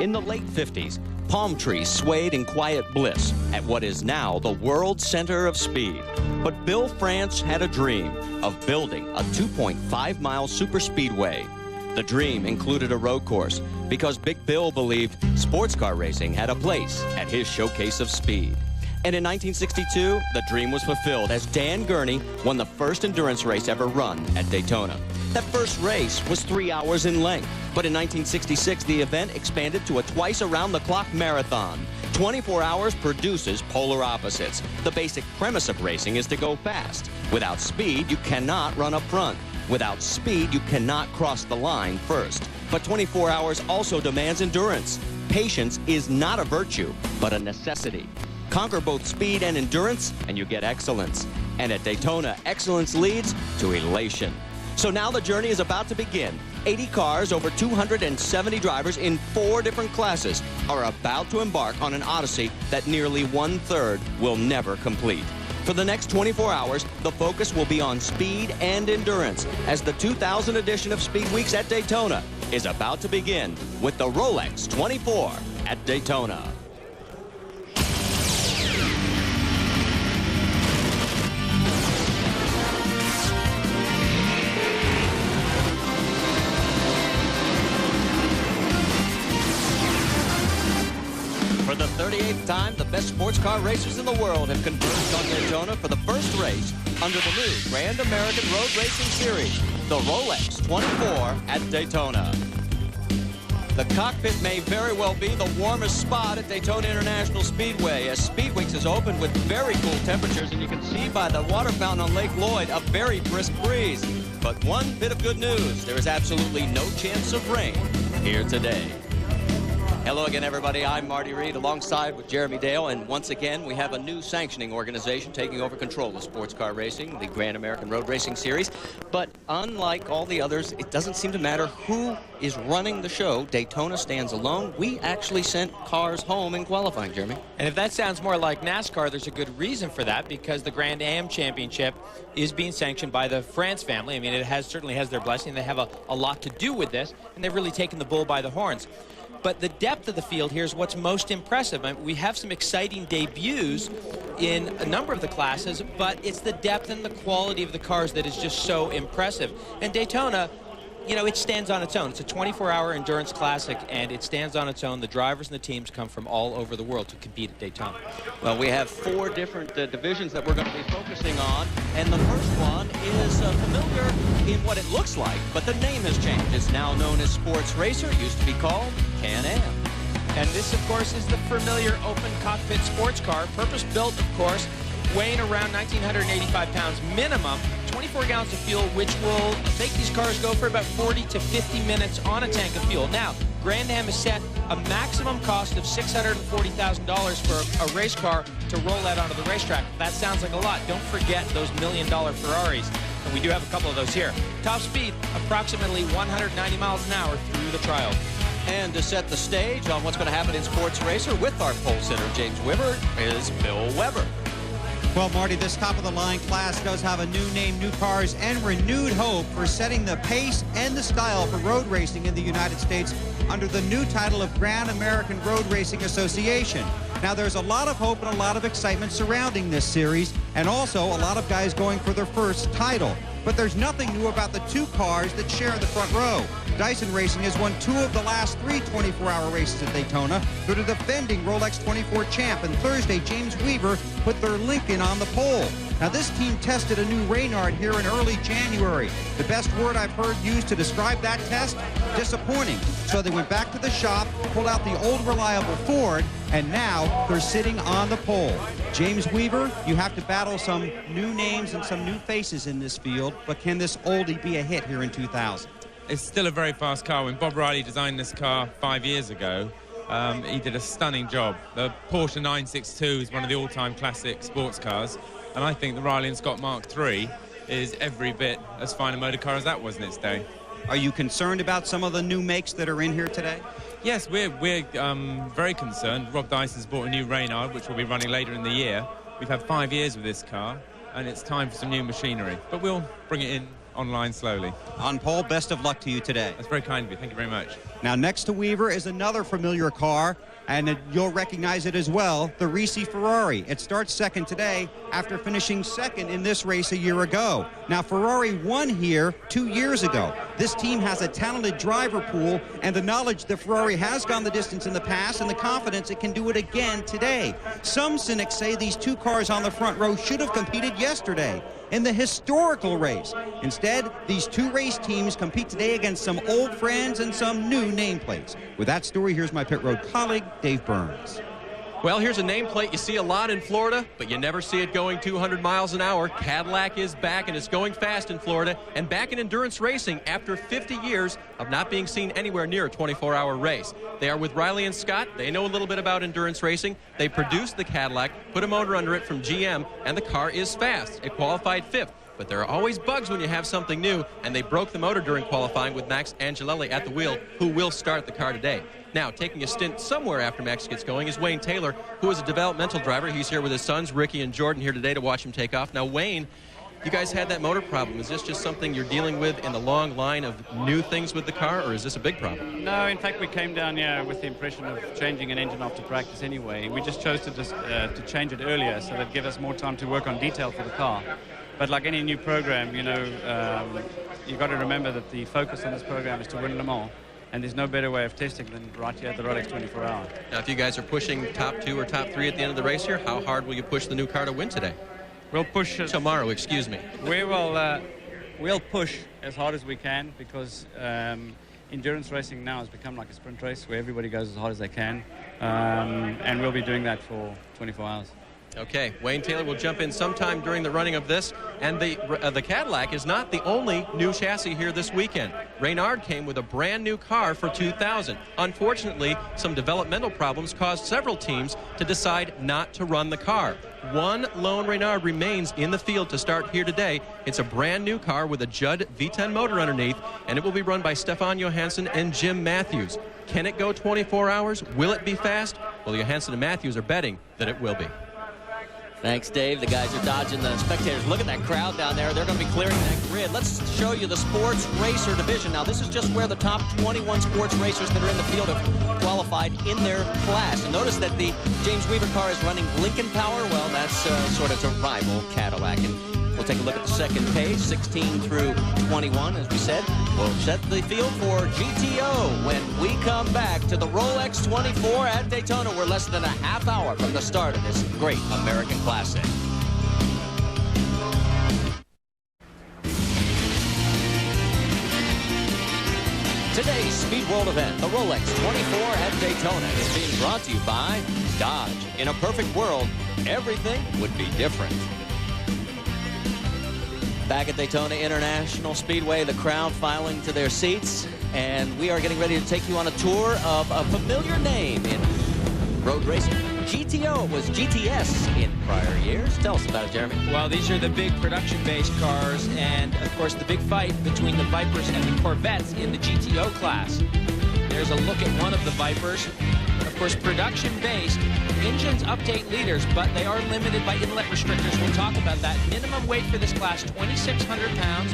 In the late 50s, palm trees swayed in quiet bliss at what is now the world center of speed. But Bill France had a dream of building a 2.5-mile superspeedway. The dream included a road course because Big Bill believed sports car racing had a place at his showcase of speed. And in 1962, the dream was fulfilled as Dan Gurney won the first endurance race ever run at Daytona. That first race was 3 hours in length, but in 1966, the event expanded to a twice-around-the-clock marathon. 24 hours produces polar opposites. The basic premise of racing is to go fast. Without speed, you cannot run up front. Without speed, you cannot cross the line first. But 24 hours also demands endurance. Patience is not a virtue, but a necessity. Conquer both speed and endurance, and you get excellence. And at Daytona, excellence leads to elation. So now the journey is about to begin. 80 cars, over 270 drivers in 4 different classes are about to embark on an odyssey that nearly 1/3 will never complete. For the next 24 hours, the focus will be on speed and endurance as the 2000 edition of Speed Weeks at Daytona is about to begin with the Rolex 24 at Daytona. For the 38th time, the best sports car racers in the world have converged on Daytona for the first race under the new Grand American Road Racing Series, the Rolex 24 at Daytona. The cockpit may very well be the warmest spot at Daytona International Speedway, as Speed Weeks is opened with very cool temperatures, and you can see by the water fountain on Lake Lloyd a very brisk breeze. But one bit of good news, there is absolutely no chance of rain here today. Hello again, everybody. I'm Marty Reed alongside with Jeremy Dale, and once again we have a new sanctioning organization taking over control of sports car racing, the Grand American Road Racing Series. But unlike all the others, it doesn't seem to matter who is running the show. Daytona stands alone. We actually sent cars home in qualifying, Jeremy. And if that sounds more like NASCAR, there's a good reason for that, because the Grand Am Championship is being sanctioned by the France family. I mean, it certainly has their blessing. They have a lot to do with this, and they've really taken the bull by the horns. But the depth of the field here is what's most impressive. I mean, we have some exciting debuts in a number of the classes, but it's the depth and the quality of the cars that is just so impressive. And Daytona, you know, it stands on its own. It's a 24-hour endurance classic, and it stands on its own. The drivers and the teams come from all over the world to compete at Daytona. Well, we have 4 different divisions that we're going to be focusing on, and the first one is familiar in what it looks like, but the name has changed. It's now known as Sports Racer. It used to be called Can-Am. And this, of course, is the familiar open cockpit sports car, purpose-built, of course, weighing around 1,985 pounds minimum, 24 gallons of fuel, which will make these cars go for about 40 to 50 minutes on a tank of fuel. Now, Grand Am has set a maximum cost of $640,000 for a race car to roll out onto the racetrack. That sounds like a lot. Don't forget those million-dollar Ferraris, and we do have a couple of those here. Top speed, approximately 190 miles an hour through the trial. And to set the stage on what's going to happen in Sports Racer with our pole sitter, James Weber, is Bill Weber. Well, Marty, this top-of-the-line class does have a new name, new cars, and renewed hope for setting the pace and the style for road racing in the United States under the new title of Grand American Road Racing Association. Now, there's a lot of hope and a lot of excitement surrounding this series, and also a lot of guys going for their first title. But there's nothing new about the 2 cars that share the front row. Dyson Racing has won 2 of the last 3 24-hour races at Daytona. They're the defending Rolex 24 champ, and Thursday, James Weaver put their Lincoln on the pole. Now, this team tested a new Reynard here in early January. The best word I've heard used to describe that test? Disappointing. So they went back to the shop, pulled out the old reliable Ford, and now they're sitting on the pole. James Weaver, you have to battle some new names and some new faces in this field, but can this oldie be a hit here in 2000? It's still a very fast car. When Bob Riley designed this car 5 years ago, he did a stunning job. The Porsche 962 is one of the all-time classic sports cars, and I think the Riley and Scott Mark III is every bit as fine a motor car as that was in its day. Are you concerned about some of the new makes that are in here today? Yes, we're very concerned. Rob Dyson's bought a new Reynard, which will be running later in the year. We've had 5 years with this car, and it's time for some new machinery. But we'll bring it in online slowly. On pole, best of luck to you today. That's very kind of you. Thank you very much. Now, next to Weaver is another familiar car, and you'll recognize it as well, the Risi Ferrari. It starts second today after finishing second in this race a year ago. Now, Ferrari won here 2 years ago. This team has a talented driver pool and the knowledge that Ferrari has gone the distance in the past and the confidence it can do it again today. Some cynics say these two cars on the front row should have competed yesterday in the historical race. Instead, these two race teams compete today against some old friends and some new nameplates. With that story, here's my pit road colleague, Dave Burns. Well, here's a nameplate you see a lot in Florida, but you never see it going 200 miles an hour. Cadillac is back, and it's going fast in Florida, and back in endurance racing after 50 years of not being seen anywhere near a 24-hour race. They are with Riley and Scott. They know a little bit about endurance racing. They produced the Cadillac, put a motor under it from GM, and the car is fast. It qualified 5th. But there are always bugs when you have something new, and they broke the motor during qualifying with Max Angelelli at the wheel, who will start the car today. Now, taking a stint somewhere after Max gets going is Wayne Taylor, who is a developmental driver. He's here with his sons, Ricky and Jordan, here today to watch him take off. Now, Wayne, you guys had that motor problem. Is this just something you're dealing with in the long line of new things with the car, or is this a big problem? No, in fact, we came down here with the impression of changing an engine after practice anyway. We just chose to change it earlier so that give us more time to work on detail for the car. But like any new program, you know, you've got to remember that the focus on this program is to win Le Mans. And there's no better way of testing than right here at the Rolex 24 Hour. Now, if you guys are pushing top 2 or top 3 at the end of the race here, how hard will you push the new car to win today? We'll push tomorrow, excuse me. We'll push as hard as we can because endurance racing now has become like a sprint race where everybody goes as hard as they can. And we'll be doing that for 24 hours. Okay, Wayne Taylor will jump in sometime during the running of this, and the Cadillac is not the only new chassis here this weekend. Reynard came with a brand new car for 2000. Unfortunately, some developmental problems caused several teams to decide not to run the car. One lone Reynard remains in the field to start here today. It's a brand new car with a Judd V10 motor underneath, and it will be run by Stefan Johansson and Jim Matthews. Can it go 24 hours? Will it be fast? Well, Johansson and Matthews are betting that it will be. Thanks, Dave. The guys are dodging the spectators. Look at that crowd down there. They're going to be clearing that grid. Let's show you the sports racer division. Now, this is just where the top 21 sports racers that are in the field have qualified in their class. And notice that the James Weaver car is running Lincoln Power. Well, that's sort of a rival Cadillac. And we'll take a look at the second page, 16 through 21, as we said. We'll set the field for GTO when we come back to the Rolex 24 at Daytona. We're less than a half hour from the start of this great American classic. Today's Speed World event, the Rolex 24 at Daytona, is being brought to you by Dodge. In a perfect world, everything would be different. Back at Daytona International Speedway, the crowd filing to their seats, and we are getting ready to take you on a tour of a familiar name in road racing. GTO was GTS in prior years. Tell us about it, Jeremy. Well, these are the big production-based cars, and of course the big fight between the Vipers and the Corvettes in the GTO class. There's a look at one of the Vipers. Of course, production-based. Engines update leaders, but they are limited by inlet restrictors. We'll talk about that. Minimum weight for this class, 2,600 pounds,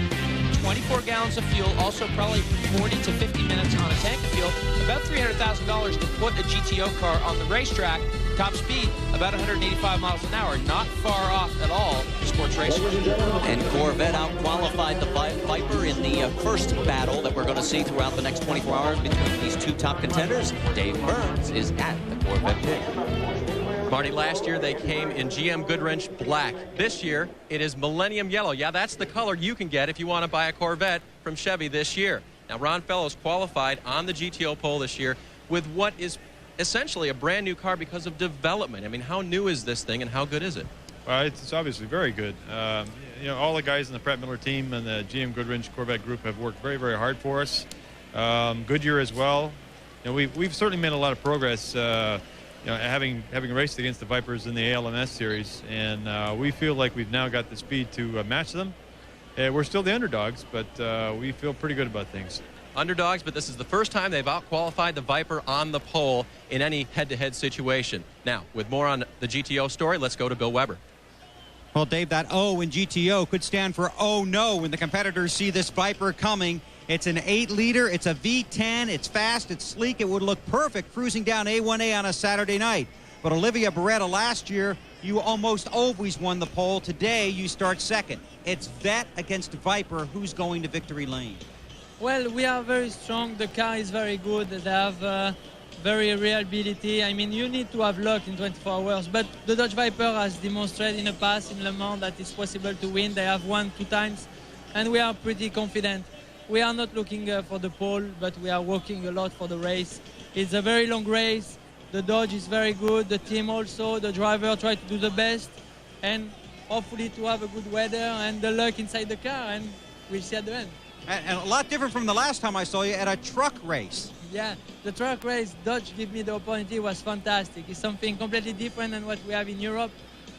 24 gallons of fuel, also probably 40 to 50 minutes on a tank of fuel. About $300,000 to put a GTO car on the racetrack. Top speed, about 185 miles an hour. Not far off at all for sports racing. And Corvette out-qualified the Viper in the first battle that we're going to see throughout the next 24 hours between these two top contenders. Dave Burns is at the Corvette pit. Marty, last year they came in GM Goodwrench black. This year, it is Millennium Yellow. Yeah, that's the color you can get if you want to buy a Corvette from Chevy this year. Now, Ron Fellows qualified on the GTO pole this year with what is essentially a brand new car because of development. I mean, how new is this thing and how good is it? Well, it's obviously very good. You know, all the guys in the Pratt Miller team and the GM Goodwrench Corvette group have worked very, very hard for us. Goodyear as well. You know, we've certainly made a lot of progress. You know, having raced against the Vipers in the ALMS series, and we feel like we've now got the speed to match them. We're still the underdogs, but we feel pretty good about things. Underdogs, but this is the first time they've out-qualified the Viper on the pole in any head-to-head situation. Now, with more on the GTO story, let's go to Bill Weber. Well, Dave, that O in GTO could stand for oh no when the competitors see this Viper coming It's an 8-liter. It's a V10. It's fast. It's sleek. It would look perfect cruising down A1A on a Saturday night. But Olivia Beretta, last year, you almost always won the pole. Today, you start second. It's Vet against Viper. Who's going to victory lane? Well, we are very strong. The car is very good. They have very reliability. I mean, you need to have luck in 24 hours. But the Dodge Viper has demonstrated in the past in Le Mans that it's possible to win. They have won 2 times, and we are pretty confident. We are not looking for the pole, but we are working a lot for the race. It's a very long race. The Dodge is very good. The team also. The driver try to do the best, and hopefully to have a good weather and the luck inside the car, and we'll see at the end. And a lot different from the last time I saw you at a truck race. Yeah, the truck race, Dodge gave me the opportunity, was fantastic. It's something completely different than what we have in Europe,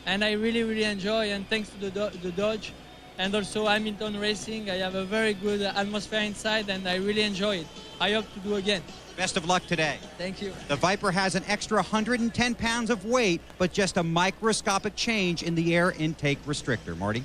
and I really, really enjoy, and thanks to the Dodge, and also Hamilton Racing, I have a very good atmosphere inside, and I really enjoy it. I hope to do again. Best of luck today. Thank you. The Viper has an extra 110 pounds of weight, but just a microscopic change in the air intake restrictor. Marty?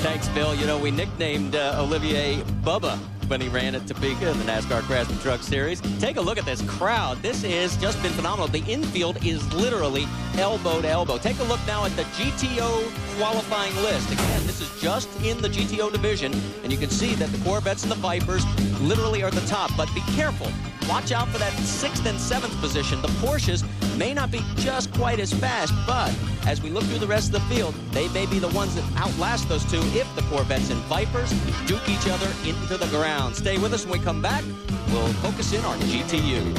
Thanks, Bill. You know, we nicknamed Olivier Bubba when he ran at Topeka in the NASCAR Craftsman Truck Series. Take a look at this crowd. This has just been phenomenal. The infield is literally elbow to elbow. Take a look now at the GTO qualifying list. Again, this is just in the GTO division, and you can see that the Corvettes and the Vipers literally are at the top. But be careful. Watch out for that 6th and 7th position. The Porsches may not be just quite as fast, but as we look through the rest of the field, they may be the ones that outlast those two if the Corvettes and Vipers duke each other into the ground. Stay with us when we come back. We'll focus in on GTU.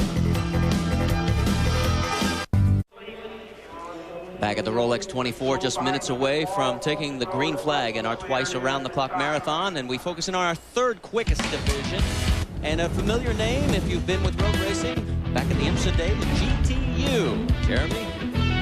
Back at the Rolex 24, just minutes away from taking the green flag in our twice around the clock marathon, and we focus in on our 3rd quickest division. And a familiar name, if you've been with road racing, back in the IMSA days, GTU. Jeremy?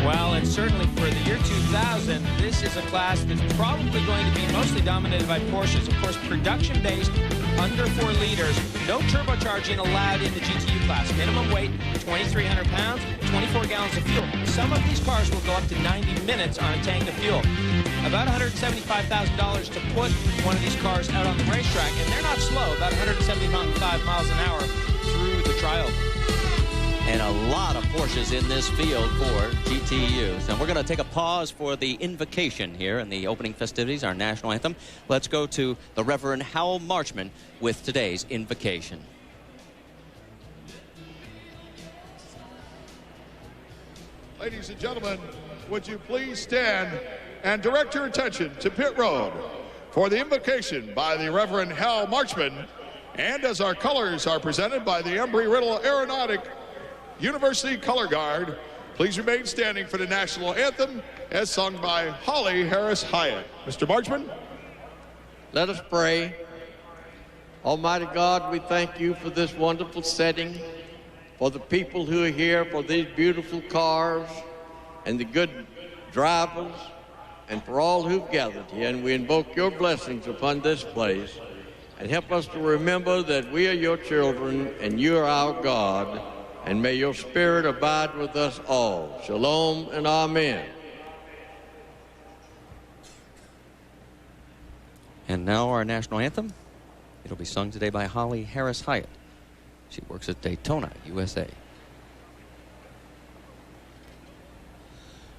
Well, and certainly for the year 2000, this is a class that's probably going to be mostly dominated by Porsches. Of course, production-based, under 4 liters, no turbocharging allowed in the GTU class. Minimum weight, 2,300 pounds, 24 gallons of fuel. Some of these cars will go up to 90 minutes on a tank of fuel. About $175,000 to put one of these cars out on the racetrack, and they're not slow, about 175 miles an hour through the trial. And a lot of Porsches in this field for GTUs. And we're going to take a pause for the invocation here in the opening festivities, our national anthem. Let's go to the Reverend Howell Marchman with today's invocation. Ladies and gentlemen, would you please stand and direct your attention to pit road for the invocation by the Reverend Hal Marchman, and as our colors are presented by the Embry-Riddle Aeronautic University Color Guard, please remain standing for the national anthem as sung by Holly Harris Hyatt. Mr. Marchman. Let us pray. Almighty God, we thank you for this wonderful setting, for the people who are here, for these beautiful cars and the good drivers, and for all who've gathered here. And we invoke your blessings upon this place, and help us to remember that we are your children and you are our God, and may your spirit abide with us all. Shalom and amen. And now our national anthem. It'll be sung today by Holly Harris Hyatt. She works at Daytona, USA.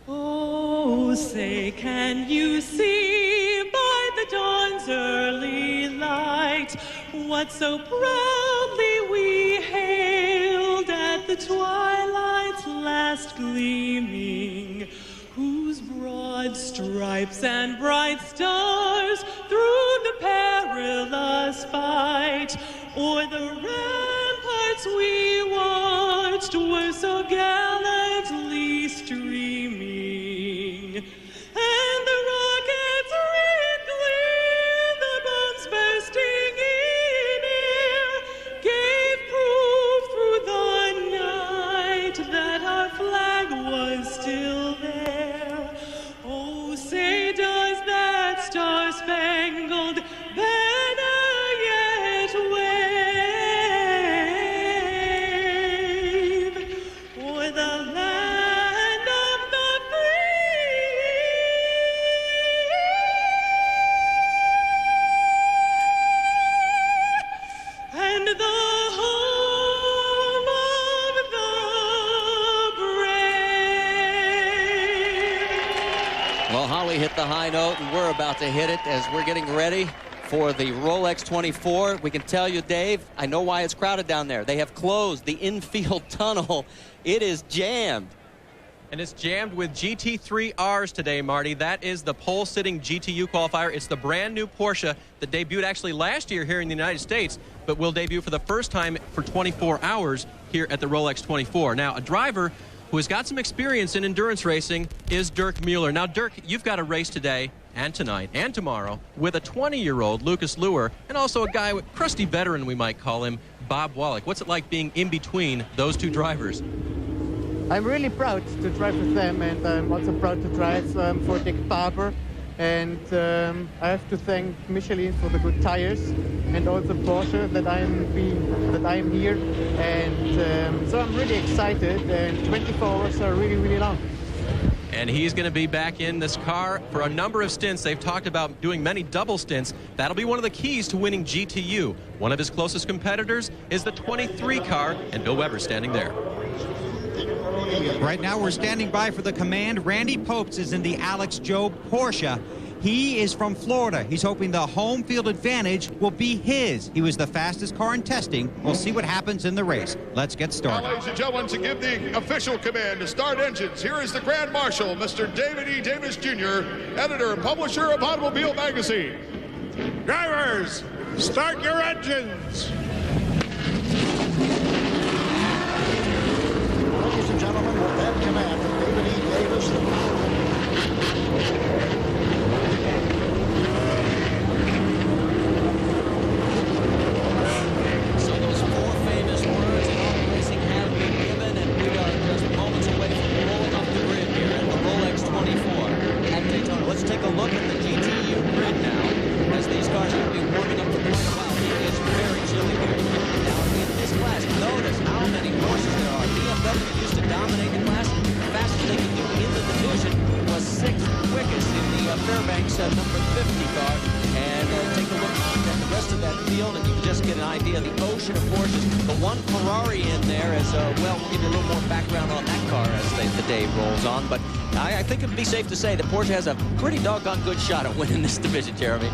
Oh, say, can you see by the dawn's early light what so proudly we hailed at the twilight's last gleaming, whose broad stripes and bright stars through the perilous fight o'er the ramparts we watched were so gallantly streaming, and the rockets wrinkling, the bombs bursting in air, gave proof through the night that our flag was still there. Oh, say, does that star-spangled banner yet wave o'er the land of Billy hit the high note, and we're about to hit it as we're getting ready for the Rolex 24. We can tell you, Dave, I know why it's crowded down there. They have closed the infield tunnel. It is jammed. And it's jammed with GT3Rs today, Marty. That is the pole-sitting GTU qualifier. It's the brand-new Porsche that debuted actually last year here in the United States, but will debut for the first time for 24 hours here at the Rolex 24. Now, a driver who has got some experience in endurance racing is Dirk Mueller. Now, Dirk, you've got a race today and tonight and tomorrow with a 20-year-old Lucas Luer and also a guy, crusty veteran we might call him, Bob Wallach. What's it like being in between those two drivers? I'm really proud to drive with them, and I'm also proud to drive for Dick Barber. And I have to thank Michelin for the good tires, and also Porsche that I'm here. And so I'm really excited, and 24 hours are really, really long. And he's going to be back in this car for a number of stints. They've talked about doing many double stints. That'll be one of the keys to winning GTU. One of his closest competitors is the 23 car, and Bill Weber's standing there. Right now we're standing by for the command. Randy Popes is in the Alex Job Porsche. He is from Florida. He's hoping the home field advantage will be his. He was the fastest car in testing. We'll see what happens in the race. Let's get started. Now, ladies and gentlemen, to give the official command to start engines, here is the Grand Marshal, Mr. David E. Davis Jr., editor and publisher of Automobile Magazine. Drivers, start your engines. Ladies and gentlemen, with that command from David E. Davis. So those four famous words in auto racing have been given, and we are just moments away from rolling off the grid here at the Rolex 24 at Daytona. Let's take a look at the GTU grid now, as these cars are going to be warming up for quite a while. It is very chilly here. Now in this class, notice how many horses there are. BMW used to dominate the class. The fastest they could do in the division was 6th quickest in the Fairbanks number 50 car. And take a look at the rest of that field, and you can just get an idea of the ocean of horses. The one Ferrari in there is, well, we'll give you a little more background on that car as the day rolls on. But I think it would be safe to say that Porsche has a pretty doggone good shot at winning this division, Jeremy.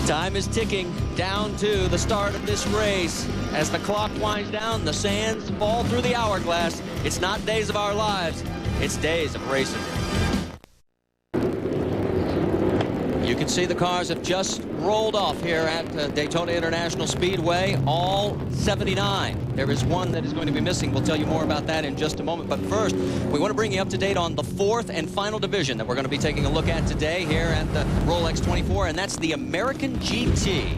Time is ticking down to the start of this race. As the clock winds down, the sands fall through the hourglass. It's not days of our lives, it's days of racing. You can see the cars have just rolled off here at Daytona International Speedway, all 79. There is one that is going to be missing. We'll tell you more about that in just a moment. But first, we want to bring you up to date on the fourth and final division that we're going to be taking a look at today here at the Rolex 24, and that's the American GT.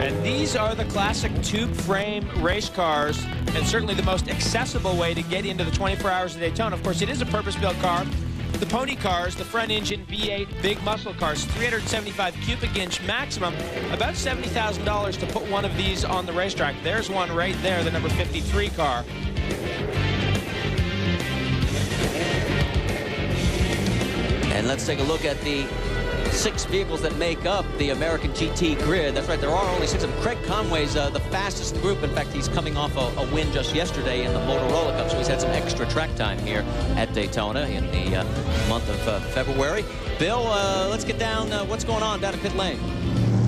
And these are the classic tube frame race cars, and certainly the most accessible way to get into the 24 hours of Daytona. Of course, it is a purpose-built car. The pony cars, the front engine V8 big muscle cars, 375 cubic inch maximum, about $70,000 to put one of these on the racetrack. There's one right there, the number 53 car. And let's take a look at the 6 vehicles that make up the American GT grid. That's right, there are only 6 of them. Craig Conway's the fastest in the group. In fact, he's coming off a win just yesterday in the Motorola Cup, so he's had some extra track time here at Daytona in the month of February. Bill, let's get down. What's going on down at pit lane?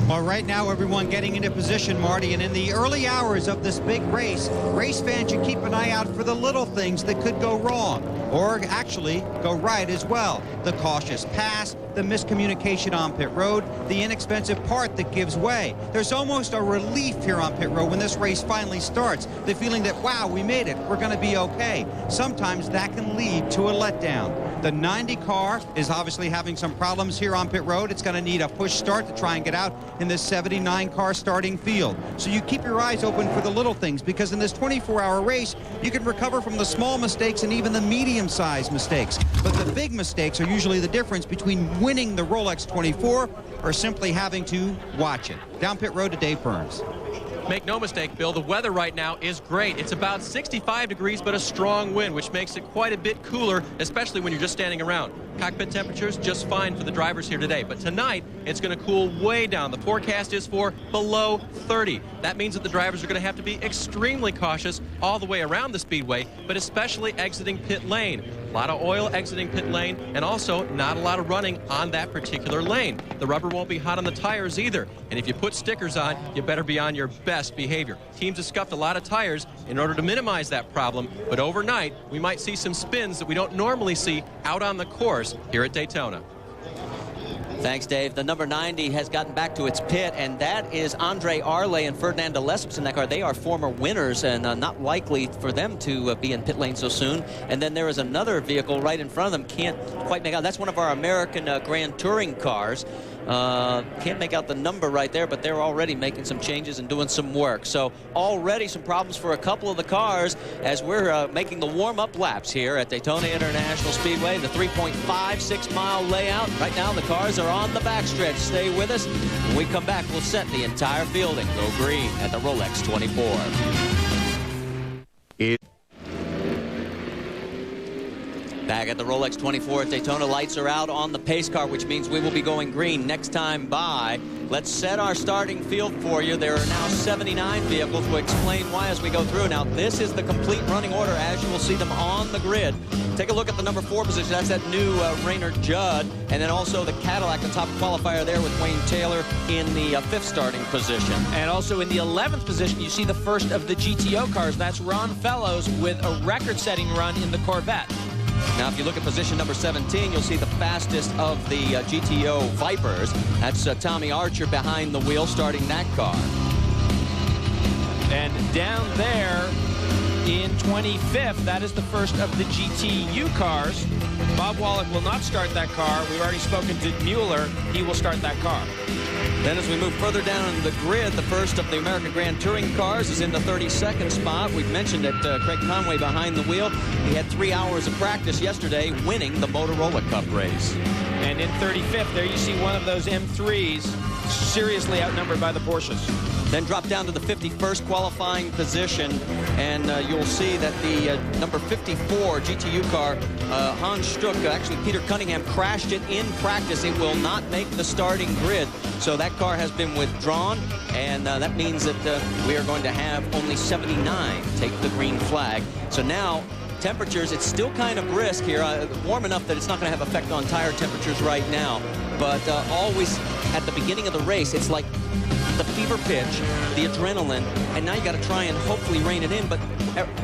Well, right now, everyone getting into position, Marty, and in the early hours of this big race fans should keep an eye out for the little things that could go wrong, or actually go right as well. The cautious pass, the miscommunication on pit road, the inexpensive part that gives way. There's almost a relief here on pit road when this race finally starts. The feeling that, wow, we made it, we're going to be okay. Sometimes that can lead to a letdown. The 90 car is obviously having some problems here on pit road. It's going to need a push start to try and get out in this 79 car starting field. So you keep your eyes open for the little things, because in this 24-hour race, you can recover from the small mistakes and even the medium-sized mistakes. But the big mistakes are usually the difference between winning the Rolex 24 or simply having to watch it. Down pit road to Dave Burns. Make no mistake, Bill, the weather right now is great. It's about 65 degrees, but a strong wind, which makes it quite a bit cooler, especially when you're just standing around. Cockpit temperatures just fine for the drivers here today, but tonight it's going to cool way down. The forecast is for below 30. That means that the drivers are going to have to be extremely cautious all the way around the speedway, but especially exiting pit lane. A lot of oil exiting pit lane, and also not a lot of running on that particular lane. The rubber won't be hot on the tires either, and if you put stickers on, you better be on your best behavior. Teams have scuffed a lot of tires in order to minimize that problem, but overnight, we might see some spins that we don't normally see out on the course here at Daytona. Thanks, Dave. The number 90 has gotten back to its pit, and that is Andre Arle and Ferdinand de Lesseps in that car. They are former winners, and not likely for them to be in pit lane so soon. And then there is another vehicle right in front of them. Can't quite make out. That's one of our American Grand Touring cars. Can't make out the number right there, but they're already making some changes and doing some work. So already some problems for a couple of the cars as we're making the warm-up laps here at Daytona International Speedway. The 3.56-mile layout. Right now the cars are on the backstretch. Stay with us. When we come back, we'll set the entire fielding. Go green at the Rolex 24. Back at the Rolex 24 at Daytona, lights are out on the pace car, which means we will be going green next time by. Let's set our starting field for you. There are now 79 vehicles. We'll explain why as we go through. Now, this is the complete running order as you will see them on the grid. Take a look at the number 4 position. That's that new Raynard Judd. And then also the Cadillac, the top qualifier there with Wayne Taylor in the 5th starting position. And also in the 11th position, you see the first of the GTO cars. That's Ron Fellows with a record-setting run in the Corvette. Now, if you look at position number 17, you'll see the fastest of the GTO Vipers. That's Tommy Archer behind the wheel starting that car. And down there in 25th, that is the first of the GTU cars. Bob Wallach will not start that car. We've already spoken to Mueller. He will start that car. Then as we move further down in the grid, the first of the American Grand Touring cars is in the 32nd spot. We've mentioned that Craig Conway behind the wheel. He had 3 hours of practice yesterday winning the Motorola Cup race. And in 35th, there you see one of those M3s seriously outnumbered by the Porsches. Then drop down to the 51st qualifying position, and you'll see that the number 54 GTU car, Hans Stuck, actually Peter Cunningham crashed it in practice. It will not make the starting grid. So that car has been withdrawn, and that means that we are going to have only 79 take the green flag. So now, temperatures, it's still kind of brisk here, warm enough that it's not going to have effect on tire temperatures right now. But always at the beginning of the race, it's like the fever pitch, the adrenaline, and now you got to try and hopefully rein it in. But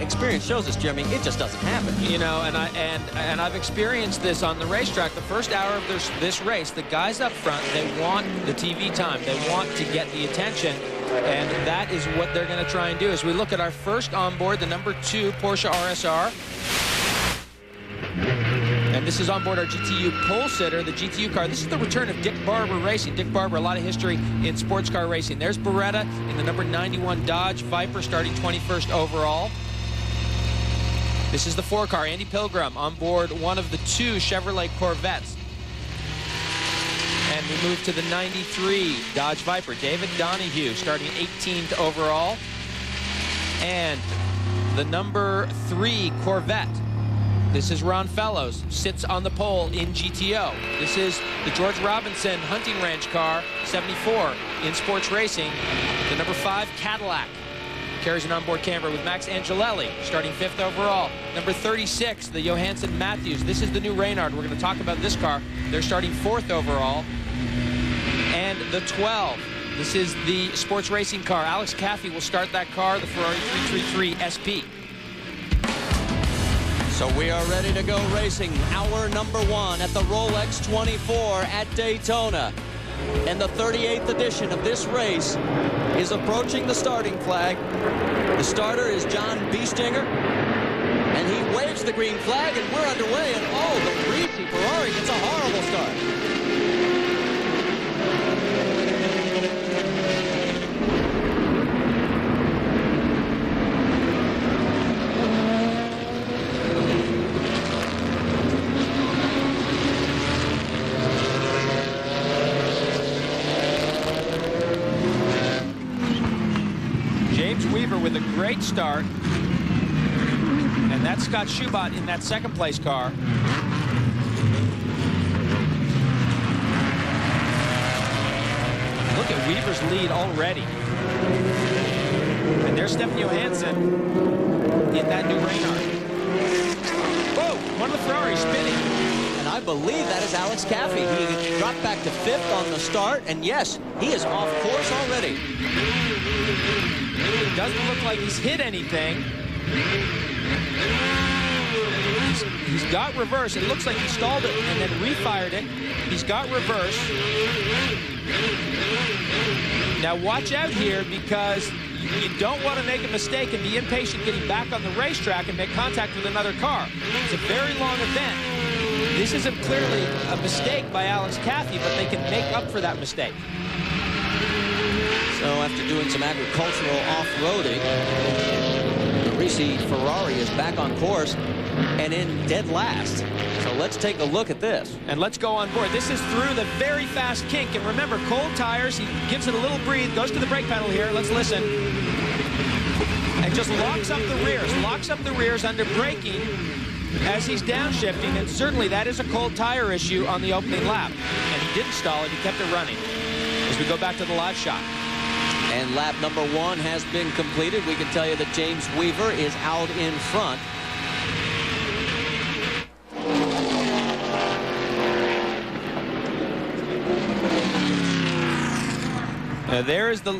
experience shows us, Jeremy, it just doesn't happen. You know, and I've experienced this on the racetrack. The first hour of this race, the guys up front, they want the TV time. They want to get the attention, and that is what they're going to try and do. As we look at our first onboard, the number 2 Porsche RSR. And this is on board our GTU pole sitter, the GTU car. This is the return of Dick Barber Racing. Dick Barber, a lot of history in sports car racing. There's Beretta in the number 91 Dodge Viper, starting 21st overall. This is the 4 car, Andy Pilgrim, on board one of the 2 Chevrolet Corvettes. And we move to the 93 Dodge Viper, David Donahue, starting 18th overall. And the number 3 Corvette. This is Ron Fellows, sits on the pole in GTO. This is the George Robinson Hunting Ranch car, 74 in sports racing. The number 5 Cadillac carries an onboard camera with Max Angelelli, starting 5th overall. Number 36, the Johansson Matthews. This is the new Reynard. We're going to talk about this car. They're starting 4th overall. And the 12, this is the sports racing car. Alex Caffey will start that car, the Ferrari 333 SP. So we are ready to go racing. Hour number 1 at the Rolex 24 at Daytona. And the 38th edition of this race is approaching the starting flag. The starter is John Biestinger. And he waves the green flag, and we're underway. And oh, the Ricci Ferrari gets a horrible start. With a great start, and that's Scott Schubot in that 2nd place car. Look at Weaver's lead already, and there's Stefan Johansson in that new Reynard. Whoa! one of the Ferraris spinning. And I believe that is Alex Caffey. He dropped back to 5th on the start, and yes, he is off course already. It doesn't look like he's hit anything. He's got reverse. It looks like he stalled it and then refired it. He's got reverse. Now watch out here, because you don't want to make a mistake and be impatient getting back on the racetrack and make contact with another car. It's a very long event. This isn't clearly a mistake by Alex Caffey, but they can make up for that mistake. So after doing some agricultural off-roading, the Ricci Ferrari is back on course and in dead last. So let's take a look at this. And let's go on board. This is through the very fast kink. And remember, cold tires, he gives it a little breathe, goes to the brake pedal here. Let's listen. And just locks up the rears under braking as he's downshifting. And certainly that is a cold tire issue on the opening lap. And he didn't stall it, he kept it running. As we go back to the live shot. And lap number 1 has been completed. We can tell you that James Weaver is out in front.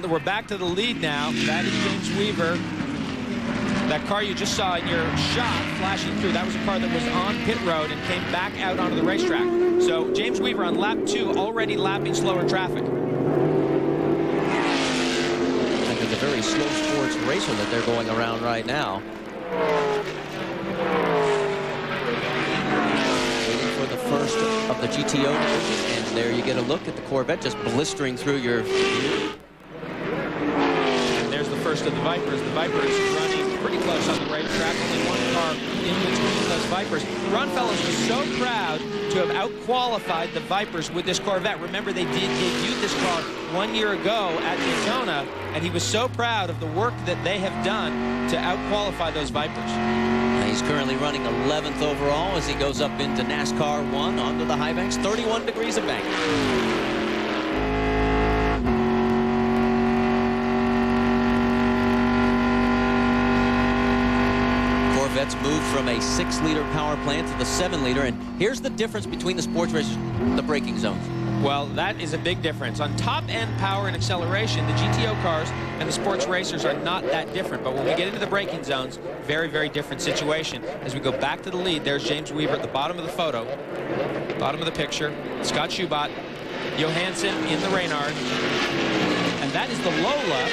We're back to the lead now. That is James Weaver. That car you just saw in your shot flashing through, that was a car that was on pit road and came back out onto the racetrack. So James Weaver on lap 2 already lapping slower traffic. I think it's a very slow sports racer that they're going around right now. Waiting for the first of the GTO division, and there you get a look at the Corvette just blistering through your view. And there's the first of the Vipers. The Vipers running pretty close on the racetrack. Only one car in between those Vipers. Ron Fellows was so proud to have out-qualified the Vipers with this Corvette. Remember, they debuted this car 1 year ago at Daytona, and he was so proud of the work that they have done to out-qualify those Vipers. He's currently running 11th overall as he goes up into NASCAR 1 onto the high banks, 31 degrees of bank. Corvette's moved from a 6-liter power plant to the 7-liter, and here's the difference between the sports racers, the braking zones. Well, that is a big difference. On top-end power and acceleration, the GTO cars and the sports racers are not that different. But when we get into the braking zones, very, very different situation. As we go back to the lead, there's James Weaver at the bottom of the photo, bottom of the picture. Scott Schubot, Johansson in the Reynard. And that is the Lola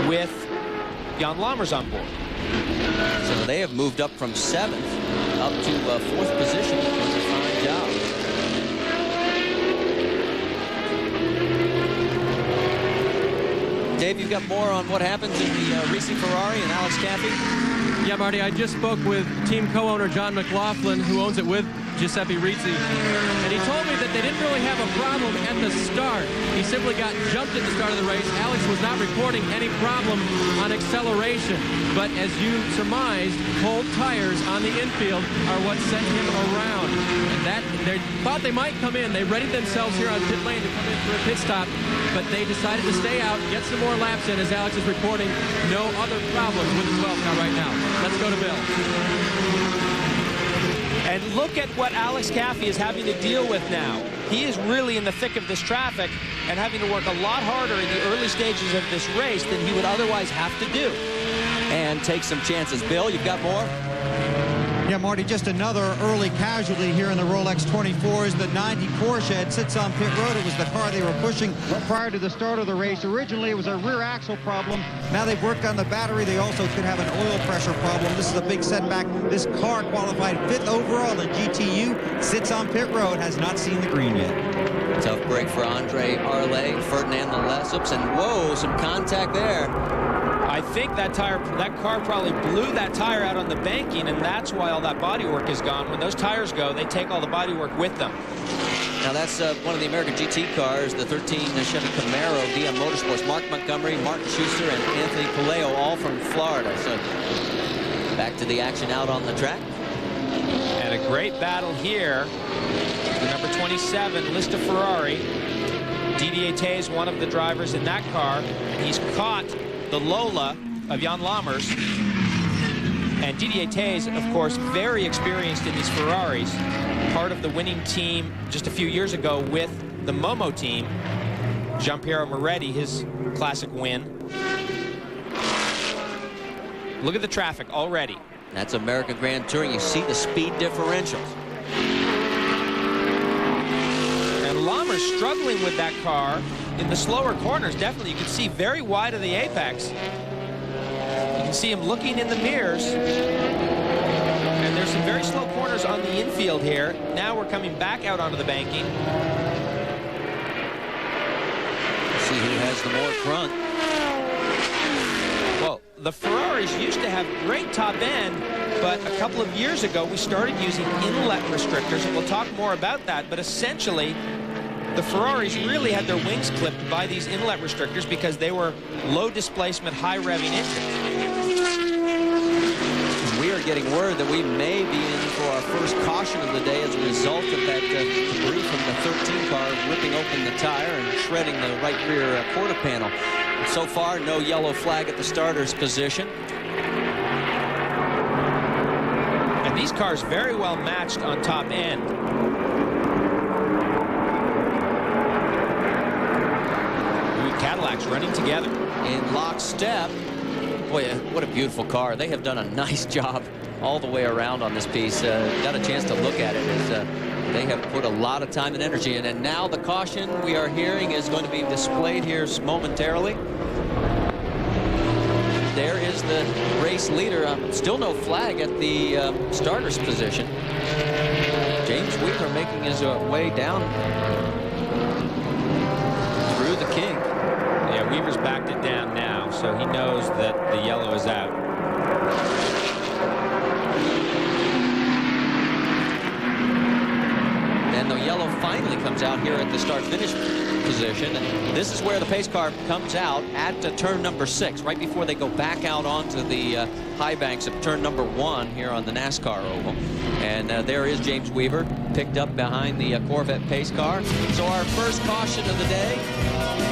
with Jan Lammers on board. So they have moved up from 7th up to 4th position. Doing a fine job. Dave, you've got more on what happens in the Ricci Ferrari and Alex Caffey? Yeah, Marty, I just spoke with team co-owner John McLaughlin, who owns it with Giuseppe Ricci, and he told me that they didn't really have a problem at the start. He simply got jumped at the start of the race. Alex was not reporting any problem on acceleration, but as you surmised, cold tires on the infield are what sent him around. And that they thought they might come in. They readied themselves here on pit lane to come in for a pit stop, but they decided to stay out, get some more laps in, as Alex is reporting no other problems with the 12 car right now. Let's go to Bill. And look at what Alex Caffey is having to deal with now. He is really in the thick of this traffic and having to work a lot harder in the early stages of this race than he would otherwise have to do. And take some chances. Bill, you've got more? Yeah, Marty, just another early casualty here in the Rolex 24s. The 90 Porsche. It sits on pit road. It was the car they were pushing prior to the start of the race. Originally, it was a rear axle problem. Now they've worked on the battery. They also could have an oil pressure problem. This is a big setback. This car qualified 5th overall. The GTU sits on pit road, has not seen the green yet. Tough break for Andre Arle, Ferdinand Lesseps, and whoa, some contact there. I think that car probably blew that tire out on the banking, and that's why all that bodywork is gone. When those tires go, they take all the bodywork with them. Now that's one of the American GT cars, the 13 Chevy Camaro, DM Motorsports. Mark Montgomery, Martin Schuster, and Anthony Palaio, all from Florida. So back to the action out on the track. And a great battle here. The number 27, Lista Ferrari. Didier Tays, one of the drivers in that car. He's caught the Lola of Jan Lammers. And Didier Tays, of course, very experienced in these Ferraris. Part of the winning team just a few years ago with the Momo team. Giampiero Moretti, his classic win. Look at the traffic already. That's American Grand Touring. You see the speed differentials. And Lammers struggling with that car in the slower corners. Definitely, you can see very wide of the apex. You can see him looking in the mirrors. And there's some very slow corners on the infield here. Now we're coming back out onto the banking. See who has the more front. Well, the Ferraris used to have great top end, but a couple of years ago we started using inlet restrictors, and we'll talk more about that. But essentially, the Ferraris really had their wings clipped by these inlet restrictors because they were low displacement, high revving engines. We are getting word that we may be in for our first caution of the day as a result of that debris from the 13 car ripping open the tire and shredding the right rear quarter panel. So far, no yellow flag at the starter's position. And these cars very well matched on top end. Cadillacs running together in lockstep. Boy, what a beautiful car. They have done a nice job all the way around on this piece. Got a chance to look at it as they have put a lot of time and energy in. And now the caution we are hearing is going to be displayed here momentarily. There is the race leader. Still no flag at the starter's position. James Weaver making his way down through the king. Yeah, Weaver's backed it down now, so he knows that the yellow is out. And the yellow finally comes out here at the start-finish position. And this is where the pace car comes out at turn number 6, right before they go back out onto the high banks of turn number 1 here on the NASCAR oval. And there is James Weaver, picked up behind the Corvette pace car. So our first caution of the day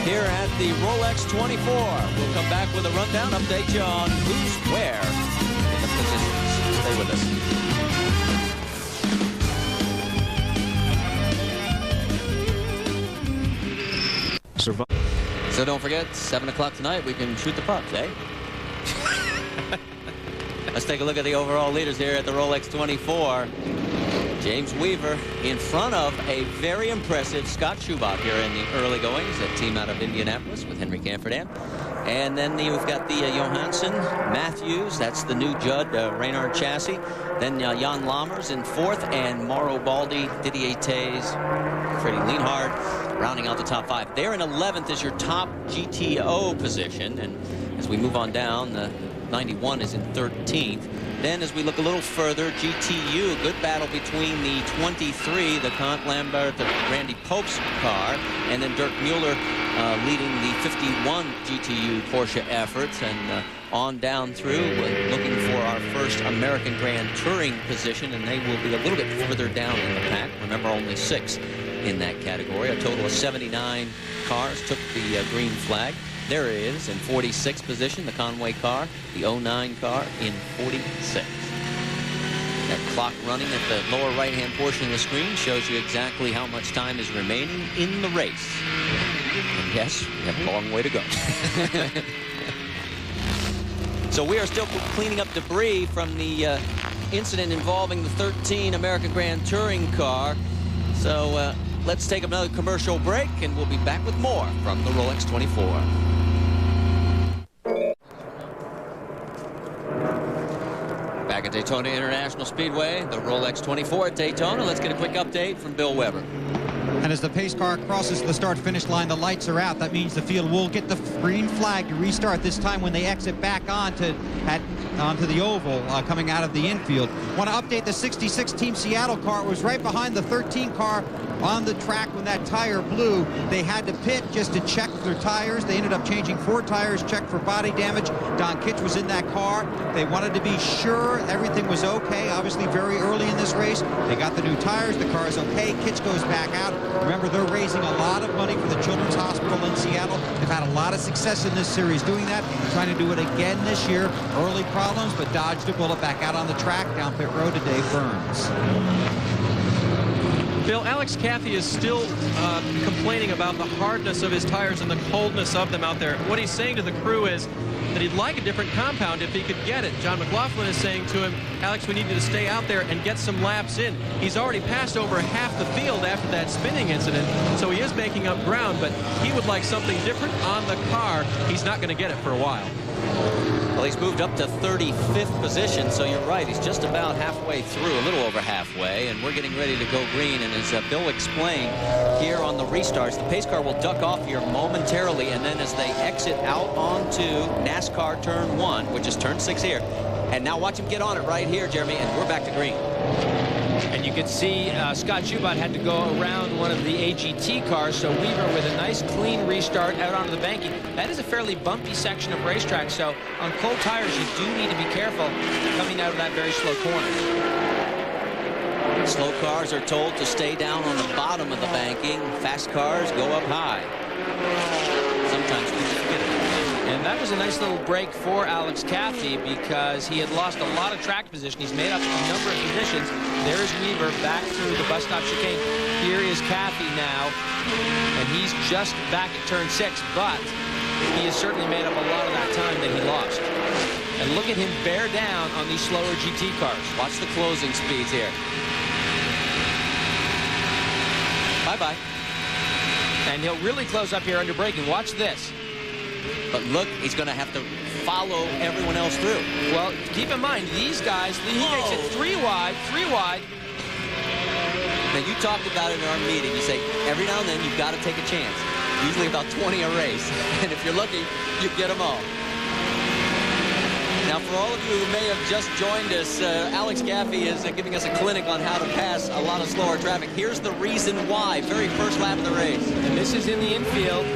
here at the Rolex 24. We'll come back with a rundown, update you on who's where in the positions. Stay with us. So don't forget, 7 o'clock tonight, we can shoot the pucks, eh? Let's take a look at the overall leaders here at the Rolex 24. James Weaver in front of a very impressive Scott Schubach here in the early goings, a team out of Indianapolis with Henry Camperdan. And then we've got the Johansson, Matthews, that's the new Judd Reynard chassis. Then Jan Lammers in 4th, and Mauro Baldi, Didier Tays, Freddie Lienhard, rounding out the top 5. There in 11th is your top GTO position, and as we move on down, the 91 is in 13th. Then as we look a little further, GTU, good battle between the 23, the Kant Lambert, the Randy Pope's car, and then Dirk Mueller leading the 51 GTU Porsche efforts, and on down through, looking for our first American Grand Touring position, and they will be a little bit further down in the pack. Remember, only 6 in that category. A total of 79 cars took the green flag. There it is in 46th position, the Conway car, the 09 car in 46. That clock running at the lower right-hand portion of the screen shows you exactly how much time is remaining in the race. And yes, we have a long way to go. So we are still cleaning up debris from the incident involving the 13 American Grand Touring car. So let's take another commercial break, and we'll be back with more from the Rolex 24. Back at Daytona International Speedway, the Rolex 24 at Daytona. Let's get a quick update from Bill Weber. And as the pace car crosses the start-finish line, the lights are out. That means the field will get the green flag to restart, this time when they exit back onto the oval coming out of the infield. Want to update the 66 Team Seattle car. It was right behind the 13 car on the track when that tire blew. They had to pit just to check their tires. They ended up changing 4 tires, checked for body damage. Don Kitch was in that car. They wanted to be sure everything was okay. Obviously, very early in this race, they got the new tires. The car is okay. Kitch goes back out. Remember, they're raising a lot of money for the Children's Hospital in Seattle. They've had a lot of success in this series doing that. Trying to do it again this year. Early problems, but dodged a bullet. Back out on the track, down pit road to Dave Burns. Bill, Alex Cathy is still complaining about the hardness of his tires and the coldness of them out there. What he's saying to the crew is that he'd like a different compound if he could get it. John McLaughlin is saying to him, Alex, we need you to stay out there and get some laps in. He's already passed over half the field after that spinning incident, so he is making up ground, but he would like something different on the car. He's not going to get it for a while. Well, he's moved up to 35th position, so you're right. He's just about halfway through, a little over halfway, and we're getting ready to go green. And as Bill explained, here on the restarts, the pace car will duck off here momentarily, and then as they exit out onto NASCAR Turn 1, which is Turn 6 here, and now watch him get on it right here, Jeremy, and we're back to green. And you can see Scott Schubert had to go around one of the AGT cars, so Weaver with a nice clean restart out onto the banking. That is a fairly bumpy section of racetrack, so on cold tires you do need to be careful coming out of that very slow corner. Slow cars are told to stay down on the bottom of the banking. Fast cars go up high. Sometimes we forget it. And that was a nice little break for Alex Cathy because he had lost a lot of track position. He's made up a number of positions. There's Weaver back through the bus stop chicane. Here is Cathy now, and he's just back at turn 6, but he has certainly made up a lot of that time that he lost. And look at him bear down on these slower GT cars. Watch the closing speeds here. Bye-bye. And he'll really close up here under braking. Watch this. But look, he's going to have to follow everyone else through. Well, keep in mind, these guys, he makes it 3 wide. Now, you talked about it in our meeting. You say, every now and then, you've got to take a chance. Usually about 20 a race. And if you're lucky, you get them all. Now, for all of you who may have just joined us, Alex Cathy is giving us a clinic on how to pass a lot of slower traffic. Here's the reason why. Very first lap of the race. And this is in the infield.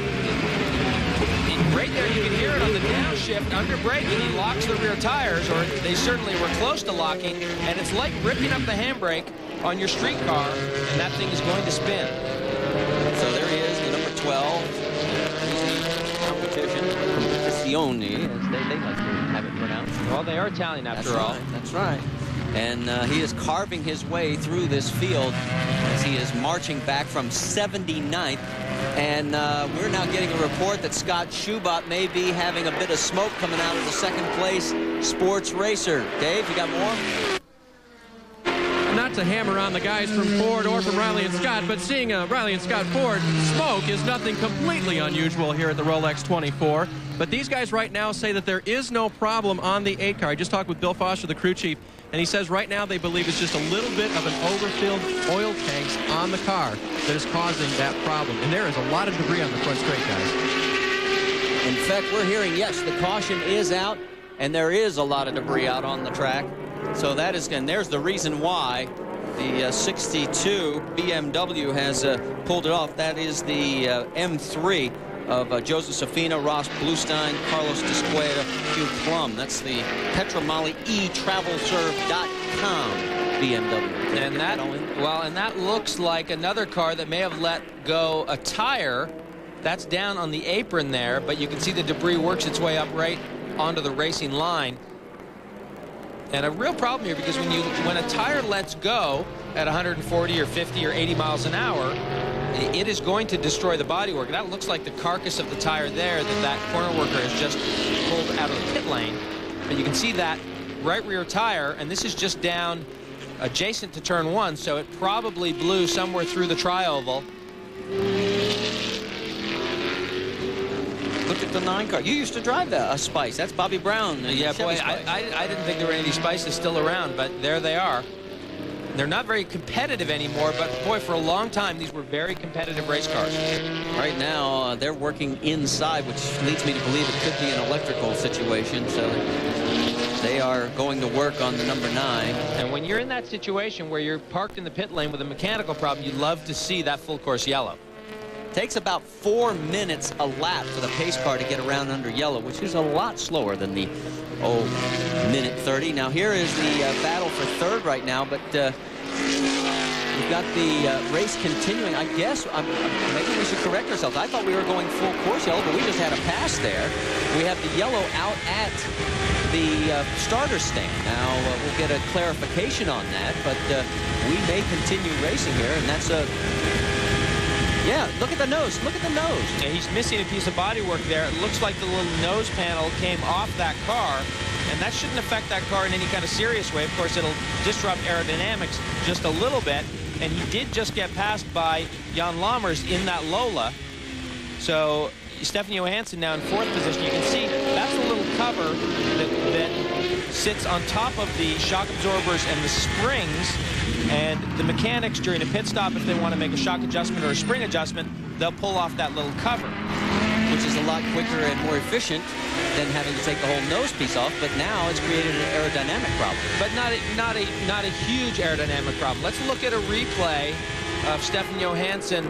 Right there, you can hear it on the downshift under braking. He locks the rear tires, or they certainly were close to locking, and it's like ripping up the handbrake on your street car, and that thing is going to spin. So there he is, the number 12. Competition. Competizione, as they like to have it pronounced. Well, they are Italian after all. That's right. And he is carving his way through this field as he is marching back from 79th. And we're now getting a report that Scott Schubert may be having a bit of smoke coming out of the second place sports racer. Dave, you got more? Not to hammer on the guys from Ford or from Riley and Scott, but seeing Riley and Scott Ford smoke is nothing completely unusual here at the Rolex 24. But these guys right now say that there is no problem on the 8 car. I just talked with Bill Foster, the crew chief, and he says right now they believe it's just a little bit of an overfilled oil tanks on the car that is causing that problem. And there is a lot of debris on the front straight, guys. In fact, we're hearing, yes, the caution is out, and there is a lot of debris out on the track. So that is, and there's the reason why the 62 BMW has pulled it off. That is the M3 of Joseph Safina, Ross Bluestein, Carlos Descueda, Hugh Plum. That's the Petromali eTravelserve.com BMW. And that, well, and that looks like another car that may have let go a tire. That's down on the apron there, but you can see the debris works its way up right onto the racing line. And a real problem here, because when a tire lets go at 140 or 50 or 80 miles an hour, it is going to destroy the bodywork. That looks like the carcass of the tire there that corner worker has just pulled out of the pit lane. And you can see that right rear tire, and this is just down adjacent to turn 1, so it probably blew somewhere through the tri-oval. Look at the 9 car. You used to drive a Spice. That's Bobby Brown. Yeah, boy, I didn't think there were any Spices still around, but there they are. They're not very competitive anymore, but boy, for a long time, these were very competitive race cars. Right now, they're working inside, which leads me to believe it could be an electrical situation. So they are going to work on the number 9. And when you're in that situation where you're parked in the pit lane with a mechanical problem, you love to see that full course yellow. Takes about 4 minutes a lap for the pace car to get around under yellow, which is a lot slower than the minute 30. Now here is the battle for third right now, but we've got the race continuing. I guess maybe we should correct ourselves. I thought we were going full course yellow, but we just had a pass there. We have the yellow out at the starter stand. Now we'll get a clarification on that, but we may continue racing here, and that's a... Yeah, look at the nose. Look at the nose. Yeah, he's missing a piece of bodywork there. It looks like the little nose panel came off that car, and that shouldn't affect that car in any kind of serious way. Of course, it'll disrupt aerodynamics just a little bit, and he did just get passed by Jan Lammers in that Lola. So Stefan Johansson now in 4th position. You can see that's a little cover that sits on top of the shock absorbers and the springs. And the mechanics during a pit stop, if they want to make a shock adjustment or a spring adjustment, they'll pull off that little cover. Which is a lot quicker and more efficient than having to take the whole nose piece off, but now it's created an aerodynamic problem. But not a huge aerodynamic problem. Let's look at a replay of Stefan Johansson,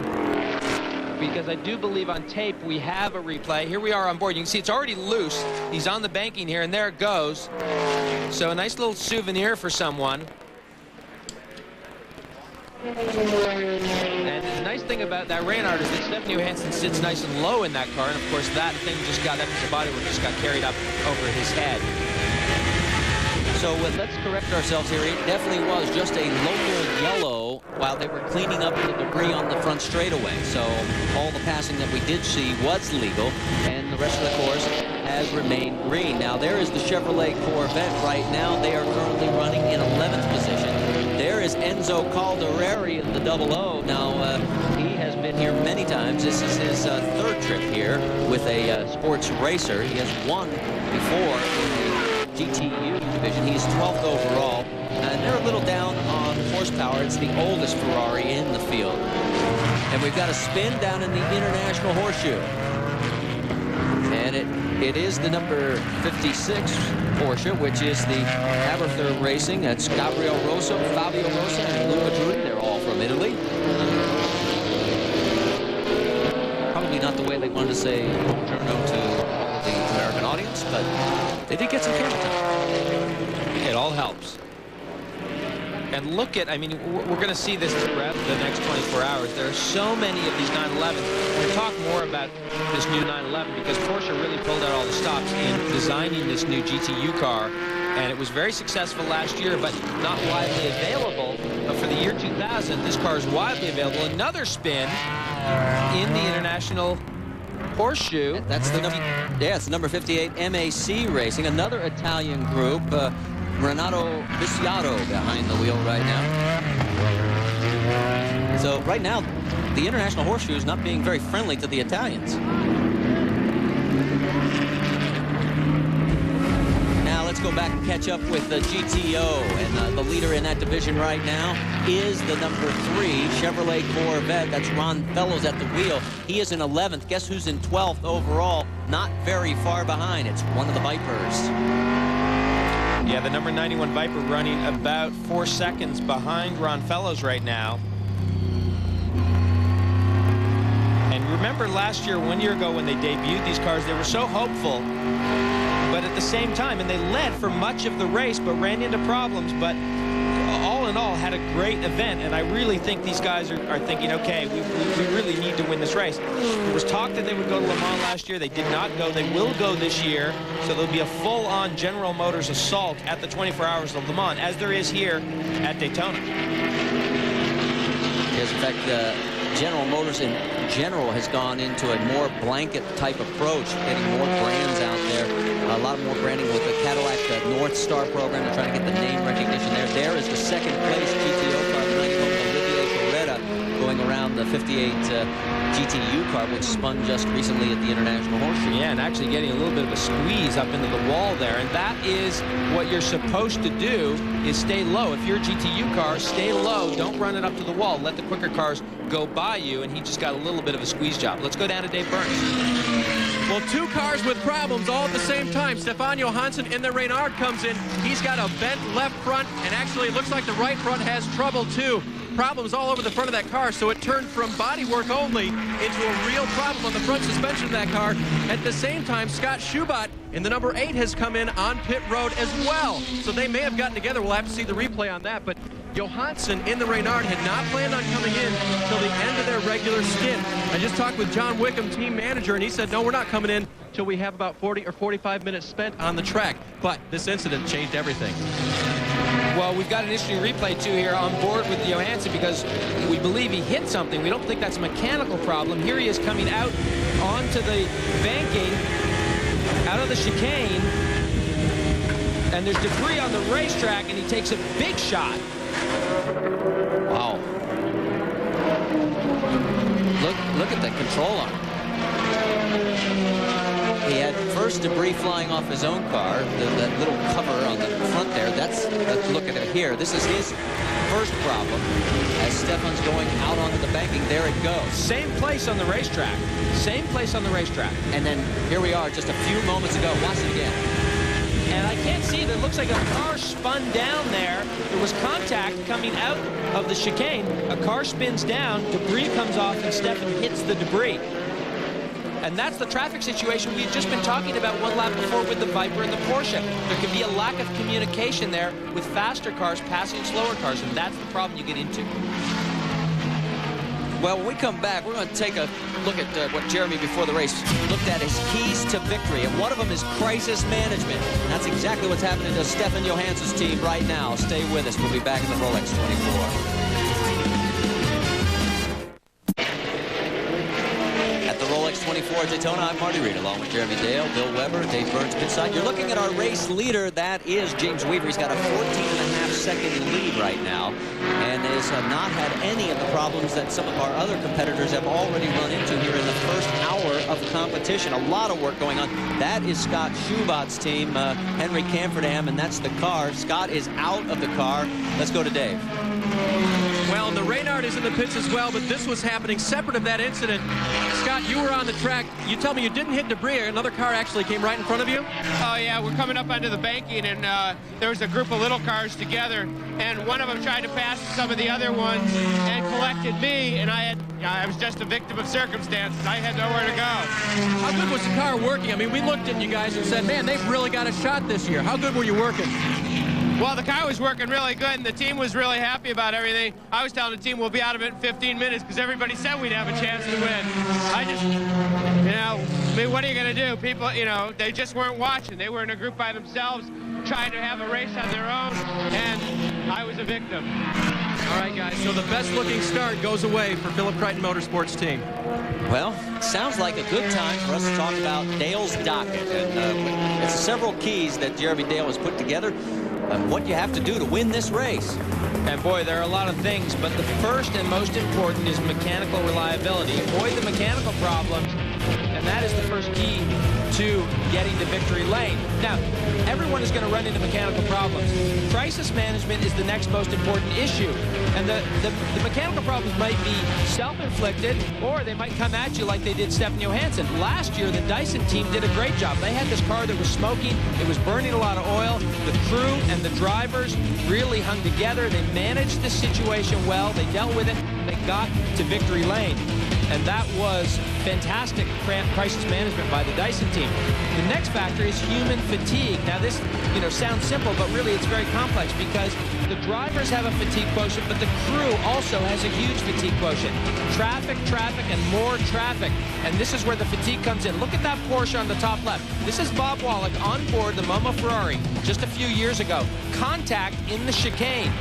because I do believe on tape we have a replay. Here we are on board. You can see it's already loose. He's on the banking here, and there it goes. So a nice little souvenir for someone. And the nice thing about that Reynard is that Stefan Johansson sits nice and low in that car, and of course that thing just got, that piece of bodywork just got carried up over his head. So let's correct ourselves here. It definitely was just a local yellow while they were cleaning up the debris on the front straightaway. So all the passing that we did see was legal, and the rest of the course has remained green. Now there is the Chevrolet Corvette right now. They are currently running in 11th position. There is Enzo Calderari in the 00. Now, he has been here many times. This is his 3rd trip here with a sports racer. He has won before in the GTU division. He's 12th overall. And they're a little down on horsepower. It's the oldest Ferrari in the field. And we've got a spin down in the International Horseshoe. And it is the number 56 Porsche, which is the Aberther Racing. That's Gabriel Rosso, Fabio Rosa, and Luca Drudi. They're all from Italy. Probably not the way they wanted to say buongiorno to all of the American audience, but they did get some camera time. It all helps. And look at, I mean, we're going to see this throughout the next 24 hours. There are so many of these 911s. We're going to talk more about this new 911 because Porsche really pulled out all the stops in designing this new GTU car. And it was very successful last year, but not widely available. But for the year 2000, this car is widely available. Another spin in the International Horseshoe. That's the number, yeah, it's the number 58 MAC Racing, another Italian group. Renato Viciato behind the wheel right now. So right now, the International Horseshoe is not being very friendly to the Italians. Now let's go back and catch up with the GTO, and the leader in that division right now is the number 3 Chevrolet Corvette. That's Ron Fellows at the wheel. He is in 11th. Guess who's in 12th overall? Not very far behind. It's one of the Vipers. Yeah, the number 91 Viper running about 4 seconds behind Ron Fellows right now. And remember last year, 1 year ago, when they debuted these cars, they were so hopeful. But at the same time, and they led for much of the race, but ran into problems. But all in all, had a great event. And I really think these guys are thinking, okay, we really need to win this race. There was talk that they would go to Le Mans last year. They did not go. They will go this year. So there'll be a full-on General Motors assault at the 24 Hours of Le Mans, as there is here at Daytona. Yes, in fact, General Motors in general has gone into a more blanket type approach, getting more brands out there. A lot more branding with the Cadillac North Star program. They're trying to get the name recognition there. There is the 2nd place GTO car, the 91 Olivier Beretta, going around the 58 GTU car, which spun just recently at the International Horseshoe. Yeah, and actually getting a little bit of a squeeze up into the wall there. And that is what you're supposed to do, is stay low. If you're a GTU car, stay low. Don't run it up to the wall. Let the quicker cars go by you. And he just got a little bit of a squeeze job. Let's go down to Dave Burns. Well, two cars with problems all at the same time. Stefan Johansson in the Reynard comes in. He's got a bent left front, and actually it looks like the right front has trouble too. Problems all over the front of that car, so it turned from bodywork only into a real problem on the front suspension of that car. At the same time, Scott Schubert in the number 8 has come in on pit road as well. So they may have gotten together. We'll have to see the replay on that. But Johansson in the Reynard had not planned on coming in till the end of their regular stint. I just talked with John Wickham, team manager, and he said, no, we're not coming in till we have about 40 or 45 minutes spent on the track. But this incident changed everything. Well, we've got an interesting replay, too, here on board with Johansson because we believe he hit something. We don't think that's a mechanical problem. Here he is coming out onto the banking, out of the chicane, and there's debris on the racetrack, and he takes a big shot. Wow. Look at the control arm. He had first debris flying off his own car, that little cover on the front there. Let's look at it here. This is his first problem. As Stefan's going out onto the banking, there it goes. Same place on the racetrack. Same place on the racetrack. And then here we are just a few moments ago. Watch it again. And I can't see it. It looks like a car spun down there. There was contact coming out of the chicane. A car spins down, debris comes off, and Stefan hits the debris. And that's the traffic situation we've just been talking about one lap before with the Viper and the Porsche. There can be a lack of communication there with faster cars passing slower cars, and that's the problem you get into. Well, when we come back, we're going to take a look at what Jeremy, before the race, looked at his keys to victory. And one of them is crisis management. And that's exactly what's happening to Stefan Johansson's team right now. Stay with us. We'll be back in the Rolex 24. At the Rolex 24 Daytona, I'm Marty Reed, along with Jeremy Dale, Bill Weber, Dave Burns, pinside. You're looking at our race leader. That is James Weaver. He's got a 14.5-second lead right now, and has not had any of the problems that some of our other competitors have already run into here in the first hour of competition. A lot of work going on. That is Scott Schubert's team, Henry Campherdam, and that's the car. Scott is out of the car. Let's go to Dave. Well, and the Reynard is in the pits as well, but this was happening separate of that incident. Scott, you were on the track. You tell me you didn't hit debris. Another car actually came right in front of you? Oh, yeah. We're coming up onto the banking, and there was a group of little cars together, and one of them tried to pass some of the other ones and collected me, and I was just a victim of circumstances. I had nowhere to go. How good was the car working? I mean, we looked at you guys and said, man, they've really got a shot this year. How good were you working? Well, the car was working really good, and the team was really happy about everything. I was telling the team we'll be out of it in 15 minutes because everybody said we'd have a chance to win. I just, I mean, what are you going to do? People, they just weren't watching. They were in a group by themselves trying to have a race on their own, and I was a victim. All right, guys, so the best-looking start goes away for Philip Crichton Motorsports team. Well, sounds like a good time for us to talk about Dale's docket. And it's several keys that Jeremy Dale has put together on what you have to do to win this race. And boy, there are a lot of things, but the first and most important is mechanical reliability. Avoid the mechanical problems, and that is the first key to getting to victory lane. Now, everyone is going to run into mechanical problems. Crisis management is the next most important issue. And the mechanical problems might be self-inflicted, or they might come at you like they did Stefan Johansson. Last year, the Dyson team did a great job. They had this car that was smoking. It was burning a lot of oil. The crew and the drivers really hung together. They managed the situation well. They dealt with it. They got to victory lane. And that was fantastic crisis management by the Dyson team. The next factor is human fatigue. Now this, sounds simple, but really it's very complex because the drivers have a fatigue quotient, but the crew also has a huge fatigue quotient. Traffic, and more traffic. And this is where the fatigue comes in. Look at that Porsche on the top left. This is Bob Wallach on board the Momo Ferrari just a few years ago. Contact in the chicane.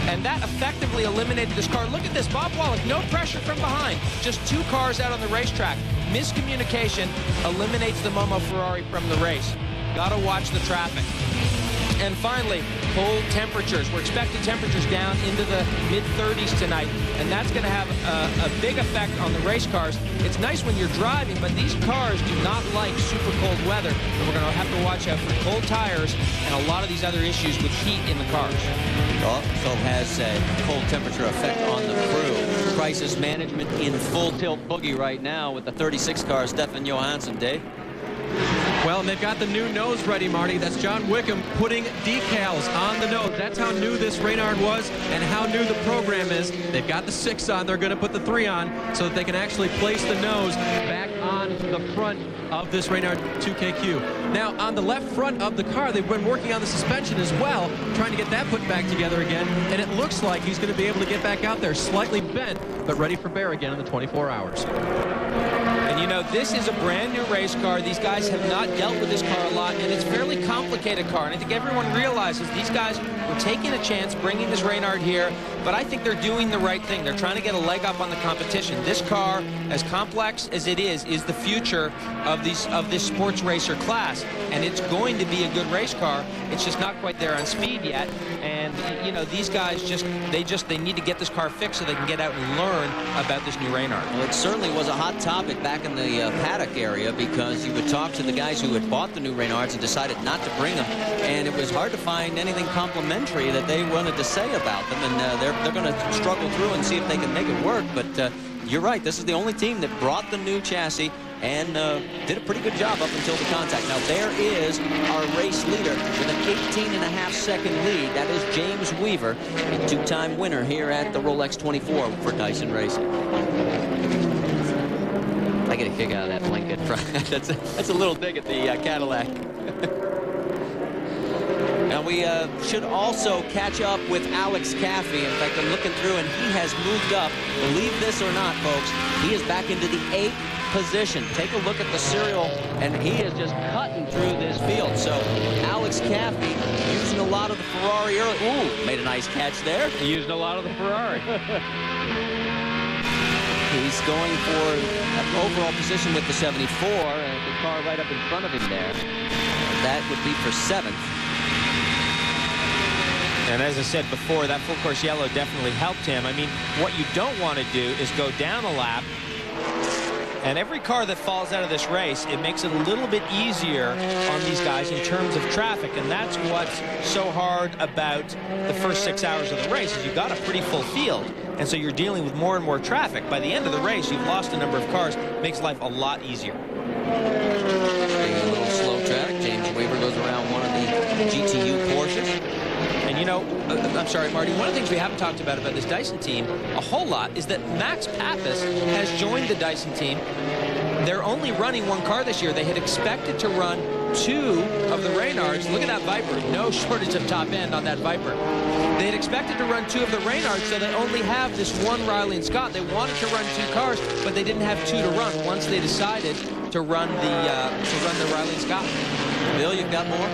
And that effectively eliminated this car. Look at this, Bob Wallach, no pressure from behind. Just two cars out on the racetrack. Miscommunication eliminates the Momo Ferrari from the race. Gotta watch the traffic. And finally, cold temperatures. We're expecting temperatures down into the mid-30s tonight, and that's going to have a big effect on the race cars. It's nice when you're driving, but these cars do not like super cold weather, and we're going to have to watch out for cold tires and a lot of these other issues with heat in the cars. Also has a cold temperature effect on the crew. crisis management in full tilt boogie right now with the 36 car, Stefan Johansson. Dave? Well, and they've got the new nose ready, Marty. That's John Wickham putting decals on the nose. That's how new this Reynard was and how new the program is. They've got the 6 on. They're going to put the 3 on so that they can actually place the nose back on the front of this Reynard 2KQ. Now, on the left front of the car, they've been working on the suspension as well, trying to get that put back together again, and it looks like he's going to be able to get back out there slightly bent, but ready for bear again in the 24 hours. And you know, this is a brand new race car. These guys have not dealt with this car a lot, and it's a fairly complicated car. And I think everyone realizes these guys were taking a chance bringing this Reynard here, but I think they're doing the right thing. They're trying to get a leg up on the competition. This car, as complex as it is the future of this sports racer class, and it's going to be a good race car. It's just not quite there on speed yet. And you know, these guys they need to get this car fixed so they can get out and learn about this new Reynard. Well, it certainly was a hot topic back in the paddock area, because you would talk to the guys who had bought the new Reynards and decided not to bring them, and it was hard to find anything complimentary that they wanted to say about them, and they're going to struggle through and see if they can make it work. But you're right, this is the only team that brought the new chassis and did a pretty good job up until the contact. Now there is our race leader with an 18.5-second lead. That is James Weaver, a 2-time winner here at the Rolex 24 for Dyson Racing. I get a kick out of that blanket. That's a little dig at the Cadillac. Now we should also catch up with Alex Caffey. In fact, I'm looking through, and he has moved up. Believe this or not, folks, he is back into the 8th position. Take a look at the serial, and he is just cutting through this field. So Alex Caffey using a lot of the Ferrari early. Ooh, made a nice catch there. He used a lot of the Ferrari. He's going for an overall position with the 74, and the car right up in front of him there. That would be for 7th. And as I said before, that full course yellow definitely helped him. I mean, what you don't want to do is go down a lap. And every car that falls out of this race, it makes it a little bit easier on these guys in terms of traffic. And that's what's so hard about the first 6 hours of the race, is you've got a pretty full field. And so you're dealing with more and more traffic. By the end of the race, you've lost a number of cars. It makes life a lot easier. A little slow traffic. James Weaver goes around one of the GTU Porsches. And you know, I'm sorry, Marty, one of the things we haven't talked about this Dyson team a whole lot is that Max Pappas has joined the Dyson team. They're only running 1 car this year. They had expected to run 2 of the Reynards. Look at that Viper. No shortage of top end on that Viper. They had expected to run 2 of the Reynards, so they only have this 1 Riley and Scott. They wanted to run 2 cars, but they didn't have 2 to run once they decided to run the Riley and Scott. Bill, you've got more?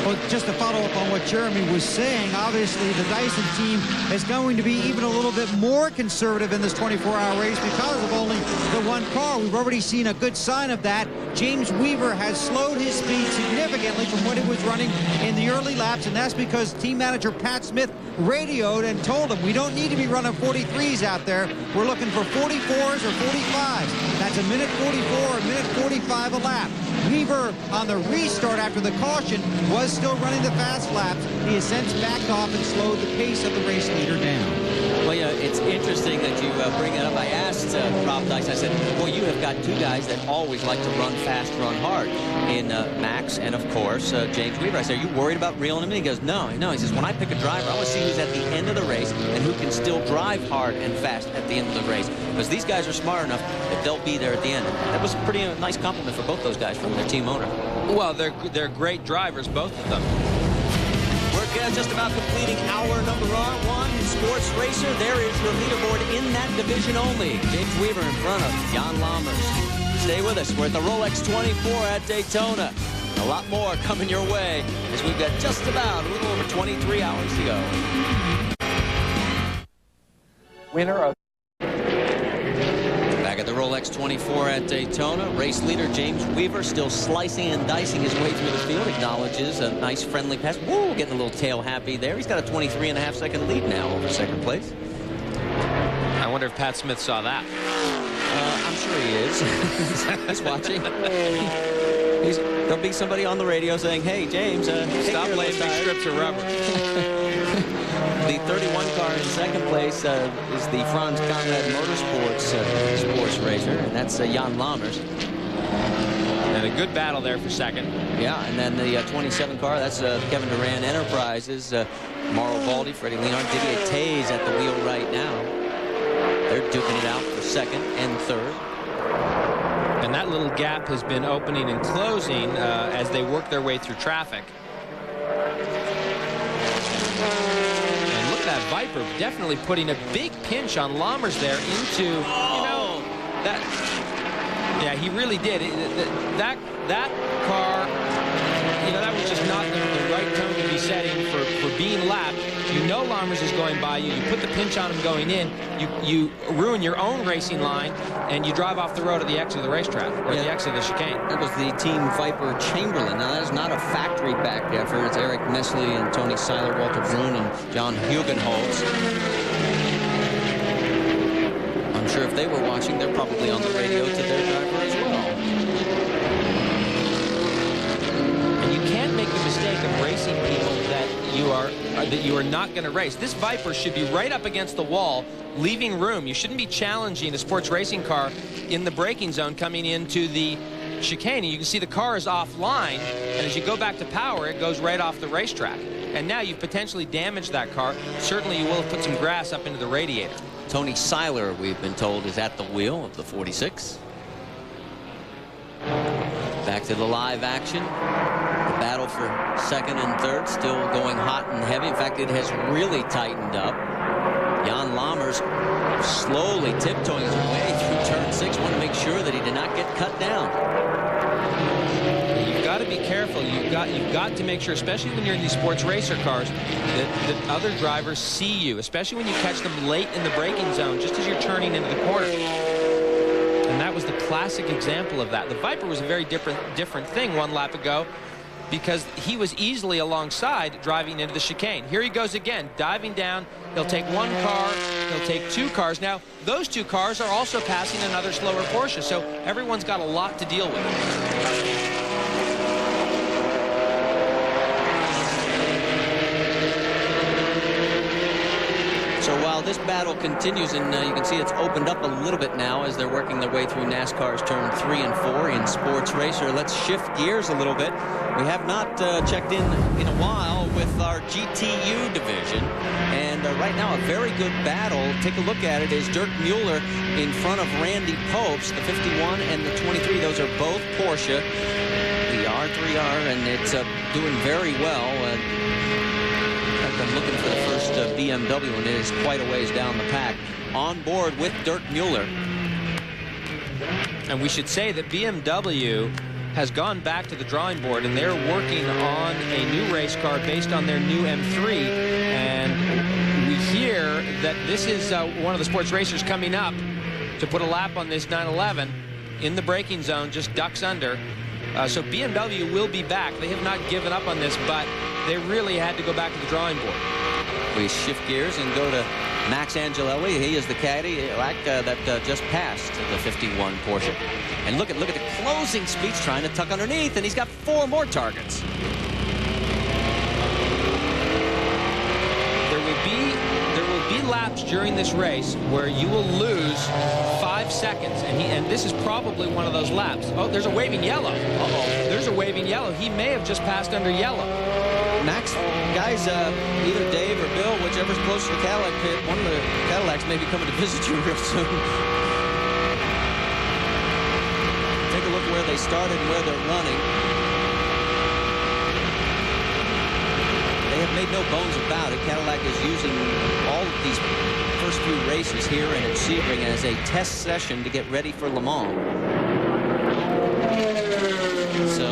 Well, just to follow up on what Jeremy was saying, obviously the Dyson team is going to be even a little bit more conservative in this 24-hour race because of only the 1 car. We've already seen a good sign of that. James Weaver has slowed his speed significantly from what he was running in the early laps, and that's because team manager Pat Smith radioed and told him, we don't need to be running 43s out there. We're looking for 44s or 45s. That's a minute 44 or a minute 45 a lap. Weaver, on the restart after the caution, was still running the fast laps. He has since backed off and slowed the pace of the race leader down. Well, yeah, it's interesting that you bring it up. I asked Rob Dice, I said, well, you have got 2 guys that always like to run fast, run hard, in Max and, of course, James Weaver. I said, are you worried about reeling him in? He goes, no. He says, when I pick a driver, I want to see who's at the end of the race and who can still drive hard and fast at the end of the race. Because these guys are smart enough that they'll be there at the end. That was a pretty nice compliment for both those guys from their team owner. Well, they're great drivers, both of them. We're just about completing hour number 1 sports racer. There is your leaderboard in that division only. James Weaver in front of Jan Lammers. Stay with us. We're at the Rolex 24 at Daytona. A lot more coming your way as we've got just about a little over 23 hours to go. Winner of back at the Rolex 24 at Daytona, race leader James Weaver still slicing and dicing his way through the field. Acknowledges a nice friendly pass. Woo, getting a little tail happy there. He's got a 23.5-second lead now over 2nd place. I wonder if Pat Smith saw that. I'm sure he is. He's watching. There'll be somebody on the radio saying, hey, James, stop laying big strips of rubber. The 31 car in second place is the Franz Conrad Motorsports sports racer, and that's Jan Lammers. And a good battle there for second. Yeah, and then the 27 car, that's Kevin Durant Enterprises, Mauro Baldi, Freddie Leonard, Didier Taze at the wheel right now. They're duking it out for second and third. And that little gap has been opening and closing as they work their way through traffic. And look at that Viper definitely putting a big pinch on Lammers there into, you know, that. Yeah, he really did. That car, you know, that was just not the right tone to be setting for being lapped. You know Lammers is going by you. You put the pinch on him going in. You ruin your own racing line, and you drive off the road at the exit of the racetrack, or the exit of the chicane. That was the Team Viper Chamberlain. Now, that is not a factory-backed effort. It's Eric Nestle and Tony Seiler, Walter Brun, and John Hugenholz. I'm sure if they were watching, they're probably on the radio to their driver as well. And you can't make the mistake of racing people that you are not going to race. This Viper should be right up against the wall, leaving room. You shouldn't be challenging a sports racing car in the braking zone coming into the chicane. And you can see the car is offline, and as you go back to power, it goes right off the racetrack. And now you've potentially damaged that car. Certainly you will have put some grass up into the radiator. Tony Seiler, we've been told, is at the wheel of the 46. Back to the live action. The battle for second and third still going hot and heavy. In fact, it has really tightened up. Jan Lammers slowly tiptoeing his way through turn 6. Want to make sure that he did not get cut down. You've got to be careful. You've got to make sure, especially when you're in these sports racer cars, that other drivers see you, especially when you catch them late in the braking zone, just as you're turning into the corner. And that was the classic example of that. The Viper was a very different thing one lap ago, because he was easily alongside driving into the chicane. Here he goes again, diving down. He'll take one car, he'll take two cars. Now, those two cars are also passing another slower Porsche, so everyone's got a lot to deal with. So while this battle continues, and you can see it's opened up a little bit now as they're working their way through NASCAR's turn 3 and 4 in Sports Racer. Let's shift gears a little bit. We have not checked in a while with our GTU division, and right now a very good battle. Take a look at it. Is Dirk Mueller in front of Randy Popes, the 51 and the 23. Those are both Porsche, the R3R, and it's doing very well. I'm looking for the first BMW, and it is quite a ways down the pack. On board with Dirk Mueller. And we should say that BMW has gone back to the drawing board, and they're working on a new race car based on their new M3. And we hear that this is one of the sports racers coming up to put a lap on this 911 in the braking zone, just ducks under. So BMW will be back. They have not given up on this, but they really had to go back to the drawing board. We shift gears and go to Max Angelelli. He is the caddy that just passed the 51 Porsche. And look at the closing speeds, trying to tuck underneath, and he's got 4 more targets. There will be laps during this race where you will lose 5 seconds, and this is probably one of those laps. Oh, there's a waving yellow. Uh-oh, there's a waving yellow. He may have just passed under yellow. Max, guys, either Dave or Bill, whichever's close to the Cadillac pit, one of the Cadillacs may be coming to visit you real soon. Take a look where they started and where they're running. They have made no bones about it. Cadillac is using all of these first few races here and at Sebring as a test session to get ready for Le Mans. So,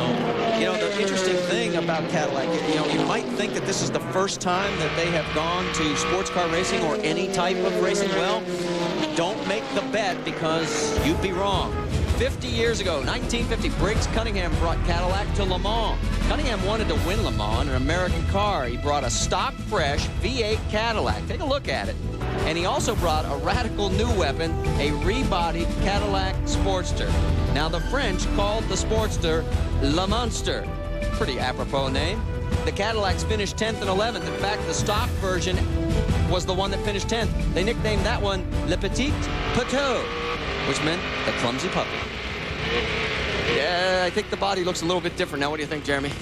you know, the interesting thing about Cadillac, you know, you might think that this is the first time that they have gone to sports car racing or any type of racing. Well, don't make the bet, because you'd be wrong. 50 years ago, 1950, Briggs Cunningham brought Cadillac to Le Mans. Cunningham wanted to win Le Mans in an American car. He brought a stock, fresh V8 Cadillac. Take a look at it. And he also brought a radical new weapon, a rebodied Cadillac Sportster. Now, the French called the Sportster Le Monster. Pretty apropos name. the Cadillacs finished 10th and 11th. In fact, the stock version was the one that finished 10th. They nicknamed that one Le Petit Poteau, which meant the clumsy puppy. Yeah, I think the body looks a little bit different now. What do you think, Jeremy?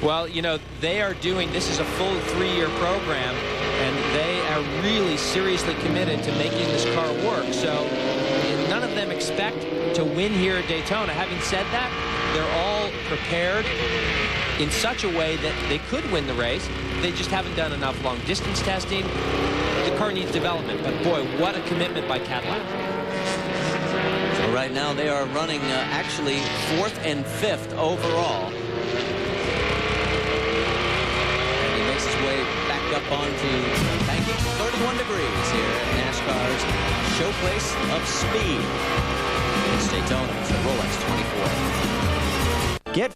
Well, you know, they are doing, this is a full 3-year program, and they are really seriously committed to making this car work. So none of them expect to win here at Daytona. Having said that, they're all prepared in such a way that they could win the race. They just haven't done enough long distance testing. The car needs development, but boy, what a commitment by Cadillac. So right now they are running actually 4th and 5th overall. And he makes his way back up onto banking 31 degrees here at NASCAR's showplace of speed. It's Daytona, it's the Rolex 24. Get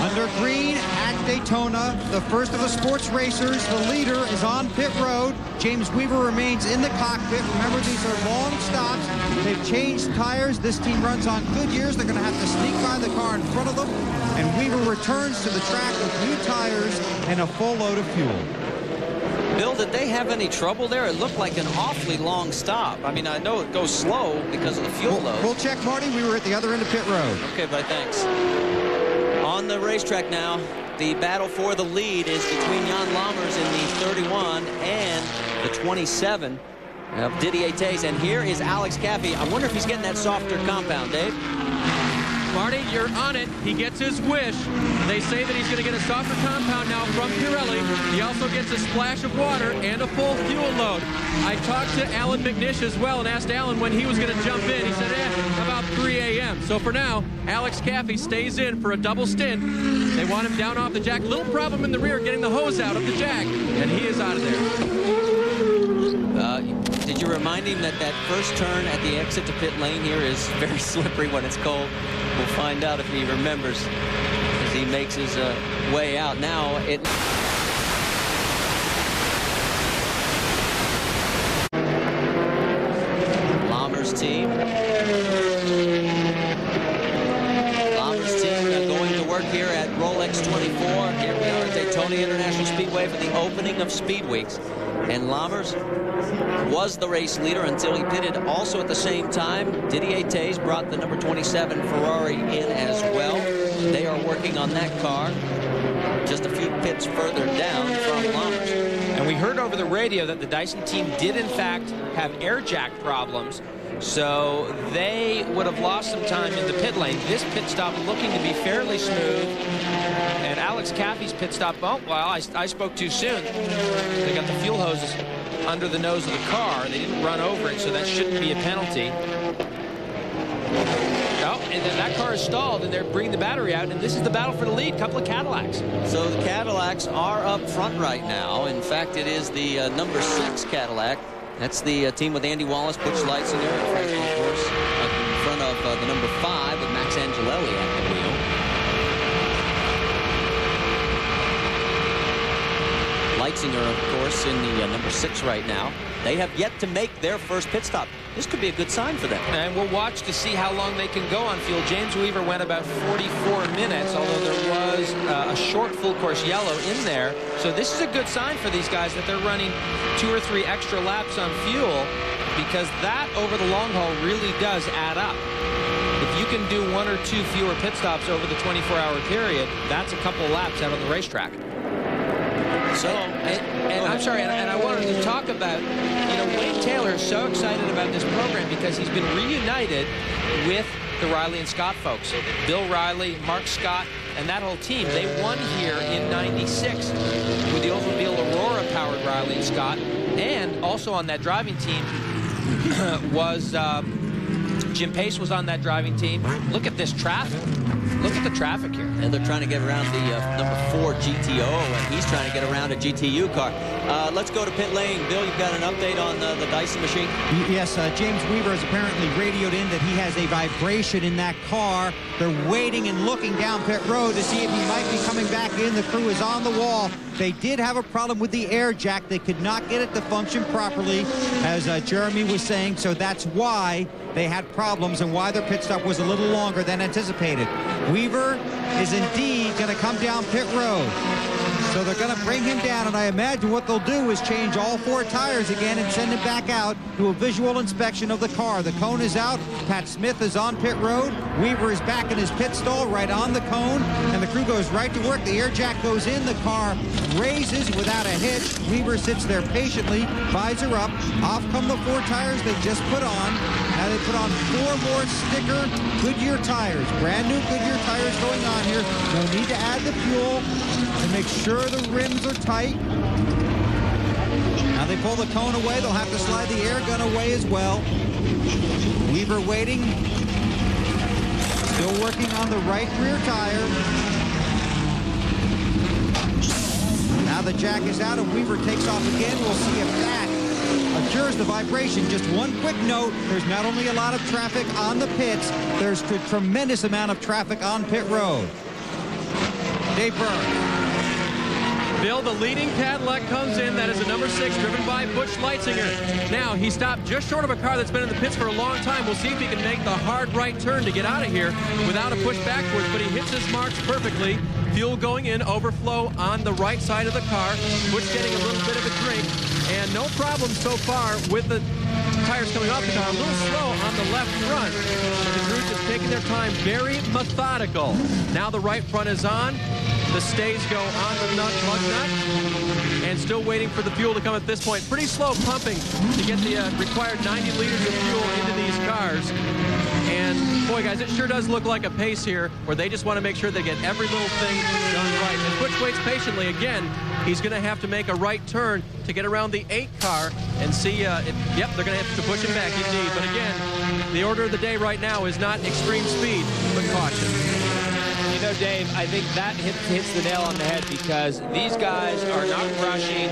under green at Daytona, the first of the sports racers. The leader is on pit road. James Weaver remains in the cockpit. Remember, these are long stops. They've changed tires. This team runs on Goodyears. They're going to have to sneak by the car in front of them. And Weaver returns to the track with new tires and a full load of fuel. Bill, did they have any trouble there? It looked like an awfully long stop. I mean, I know it goes slow because of the fuel load. We'll check, Marty. We were at the other end of pit road. Okay, but thanks. On the racetrack now, the battle for the lead is between Jan Lammers in the 31 and the 27 of Didier Tays. And here is Alex Caffey. I wonder if he's getting that softer compound, Dave. Marty, you're on it. He gets his wish. They say that he's going to get a softer compound now from Pirelli. He also gets a splash of water and a full fuel load. I talked to Alan McNish as well and asked Alan when he was going to jump in. He said, about 3 a.m. So for now, Alex Caffey stays in for a double stint. They want him down off the jack. Little problem in the rear getting the hose out of the jack, and he is out of there. Did you remind him that that first turn at the exit to pit lane here is very slippery when it's cold? We'll find out if he remembers as he makes his way out. Now it... Lammers team. Lammers team going to work here at Rolex 24. Here we are at Daytona International Speedway for the opening of Speed Weeks. And Lammers was the race leader until he pitted also at the same time. Didier Tays brought the number 27 Ferrari in as well. They are working on that car just a few pits further down from Lammers. And we heard over the radio that the Dyson team did in fact have air jack problems, so they would have lost some time in the pit lane. This pit stop looking to be fairly smooth. And Alex Caffey's pit stop, oh, well, I spoke too soon. They got the fuel hoses under the nose of the car. They didn't run over it, so that shouldn't be a penalty. Oh, and then that car is stalled, and they're bringing the battery out, and this is the battle for the lead. Couple of Cadillacs. So the Cadillacs are up front right now. In fact, it is the number 6 Cadillac. That's the team with Andy Wallace, Butch Leitzinger, of course, in front of the number 5 with Max Angelelli at the wheel. Leitzinger, of course, in the number 6 right now. They have yet to make their first pit stop. This could be a good sign for them. And we'll watch to see how long they can go on fuel. James Weaver went about 44 minutes, although there was a short full course yellow in there. So this is a good sign for these guys that they're running 2 or 3 extra laps on fuel, because that over the long haul really does add up. If you can do 1 or 2 fewer pit stops over the 24-hour period, that's a couple laps out on the racetrack. So, and I'm sorry, and I wanted to talk about, you know, Wayne Taylor is so excited about this program because he's been reunited with the Riley and Scott folks. Bill Riley, Mark Scott, and that whole team. They won here in '96 with the Oldsmobile Aurora-powered Riley and Scott. And also on that driving team was Jim Pace was on that driving team. Look at this traffic. Look at the traffic here. And they're trying to get around the number 4 GTO, and he's trying to get around a GTU car. Let's go to pit lane. Bill, you've got an update on the Dyson machine? Yes, James Weaver has apparently radioed in that he has a vibration in that car. They're waiting and looking down pit road to see if he might be coming back in. The crew is on the wall. they did have a problem with the air jack. They could not get it to function properly, as Jeremy was saying, so that's why they had problems and why their pit stop was a little longer than anticipated. Weaver is indeed going to come down pit road. So they're going to bring him down, and I imagine what they'll do is change all 4 tires again and send him back out to a visual inspection of the car. The cone is out. Pat Smith is on pit road. Weaver is back in his pit stall right on the cone, and the crew goes right to work. The air jack goes in. The car raises without a hitch. Weaver sits there patiently, visor up. Off come the 4 tires they just put on. Now they put on 4 more sticker Goodyear tires. Brand new Goodyear tires going on here. No need to add the fuel to make sure the rims are tight. Now they pull the cone away. They'll have to slide the air gun away as well. Weaver waiting. Still working on the right rear tire. Now the jack is out and Weaver takes off again. We'll see if that adjures the vibration. Just one quick note, there's not only a lot of traffic on the pits, there's a tremendous amount of traffic on pit road. Dave Burns. Bill, the leading Cadillac comes in. That is a number 6, driven by Butch Leitzinger. Now, he stopped just short of a car that's been in the pits for a long time. We'll see if he can make the hard right turn to get out of here without a push backwards, but he hits his marks perfectly. Fuel going in, overflow on the right side of the car. Butch getting a little bit of a drink, and no problem so far with the tires coming off the car. A little slow on the left front. The crew just taking their time, very methodical. Now the right front is on. The stays go on the lug nut, and still waiting for the fuel to come at this point. Pretty slow pumping to get the required 90 liters of fuel into these cars. And boy, guys, it sure does look like a pace here where they just want to make sure they get every little thing done right. And Butch waits patiently. Again, he's going to have to make a right turn to get around the 8 car and see yep, they're going to have to push him back indeed. But again, the order of the day right now is not extreme speed, but caution. You know, Dave, I think that hits the nail on the head, because these guys are not rushing.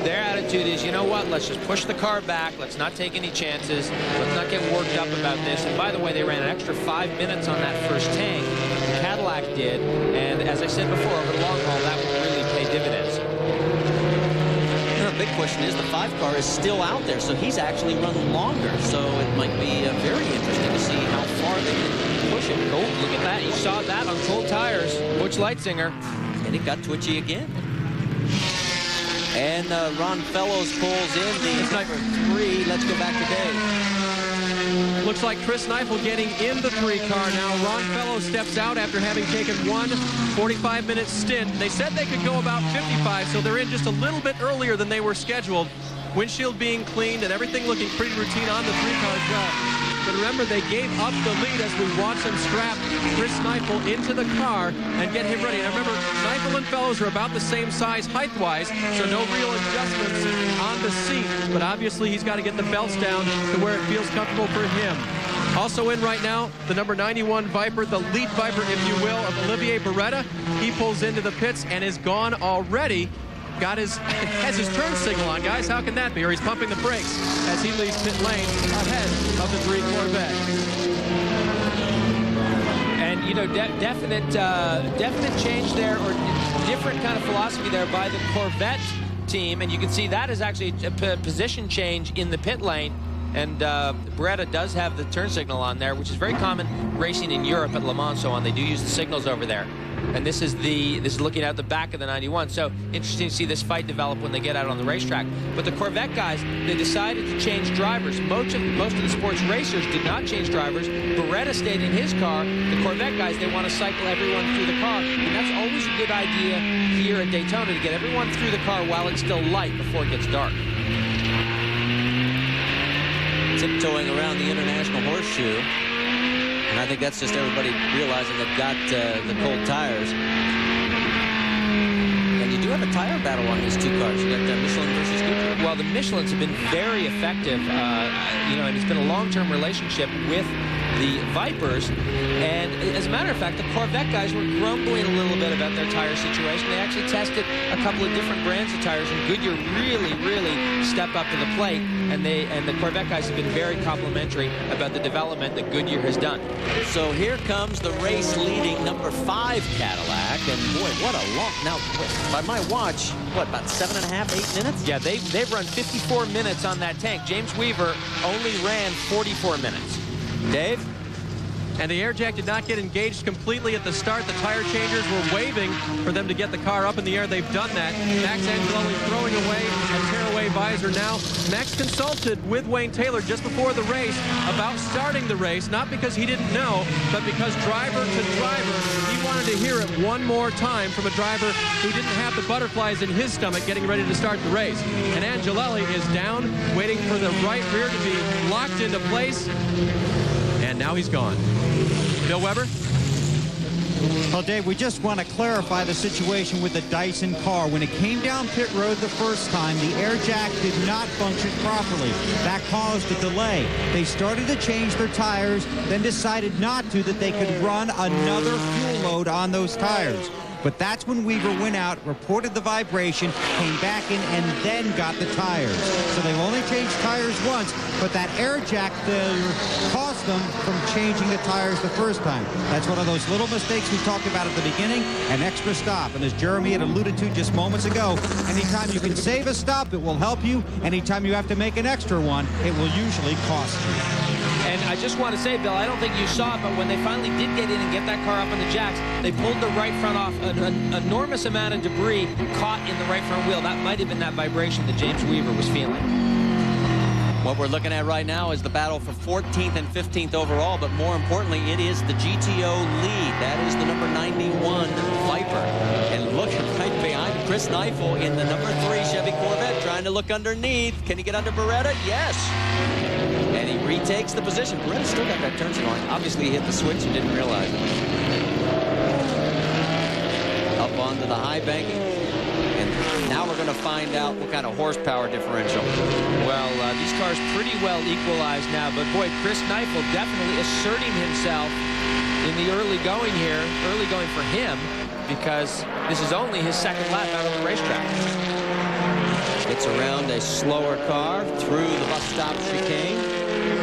Their attitude is, you know what, let's just push the car back. Let's not take any chances. Let's not get worked up about this. And by the way, they ran an extra 5 minutes on that first tank. The Cadillac did. And as I said before, over the long haul, that will really pay dividends. The big question is the 5 car is still out there, so he's actually run longer. So it might be very interesting to see how far they can push it. Oh, look at that. You saw that on cold tires. Butch Leitzinger. And it got twitchy again. And Ron Fellows pulls in the number 3. Let's go back to Dave. Looks like Chris Neifel getting in the 3 car now. Ron Fellows steps out after having taken one 45-minute stint. They said they could go about 55, so they're in just a little bit earlier than they were scheduled. Windshield being cleaned and everything looking pretty routine on the 3 car as well. But remember, they gave up the lead as we watch them strap Chris Neifel into the car and get him ready. And remember, Neifel and Fellows are about the same size height-wise, so no real adjustments on the seat. But obviously, he's got to get the belts down to where it feels comfortable for him. Also in right now, the number 91 Viper, the lead Viper, if you will, of Olivier Beretta. He pulls into the pits and is gone already. Has his turn signal on, guys. How can that be? Or he's pumping the brakes as he leaves pit lane ahead of the 3 Corvette. And, you know, definite change there, or different kind of philosophy there by the Corvette team. And you can see that is actually a position change in the pit lane. And Beretta does have the turn signal on there, which is very common racing in Europe at Le Mans, so on. They do use the signals over there. And this is looking out the back of the 91. So interesting to see this fight develop when they get out on the racetrack. But the Corvette guys, they decided to change drivers. Most of the sports racers did not change drivers. Beretta stayed in his car. The Corvette guys, they want to cycle everyone through the car. And that's always a good idea here at Daytona, to get everyone through the car while it's still light before it gets dark. Tiptoeing around the International Horseshoe. And I think that's just everybody realizing they've got the cold tires. And you do have a tire battle on these 2 cars. You got Michelin versus Goodyear. Well, the Michelins have been very effective, you know, and it's been a long-term relationship with the Vipers. And as a matter of fact, the Corvette guys were grumbling a little bit about their tire situation. They actually tested a couple of different brands of tires, and Goodyear really stepped up to the plate. And the Corvette guys have been very complimentary about the development that Goodyear has done. So here comes the race leading number 5 Cadillac, and boy, what a long, now by my watch, what, about 7.5, 8 minutes? Yeah, they've run 54 minutes on that tank. James Weaver only ran 44 minutes. Dave? And the air jack did not get engaged completely at the start. The tire changers were waving for them to get the car up in the air. They've done that. Max Angelelli throwing away a tearaway visor now. Max consulted with Wayne Taylor just before the race about starting the race, not because he didn't know, but because driver to driver, he wanted to hear it one more time from a driver who didn't have the butterflies in his stomach getting ready to start the race. And Angelelli is down, waiting for the right rear to be locked into place. And now he's gone. Bill Weber? Well, Dave, we just want to clarify the situation with the Dyson car. When it came down pit road the first time, the air jack did not function properly. That caused a delay. They started to change their tires, then decided not to, that they could run another fuel load on those tires. But that's when Weaver went out, reported the vibration, came back in, and then got the tires. So they've only changed tires once, but that air jack failure cost them from changing the tires the first time. That's one of those little mistakes we talked about at the beginning, an extra stop. And as Jeremy had alluded to just moments ago, anytime you can save a stop, it will help you. Anytime you have to make an extra one, it will usually cost you. And I just want to say, Bill, I don't think you saw it, but when they finally did get in and get that car up on the jacks, they pulled the right front off. An enormous amount of debris caught in the right front wheel. That might have been that vibration that James Weaver was feeling. What we're looking at right now is the battle for 14th and 15th overall, but more importantly, it is the GTO lead. That is the number 91 Viper. And look right behind Chris Neifel in the number 3 Chevy Corvette, trying to look underneath. Can he get under Beretta? Yes. And he retakes the position. Beretta's still got that turn signal on. Obviously, he hit the switch and didn't realize it. Up onto the high bank. And now we're going to find out what kind of horsepower differential. Well, these cars pretty well equalized now, but boy, Chris Neifel definitely asserting himself in the early going here, early going for him, because this is only his second lap out on the racetrack. Gets around a slower car through the bus stop chicane.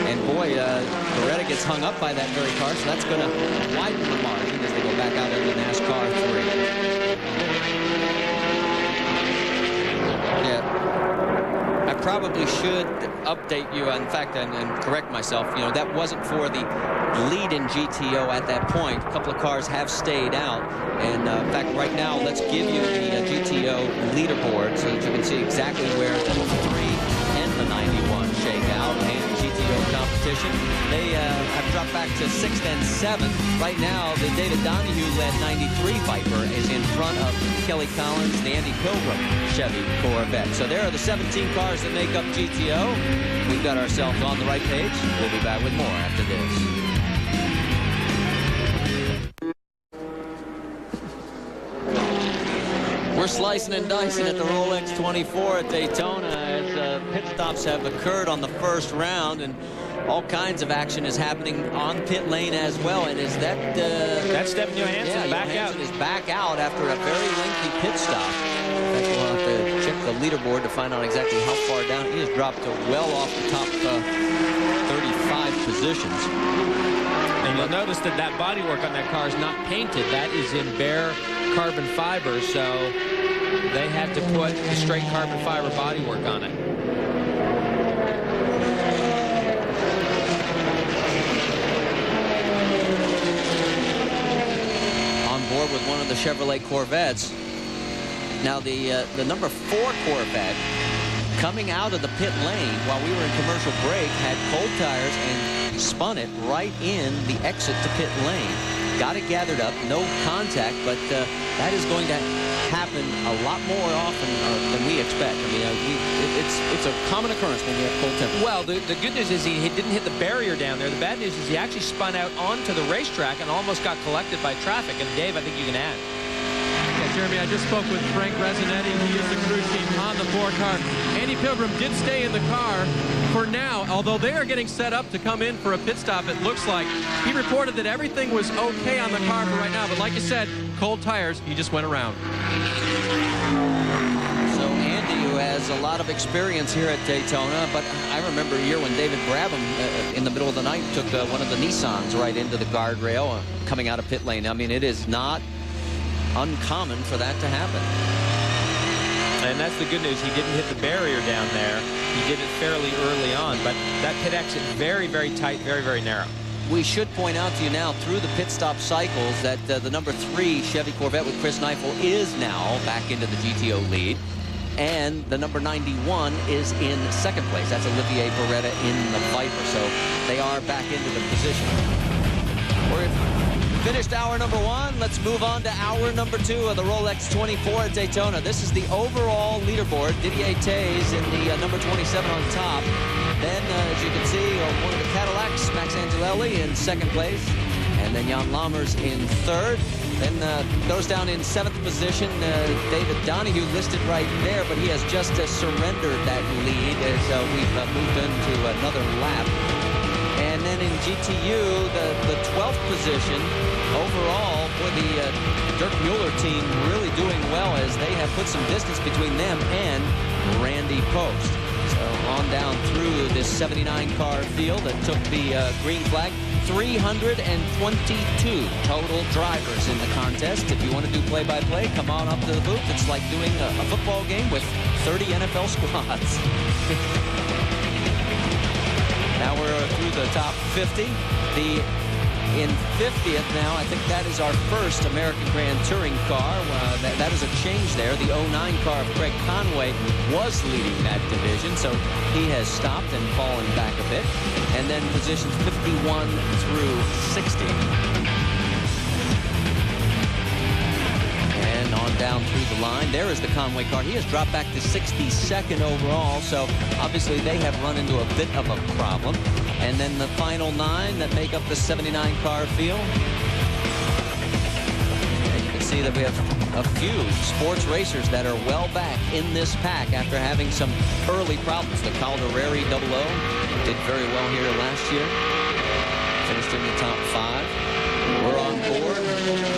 And boy, Beretta gets hung up by that very car, so that's going to widen the margin as they go back out into NASCAR 3. Yeah, I probably should update you, in fact, and correct myself. You know, that wasn't for the lead in GTO at that point. A couple of cars have stayed out. And in fact, right now, let's give you the GTO leaderboard so that you can see exactly where the 3 and the 91 shake out. And GTO competition, they have dropped back to 6th and 7th. Right now, the David Donahue-led 93 Viper is in front of Kelly Collins, the Andy Pilgrim Chevy Corvette. So there are the 17 cars that make up GTO. We've got ourselves on the right page. We'll be back with more after this. We're slicing and dicing at the Rolex 24 at Daytona as pit stops have occurred on the first round, and all kinds of action is happening on pit lane as well. And is that that's Stephen Johansson back Johansson out? Is back out after a very lengthy pit stop. In fact, we'll have to check the leaderboard to find out exactly how far down. He has dropped to well off the top 35 positions. And you'll notice that that bodywork on that car is not painted. That is in bare carbon fiber, so they had to put a straight carbon fiber bodywork on it. On board with one of the Chevrolet Corvettes. Now the number 4 Corvette coming out of the pit lane while we were in commercial break had cold tires and spun it right in the exit to pit lane. Got it gathered up, no contact, but that is going to happen a lot more often than we expect. I mean, it's a common occurrence when we have cold temperatures. Well, the good news is he didn't hit the barrier down there. The bad news is he actually spun out onto the racetrack and almost got collected by traffic. And Dave, I think you can add. Yeah, Jeremy, I just spoke with Frank Resinetti. He is the crew chief on the 4-car. Andy Pilgrim did stay in the car for now, although they are getting set up to come in for a pit stop, it looks like. He reported that everything was okay on the car for right now, but like you said, cold tires, he just went around. So Andy, who has a lot of experience here at Daytona, but I remember a year when David Brabham, in the middle of the night, took one of the Nissans right into the guardrail coming out of pit lane. I mean, it is not uncommon for that to happen. And that's the good news. He didn't hit the barrier down there. He did it fairly early on, but that pit exit very, very tight, very, very narrow. We should point out to you now through the pit stop cycles that the number 3 Chevy Corvette with Chris Neifel is now back into the GTO lead. And the number 91 is in second place. That's Olivier Beretta in the Viper. So they are back into the position. We're finished hour number 1. Let's move on to hour number 2 of the Rolex 24 at Daytona. This is the overall leaderboard. Didier Tays in the number 27 on top. Then, as you can see, one of the Cadillacs, Max Angelelli in second place. And then Jan Lammers in third. Then goes down in 7th position. David Donahue listed right there, but he has just surrendered that lead as we've moved into another lap. And then in GTU, the 12th position overall for the Dirk Mueller team, really doing well as they have put some distance between them and Randy Post. So on down through this 79-car field that took the green flag. 322 total drivers in the contest. If you want to do play-by-play, come on up to the booth. It's like doing a football game with 30 NFL squads. Now we're through the top 50. In 50th now, I think that is our first American Grand Touring car. That is a change there. The 09 car of Craig Conway was leading that division, so he has stopped and fallen back a bit. And then positions 51 through 60. And on down through the line, there is the Conway car. He has dropped back to 62nd overall, so obviously they have run into a bit of a problem. And then the final 9 that make up the 79 car field. And you can see that we have a few sports racers that are well back in this pack after having some early problems. The Calderari 00 did very well here last year. Finished in the top 5. We're on board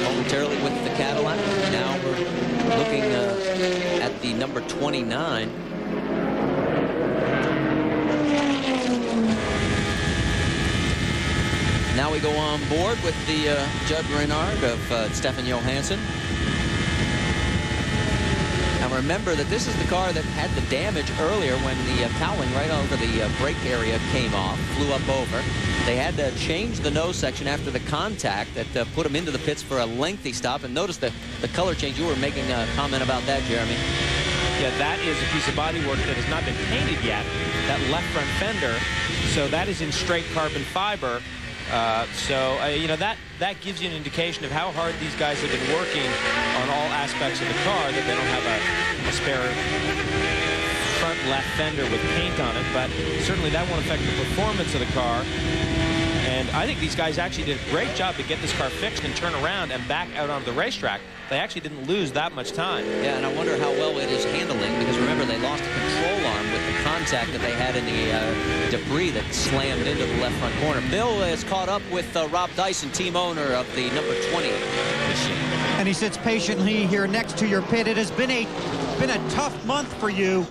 momentarily with the Cadillac. Now we're looking at the number 29. Now we go on board with the Judd Renard of Stefan Johansson. Now remember that this is the car that had the damage earlier when the cowling right over the brake area came off, flew up over. They had to change the nose section after the contact that put them into the pits for a lengthy stop. And notice the color change. You were making a comment about that, Jeremy. Yeah, that is a piece of bodywork that has not been painted yet, that left front fender. So that is in straight carbon fiber. You know, that gives you an indication of how hard these guys have been working on all aspects of the car, that they don't have a spare front left fender with paint on it, but certainly that won't affect the performance of the car. And I think these guys actually did a great job to get this car fixed and turn around and back out onto the racetrack. They actually didn't lose that much time. Yeah, and I wonder how well it is handling, because remember, they lost a control arm with the contact that they had in the debris that slammed into the left front corner. Bill is caught up with Rob Dyson, team owner of the number 20 machine. And he sits patiently here next to your pit. It has been a tough month for you.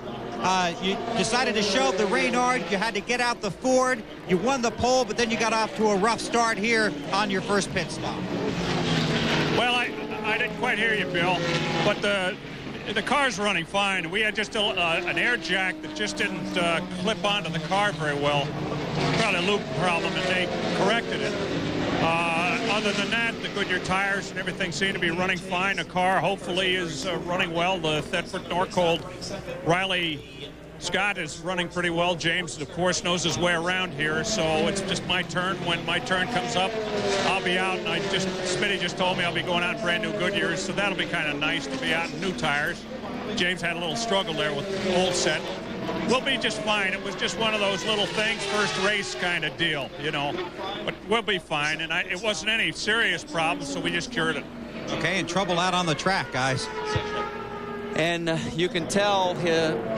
You decided to show up the Reynard. You had to get out the Ford. You won the pole, but then you got off to a rough start here on your first pit stop. Well, I didn't quite hear you, Bill, but the car's running fine. We had just an air jack that just didn't clip onto the car very well. Probably a loop problem, and they corrected it. Other than that, the Goodyear tires and everything seem to be running fine. The car hopefully is running well. The Thetford Norcold Riley Scott is running pretty well. James, of course, knows his way around here, so it's just my turn. When my turn comes up, I'll be out, and Smitty just told me I'll be going out in brand new Goodyears, so that'll be kind of nice to be out in new tires. James had a little struggle there with the old set. We'll be just fine. It was just one of those little things, first race kind of deal, you know. But we'll be fine, and it wasn't any serious problem, so we just cured it. Okay, and trouble out on the track, guys. And you can tell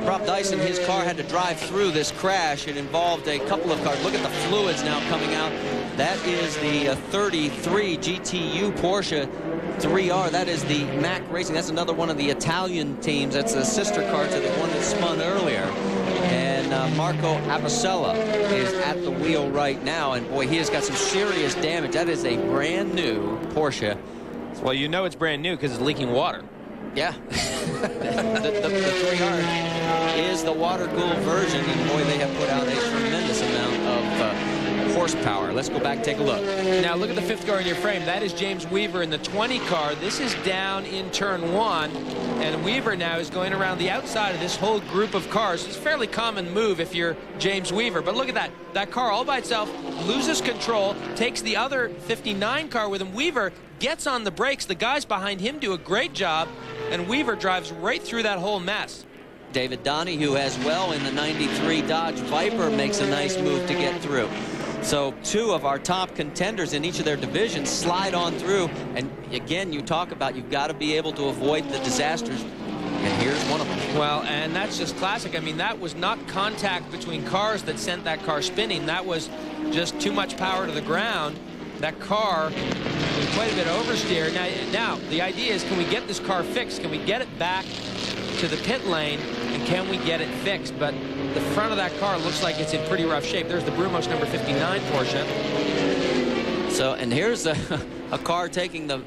Rob Dyson, his car had to drive through this crash. It involved a couple of cars. Look at the fluids now coming out. That is the 33 GTU Porsche 3R. That is the Mack Racing. That's another one of the Italian teams. That's a sister car to the one that spun earlier. And Marco Avicella is at the wheel right now. And boy, he has got some serious damage. That is a brand new Porsche. Well, you know it's brand new because it's leaking water. Yeah. the 3R is the water-cooled version, and boy, they have put out a tremendous amount of horsepower. Let's go back and take a look. Now, look at the 5th car in your frame. That is James Weaver in the 20 car. This is down in turn 1, and Weaver now is going around the outside of this whole group of cars. It's a fairly common move if you're James Weaver, but look at that. That car all by itself loses control, takes the other 59 car with him. Weaver gets on the brakes. The guys behind him do a great job, and Weaver drives right through that whole mess. David Donahue as well in the 93 Dodge Viper makes a nice move to get through. So 2 of our top contenders in each of their divisions slide on through. And again, you talk about you've got to be able to avoid the disasters. And here's one of them. Well, and that's just classic. I mean, that was not contact between cars that sent that car spinning. That was just too much power to the ground. That car was quite a bit oversteer. Now, the idea is, can we get this car fixed? Can we get it back to the pit lane, and can we get it fixed? But the front of that car looks like it's in pretty rough shape. There's the Brumos number 59 Porsche. So, and here's a car taking the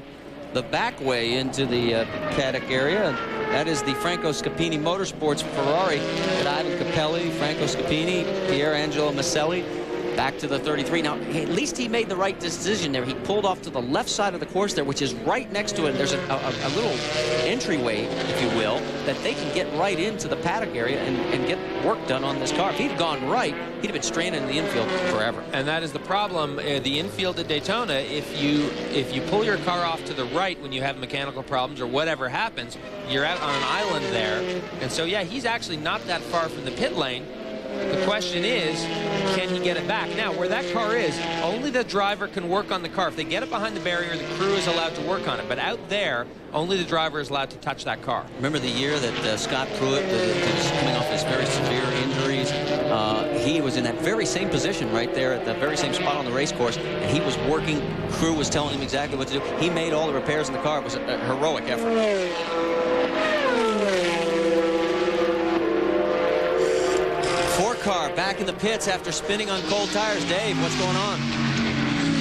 back way into the paddock area. That is the Franco Scapini Motorsports Ferrari with Ivan Capelli, Franco Scapini, Pier Angelo Maselli. Back to the 33. Now, at least he made the right decision there. He pulled off to the left side of the course there, which is right next to it. There's a little entryway, if you will, that they can get right into the paddock area and get work done on this car. If he'd gone right, he'd have been stranded in the infield forever. And that is the problem. The infield at Daytona, if you pull your car off to the right when you have mechanical problems or whatever happens, you're out on an island there. And so, yeah, he's actually not that far from the pit lane. The question is, can he get it back? Now, where that car is, only the driver can work on the car. If they get it behind the barrier, the crew is allowed to work on it. But out there, only the driver is allowed to touch that car. Remember the year that Scott Pruitt was coming off his very severe injuries? He was in that very same position right there at the very same spot on the race course, and he was working. Crew was telling him exactly what to do. He made all the repairs in the car. It was a heroic effort. 4-car back in the pits after spinning on cold tires. Dave, what's going on?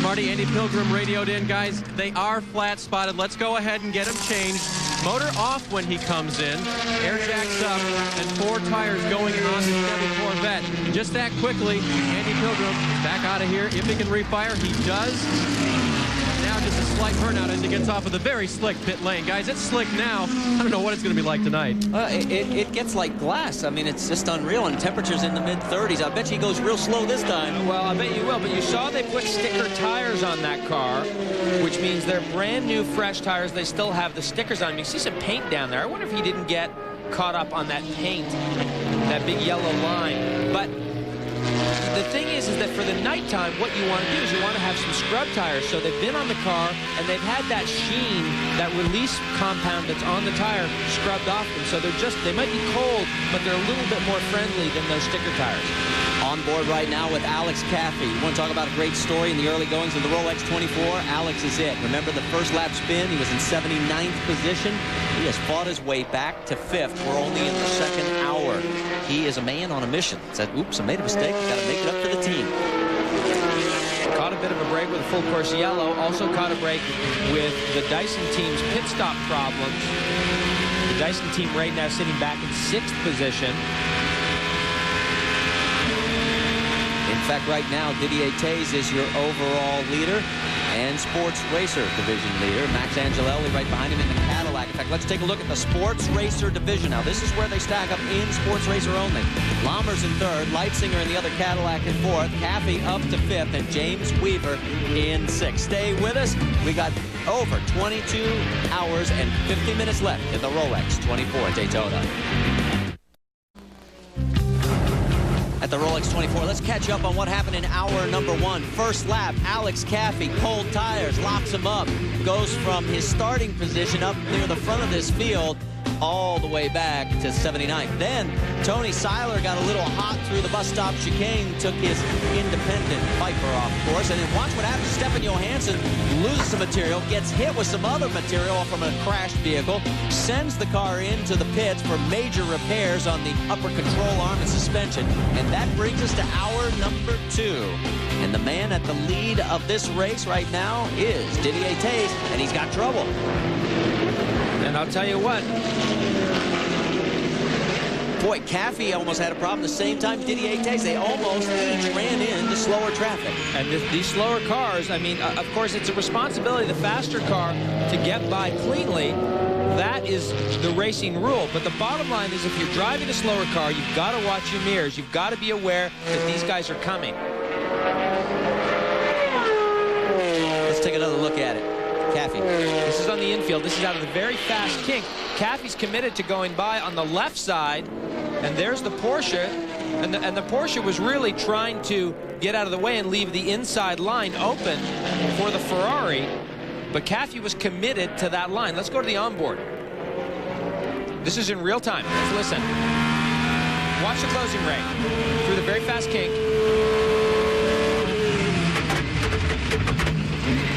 Marty, Andy Pilgrim radioed in, guys. They are flat spotted. Let's go ahead and get them changed. Motor off when he comes in. Air jacks up, and 4 tires going on the Chevy Corvette. And just that quickly, Andy Pilgrim is back out of here. If he can refire, he does. Now just a slight burnout as he gets off of the very slick pit lane. Guys, it's slick now. I don't know what it's going to be like tonight. It gets like glass. I mean, it's just unreal. And temperatures in the mid-30s. I bet you he goes real slow this time. Well, I bet you will. But you saw they put sticker tires on that car, which means they're brand new, fresh tires. They still have the stickers on them. You see some paint down there. I wonder if he didn't get caught up on that paint, that big yellow line. But the thing is that for the nighttime, what you want to do is you want to have some scrub tires. So they've been on the car, and they've had that sheen, that release compound that's on the tire scrubbed off them. So they might be cold, but they're a little bit more friendly than those sticker tires. On board right now with Alex Caffey. You want to talk about a great story in the early goings of the Rolex 24? Alex is it. Remember the first lap spin? He was in 79th position. He has fought his way back to 5th. We're only in the 2nd hour. He is a man on a mission. Said, oops, I made a mistake. Got to make it up to the team. Caught a bit of a break with a full course yellow. Also caught a break with the Dyson team's pit stop problems. The Dyson team right now sitting back in 6th position. In fact, right now, Didier Taze is your overall leader and sports racer division leader. Max Angelelli right behind him in the Cadillac. In fact, let's take a look at the sports racer division. Now, this is where they stack up in sports racer only. Lammers in 3rd, Leitzinger in the other Cadillac in 4th, Caffey up to 5th, and James Weaver in 6th. Stay with us. We got over 22 hours and 50 minutes left in the Rolex 24 at Daytona. At at the Rolex 24. Let's catch up on what happened in hour number 1. First lap, Alex Caffey, cold tires, locks him up, goes from his starting position up near the front of this field all the way back to 79th. Then Tony Seiler got a little hot through the bus stop chicane, took his independent Viper off course, and then watch what happens. Stefan Johansson loses some material, gets hit with some other material from a crashed vehicle, sends the car into the pits for major repairs on the upper control arm and suspension. And that brings us to hour number 2. And the man at the lead of this race right now is Didier Taze, and he's got trouble. And I'll tell you what. Boy, Caffey almost had a problem the same time Didier Taze. They almost each ran into slower traffic. And these slower cars, I mean, of course, it's a responsibility of the faster car to get by cleanly. That is the racing rule. But the bottom line is if you're driving a slower car, you've got to watch your mirrors. You've got to be aware that these guys are coming. Let's take another look at it. Caffey. This is on the infield. This is out of the very fast kink. Caffey's committed to going by on the left side, and there's the Porsche, and the Porsche was really trying to get out of the way and leave the inside line open for the Ferrari, but Caffey was committed to that line. Let's go to the onboard. This is in real time. Let's listen. Watch the closing rate through the very fast kink.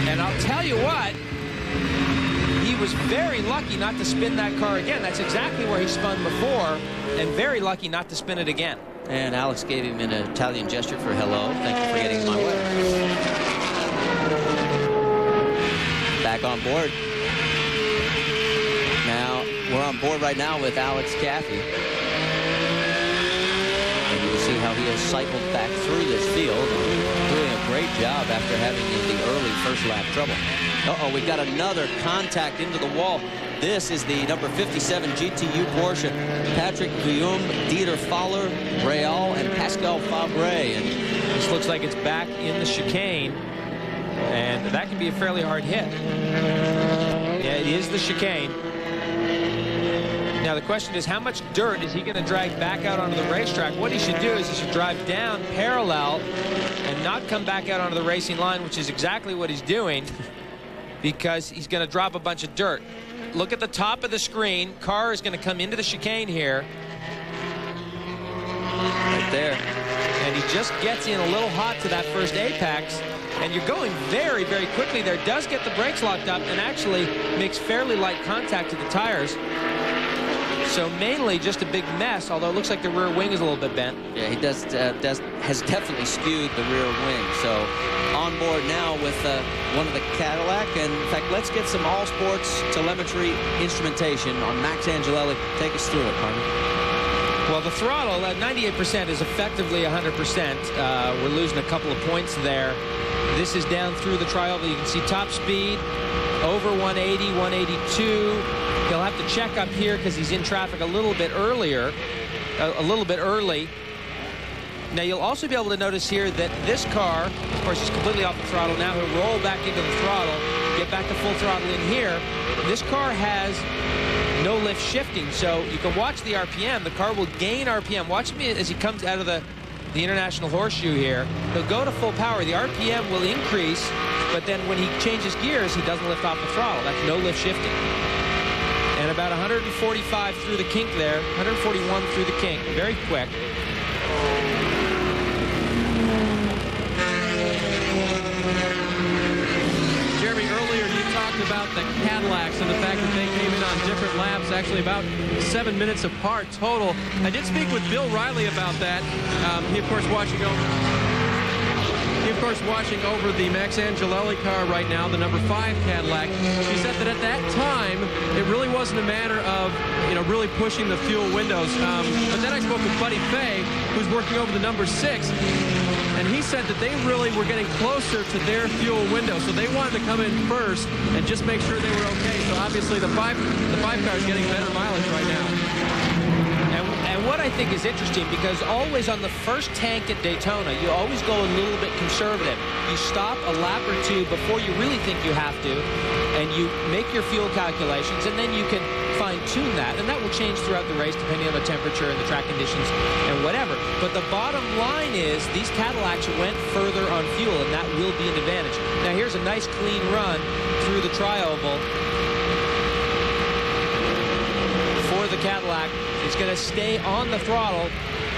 And I'll tell you what, he was very lucky not to spin that car again. That's exactly where he spun before, and very lucky not to spin it again. And Alex gave him an Italian gesture for hello. Thank you for getting in my way. Back on board. Now, we're on board right now with Alex Caffey. And you can see how he has cycled back through this field and doing a great job after having the early first lap trouble. Uh-oh, we've got another contact into the wall. This is the number 57 GTU Porsche. Patrick Guillaume, Dieter Faller, Real, and Pascal Fabre. And this looks like it's back in the chicane. And that can be a fairly hard hit. Yeah, it is the chicane. Now the question is, how much dirt is he going to drag back out onto the racetrack? What he should do is he should drive down parallel and not come back out onto the racing line, which is exactly what he's doing, because he's going to drop a bunch of dirt. Look at the top of the screen. Car is going to come into the chicane here. Right there. And he just gets in a little hot to that first apex. And you're going very, very quickly there. Does get the brakes locked up and actually makes fairly light contact to the tires. So mainly just a big mess, although it looks like the rear wing is a little bit bent. Yeah, he has definitely skewed the rear wing. So on board now with one of the Cadillac. And in fact, let's get some all sports telemetry instrumentation on Max Angelelli. Take us through it, Carmen. Well, the throttle at 98% is effectively 100%. We're losing a couple of points there. This is down through the tri-oval. You can see top speed over 180, 182. He'll have to check up here because he's in traffic a little bit early. Now, you'll also be able to notice here that this car, of course, is completely off the throttle. Now he'll roll back into the throttle, get back to full throttle in here. This car has no lift shifting, so you can watch the RPM. The car will gain RPM. Watch me as he comes out of the International Horseshoe here. He'll go to full power. The RPM will increase, but then when he changes gears, he doesn't lift off the throttle. That's no lift shifting. And about 145 through the kink there, 141 through the kink, very quick. Jeremy, earlier you talked about the Cadillacs and the fact that they came in on different laps, actually about 7 minutes apart total. I did speak with Bill Riley about that. He, of course, watching over the Max Angelelli car right now, the number 5 Cadillac. He said that at that time, it really wasn't a matter of, really pushing the fuel windows. But then I spoke with Buddy Fay, who's working over the number 6. And he said that they really were getting closer to their fuel window, so they wanted to come in first and just make sure they were okay. So obviously the five car is getting better mileage right now. And what I think is interesting, because always on the first tank at Daytona, you always go a little bit conservative. You stop a lap or two before you really think you have to, and you make your fuel calculations, and then you can fine-tune that, and that will change throughout the race depending on the temperature and the track conditions and whatever. But the bottom line is these Cadillacs went further on fuel, and that will be an advantage. Now here's a nice clean run through the tri-oval for the Cadillac. It's going to stay on the throttle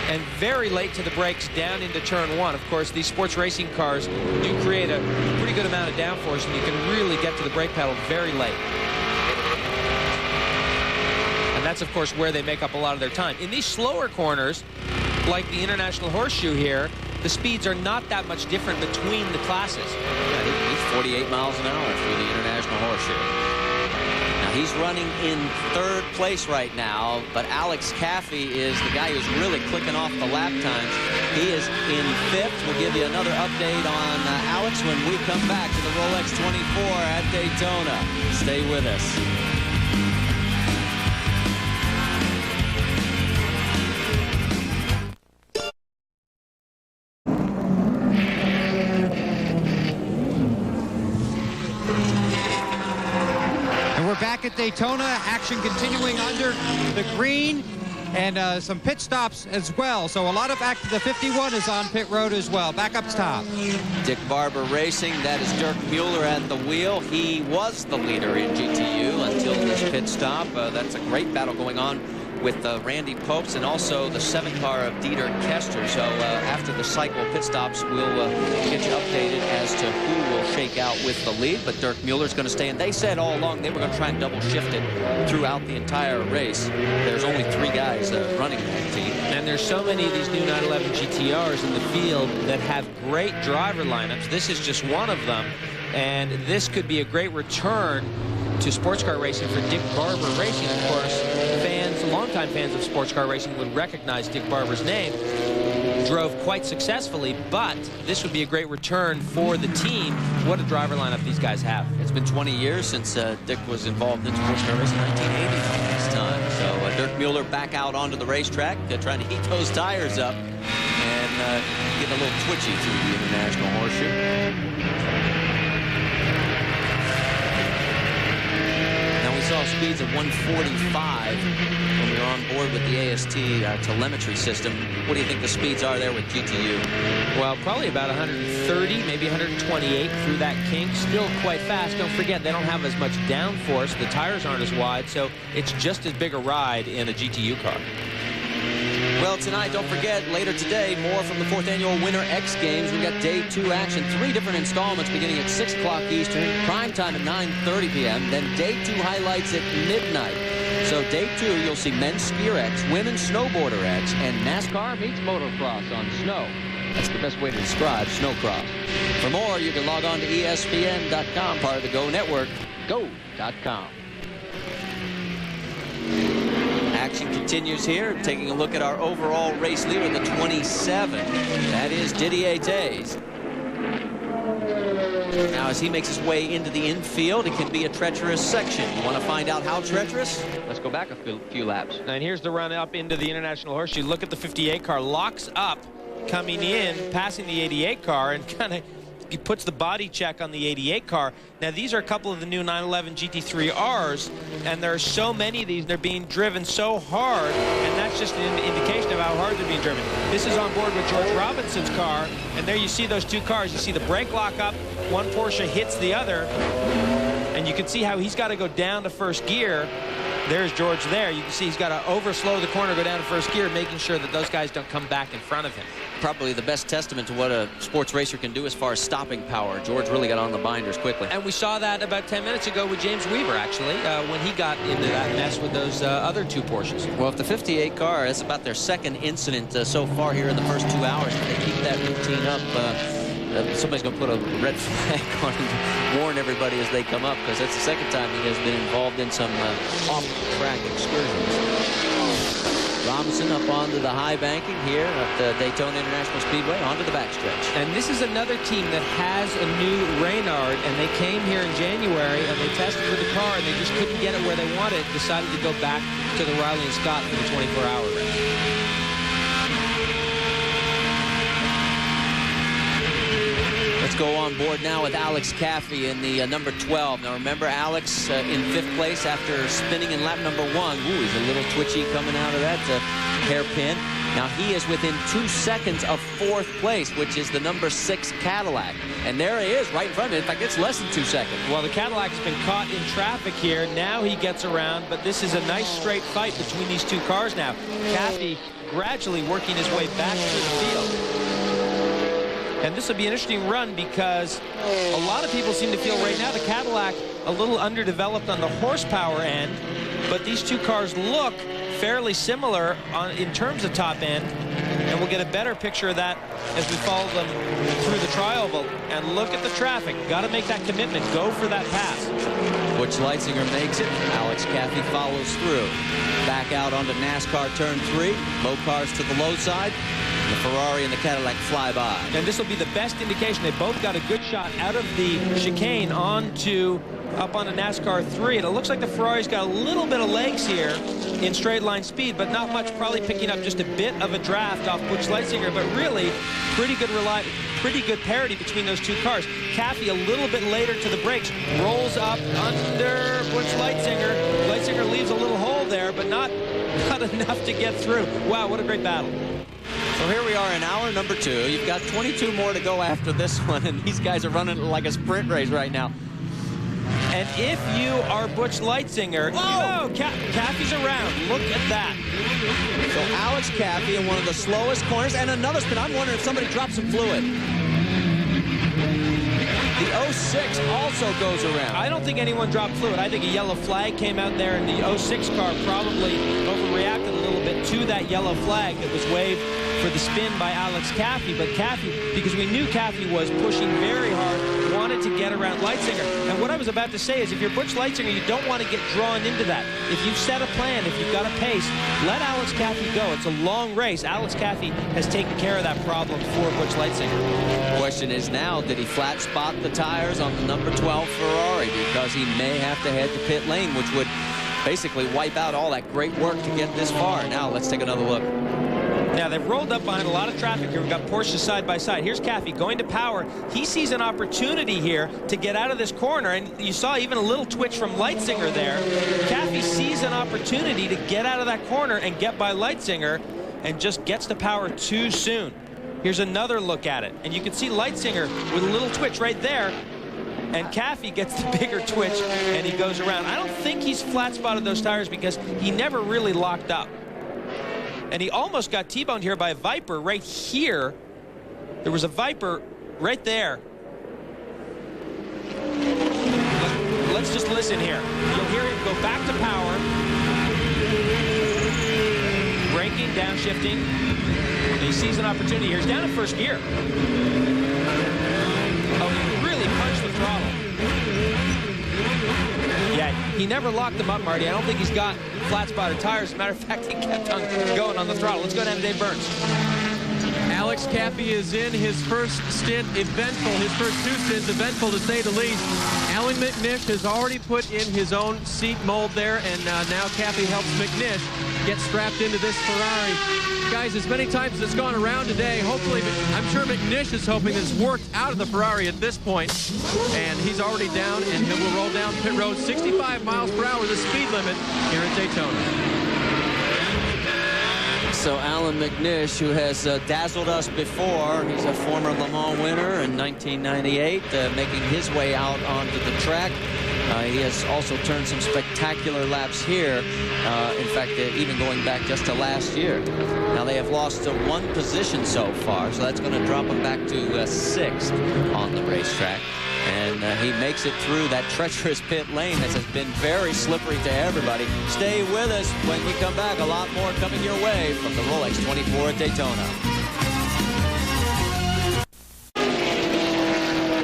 and very late to the brakes down into turn 1. Of course, these sports racing cars do create a pretty good amount of downforce, and you can really get to the brake pedal very late. And that's, of course, where they make up a lot of their time. In these slower corners, like the International Horseshoe here, the speeds are not that much different between the classes. Yeah, he's 48 miles an hour through the International Horseshoe. He's running in 3rd place right now, but Alex Caffey is the guy who's really clicking off the lap times. He is in 5th. We'll give you another update on Alex when we come back to the Rolex 24 at Daytona. Stay with us. Back at Daytona, action continuing under the green, and some pit stops as well. So a lot of action. The 51 is on pit road as well. Back up top. Dick Barber Racing. That is Dirk Mueller at the wheel. He was the leader in GTU until this pit stop. That's a great battle going on with Randy Popes and also the 7 car of Dieter Kester. So after the cycle pit stops, we'll get you updated as to who will shake out with the lead. But Dirk Mueller's going to stay, and they said all along they were going to try and double shift it throughout the entire race. There's only 3 guys running that team. And there's so many of these new 911 GTRs in the field that have great driver lineups. This is just one of them, and this could be a great return to sports car racing for Dick Barber Racing. Of course, longtime fans of sports car racing would recognize Dick Barber's name. Drove quite successfully, but this would be a great return for the team. What a driver lineup these guys have. It's been 20 years since Dick was involved in sports car racing, 1980 this time. So Dirk Mueller back out onto the racetrack, trying to heat those tires up and get a little twitchy through the International Horseshoe. Saw speeds of 145 when we were on board with the AST telemetry system. What do you think the speeds are there with GTU? Well, probably about 130, maybe 128 through that kink. Still quite fast. Don't forget, they don't have as much downforce. The tires aren't as wide, so it's just as big a ride in a GTU car. Well, tonight, don't forget, later today, more from the 4th annual Winter X Games. We've got day 2 action, 3 different installments beginning at 6 o'clock Eastern, prime time at 9:30 p.m., then day 2 highlights at midnight. So day 2, you'll see men's skier X, women's snowboarder X, and NASCAR meets motocross on snow. That's the best way to describe snowcross. For more, you can log on to ESPN.com, part of the Go Network, go.com. Action continues here, taking a look at our overall race leader, the 27. That is Didier Tays. Now, as he makes his way into the infield, it can be a treacherous section. You want to find out how treacherous? Let's go back a few laps. And here's the run up into the International Horseshoe. Look at the 58 car, locks up, coming in, passing the 88 car, and kind of he puts the body check on the 88 car. Now, these are a couple of the new 911 GT3Rs, and there are so many of these. They're being driven so hard, and that's just an indication of how hard they're being driven. This is on board with George Robinson's car, and there you see those 2 cars. You see the brake lock up. One Porsche hits the other, and you can see how he's got to go down to 1st gear. There's George there. You can see he's got to overslow the corner, go down to 1st gear, making sure that those guys don't come back in front of him. Probably the best testament to what a sports racer can do as far as stopping power. George really got on the binders quickly. And we saw that about 10 minutes ago with James Weaver, actually, when he got into that mess with those other 2 Porsches. Well, if the 58 car, that's about their 2nd incident so far here in the first 2 hours. If they keep that routine up, somebody's going to put a red flag on him to warn everybody as they come up, because that's the 2nd time he has been involved in some off-track excursions. Robinson up onto the high banking here at the Daytona International Speedway, onto the backstretch. And this is another team that has a new Reynard, and they came here in January, and they tested with the car, and they just couldn't get it where they wanted, decided to go back to the Riley and Scott for the 24-hour race. Let's go on board now with Alex Caffey in the number 12. Now remember, Alex in 5th place after spinning in lap number 1. Ooh, he's a little twitchy coming out of that hairpin. Now he is within 2 seconds of 4th place, which is the number 6 Cadillac. And there he is, right in front of it. In fact, it's less than 2 seconds. Well, the Cadillac's been caught in traffic here. Now he gets around, but this is a nice straight fight between these two cars now. Caffey gradually working his way back through the field. And this will be an interesting run because a lot of people seem to feel right now the Cadillac a little underdeveloped on the horsepower end, but these two cars look fairly similar in terms of top end, and we'll get a better picture of that as we follow them through the tri-oval. And look at the traffic. Got to make that commitment. Go for that pass. Butch Leitzinger makes it. Alex Caffey follows through. Back out onto NASCAR turn 3. Low cars to the low side. The Ferrari and the Cadillac fly by. And this will be the best indication. They both got a good shot out of the chicane up onto NASCAR 3. And it looks like the Ferrari's got a little bit of legs here in straight line speed, but not much, probably picking up just a bit of a draft off Butch Leitzinger, but really pretty good parity between those two cars. Caffey a little bit later to the brakes, rolls up under Butch Leitzinger. Leitzinger leaves a little hole there, but not enough to get through. Wow, what a great battle. So here we are in hour number 2. You've got 22 more to go after this one, and these guys are running like a sprint race right now. And if you are Butch Leitzinger, Caffey's around. Look at that. So Alex Caffey in one of the slowest corners, and another spin. I'm wondering if somebody dropped some fluid. The 06 also goes around. I don't think anyone dropped fluid. I think a yellow flag came out there, and the 06 car probably overreacted a little bit to that yellow flag that was waved for the spin by Alex Caffey. But Caffey, because we knew Caffey was pushing very hard, wanted to get around Leitzinger. And what I was about to say is if you're Butch Leitzinger, you don't want to get drawn into that. If you've set a plan, if you've got a pace, let Alex Caffey go. It's a long race. Alex Caffey has taken care of that problem for Butch Leitzinger. The question is now, did he flat spot the tires on the number 12 Ferrari? Because he may have to head to pit lane, which would basically wipe out all that great work to get this far. Now let's take another look. Now, they've rolled up behind a lot of traffic here. We've got Porsche side by side. Here's Caffey going to power. He sees an opportunity here to get out of this corner, and you saw even a little twitch from Leitzinger there. Caffey sees an opportunity to get out of that corner and get by Leitzinger, and just gets to power too soon. Here's another look at it, and you can see Leitzinger with a little twitch right there, and Caffey gets the bigger twitch, and he goes around. I don't think he's flat spotted those tires because he never really locked up. And he almost got T-boned here by a Viper right here. There was a Viper right there. Let's just listen here. You'll hear him go back to power. Braking, downshifting. And he sees an opportunity here. He's down in first gear. Oh, he really punched the throttle. Yeah, he never locked them up, Marty. I don't think he's got flat-spotted tires. As a matter of fact, he kept on going on the throttle. Let's go down to Dave Burns. Alex Caffey is in his first stint eventful, his first 2 stints eventful to say the least. Alan McNish has already put in his own seat mold there, and now Caffey helps McNish get strapped into this Ferrari. Guys, as many times as it's gone around today, hopefully, I'm sure McNish is hoping that it's worked out of the Ferrari at this point, and he's already down, and he will roll down pit road. 65 miles per hour, the speed limit here at Daytona. So Alan McNish, who has dazzled us before, he's a former Le Mans winner in 1998, making his way out onto the track. He has also turned some spectacular laps here. In fact, even going back just to last year. Now they have lost 1 position so far, so that's going to drop him back to 6th on the racetrack. And he makes it through that treacherous pit lane that has been very slippery to everybody. Stay with us. When we come back, a lot more coming your way from the Rolex 24 at Daytona.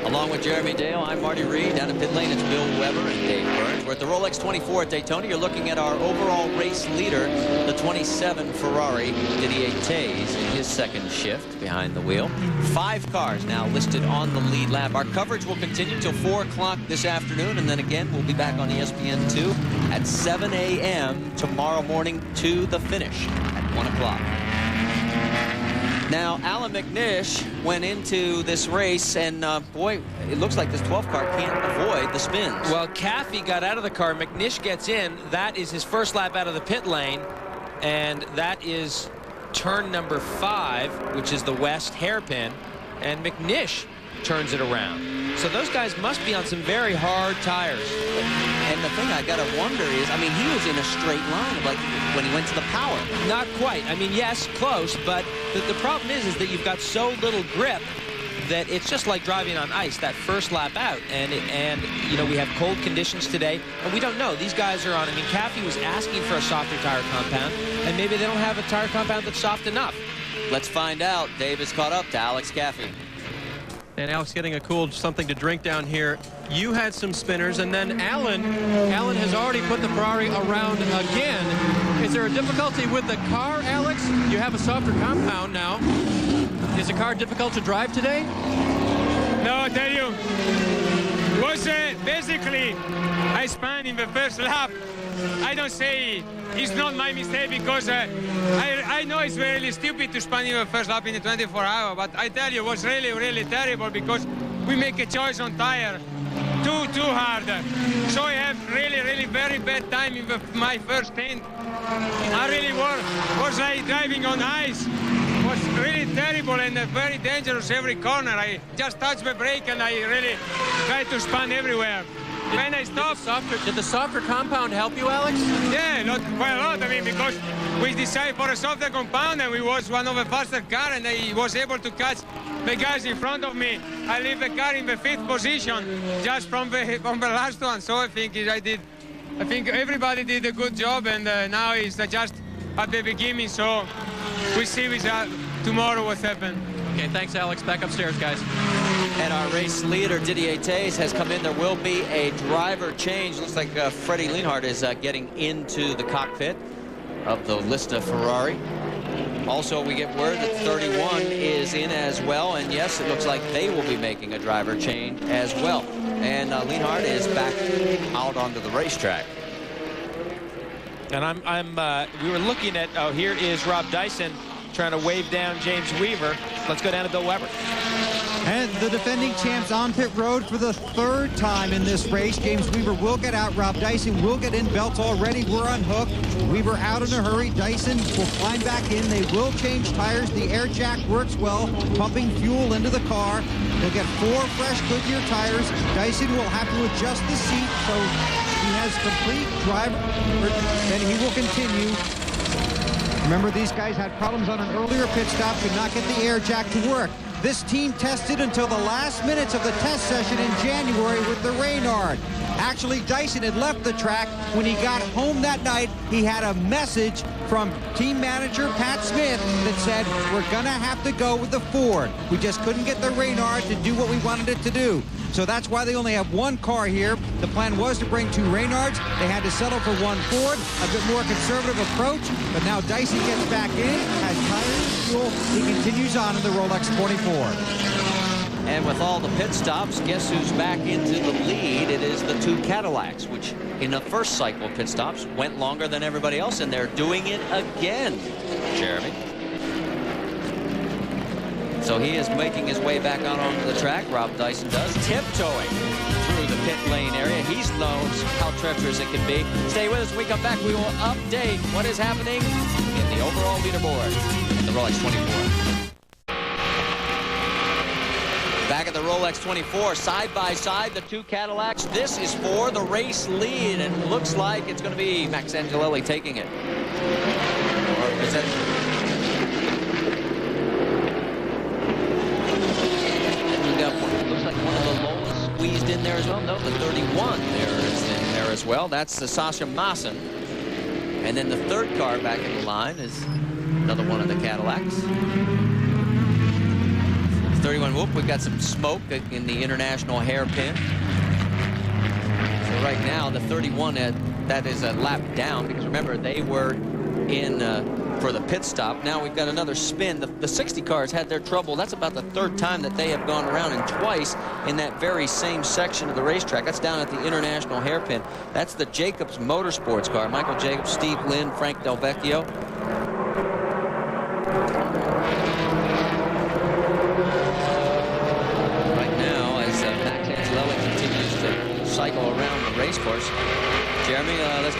Along with Jeremy Dale, I'm Marty Reed. Down at pit lane, it's Bill Weber and Dave Burns. We're at the Rolex 24 at Daytona. You're looking at our overall race leader, the 27 Ferrari, Didier Tays, in his second shift behind the wheel. 5 cars now listed on the lead lap. Our coverage will continue till 4 o'clock this afternoon, and then again, we'll be back on ESPN 2 at 7 a.m. tomorrow morning to the finish at 1 o'clock. Now, Alan McNish went into this race, and boy, it looks like this 12 car can't avoid the spins. Well, Caffey got out of the car. McNish gets in. That is his first lap out of the pit lane, and that is turn number 5, which is the west hairpin, and McNish turns it around. So those guys must be on some very hard tires. And the thing I gotta wonder is, I mean, he was in a straight line like when he went to the power. Not quite. I mean, yes, close, but the problem is that you've got so little grip that it's just like driving on ice that first lap out. And you know, we have cold conditions today, and we don't know. These guys are on. I mean, Caffey was asking for a softer tire compound, and maybe they don't have a tire compound that's soft enough. Let's find out. Dave is caught up to Alex Caffey. And Alex getting a cool something to drink down here. You had some spinners, and then Alan has already put the Ferrari around again. Is there a difficulty with the car, Alex? You have a softer compound now. Is the car difficult to drive today? No, I tell you, it was basically I spun in the first lap. I don't say it's not my mistake because I know it's really stupid to spun in the first lap in the 24 hour, but I tell you, it was really, really terrible because we make a choice on tire too hard. So I have really, really very bad time in my first stint. I really was like driving on ice. It was really terrible and very dangerous every corner. I just touched the brake and I really tried to spun everywhere. When I stopped... Did the softer compound help you, Alex? Yeah, quite a lot. I mean, because we decided for a softer compound and we was one of the faster car and I was able to catch the guys in front of me. I leave the car in the 5th position just from the last one. So I think everybody did a good job, and now it's just at the beginning. So we see tomorrow what happens. Okay, thanks, Alex. Back upstairs, guys. And our race leader, Didier Tays, has come in. There will be a driver change. Looks like Freddie Lienhardt is getting into the cockpit of the Lista Ferrari. Also, we get word that 31 is in as well. And yes, it looks like they will be making a driver change as well. And Lienhardt is back out onto the racetrack. And we were looking at, oh, here is Rob Dyson trying to wave down James Weaver. Let's go down to Bill Weber. And the defending champs on pit road for the 3rd time in this race. James Weaver will get out. Rob Dyson will get in. Belts already were unhooked. Weaver out in a hurry. Dyson will climb back in. They will change tires. The air jack works well, pumping fuel into the car. They'll get 4 fresh Goodyear tires. Dyson will have to adjust the seat so he has complete drive. Then he will continue. Remember, these guys had problems on an earlier pit stop, could not get the air jack to work. This team tested until the last minutes of the test session in January with the Reynard. Actually, Dyson had left the track. When he got home that night, he had a message from team manager Pat Smith that said, we're going to have to go with the Ford. We just couldn't get the Reynard to do what we wanted it to do. So that's why they only have 1 car here. The plan was to bring 2 Reynards. They had to settle for 1 Ford, a bit more conservative approach. But now Dyson gets back in, has tires, fuel. He continues on in the Rolex 24. And with all the pit stops, guess who's back into the lead? It is the 2 Cadillacs, which in the first cycle of pit stops went longer than everybody else, and they're doing it again, Jeremy. So he is making his way back out onto the track. Rob Dyson does, tiptoeing through the pit lane area. He knows how treacherous it can be. Stay with us. When we come back, we will update what is happening in the overall leaderboard in the Rolex 24. Back at the Rolex 24, side by side, the 2 Cadillacs. This is for the race lead, and looks like it's going to be Max Angelelli taking it. Or is that... Looks like one of the lowest squeezed in there as well. No, the 31 there is in there as well. That's the Sasha Maassen. And then the 3rd car back in the line is another one of the Cadillacs. 31, whoop, we've got some smoke in the international hairpin. So right now, the 31, that is a lap down, because remember, they were in for the pit stop. Now we've got another spin. The 60 cars had their trouble. That's about the 3rd time that they have gone around, and twice in that very same section of the racetrack. That's down at the international hairpin. That's the Jacobs Motorsports car. Michael Jacobs, Steve Lynn, Frank Del Vecchio.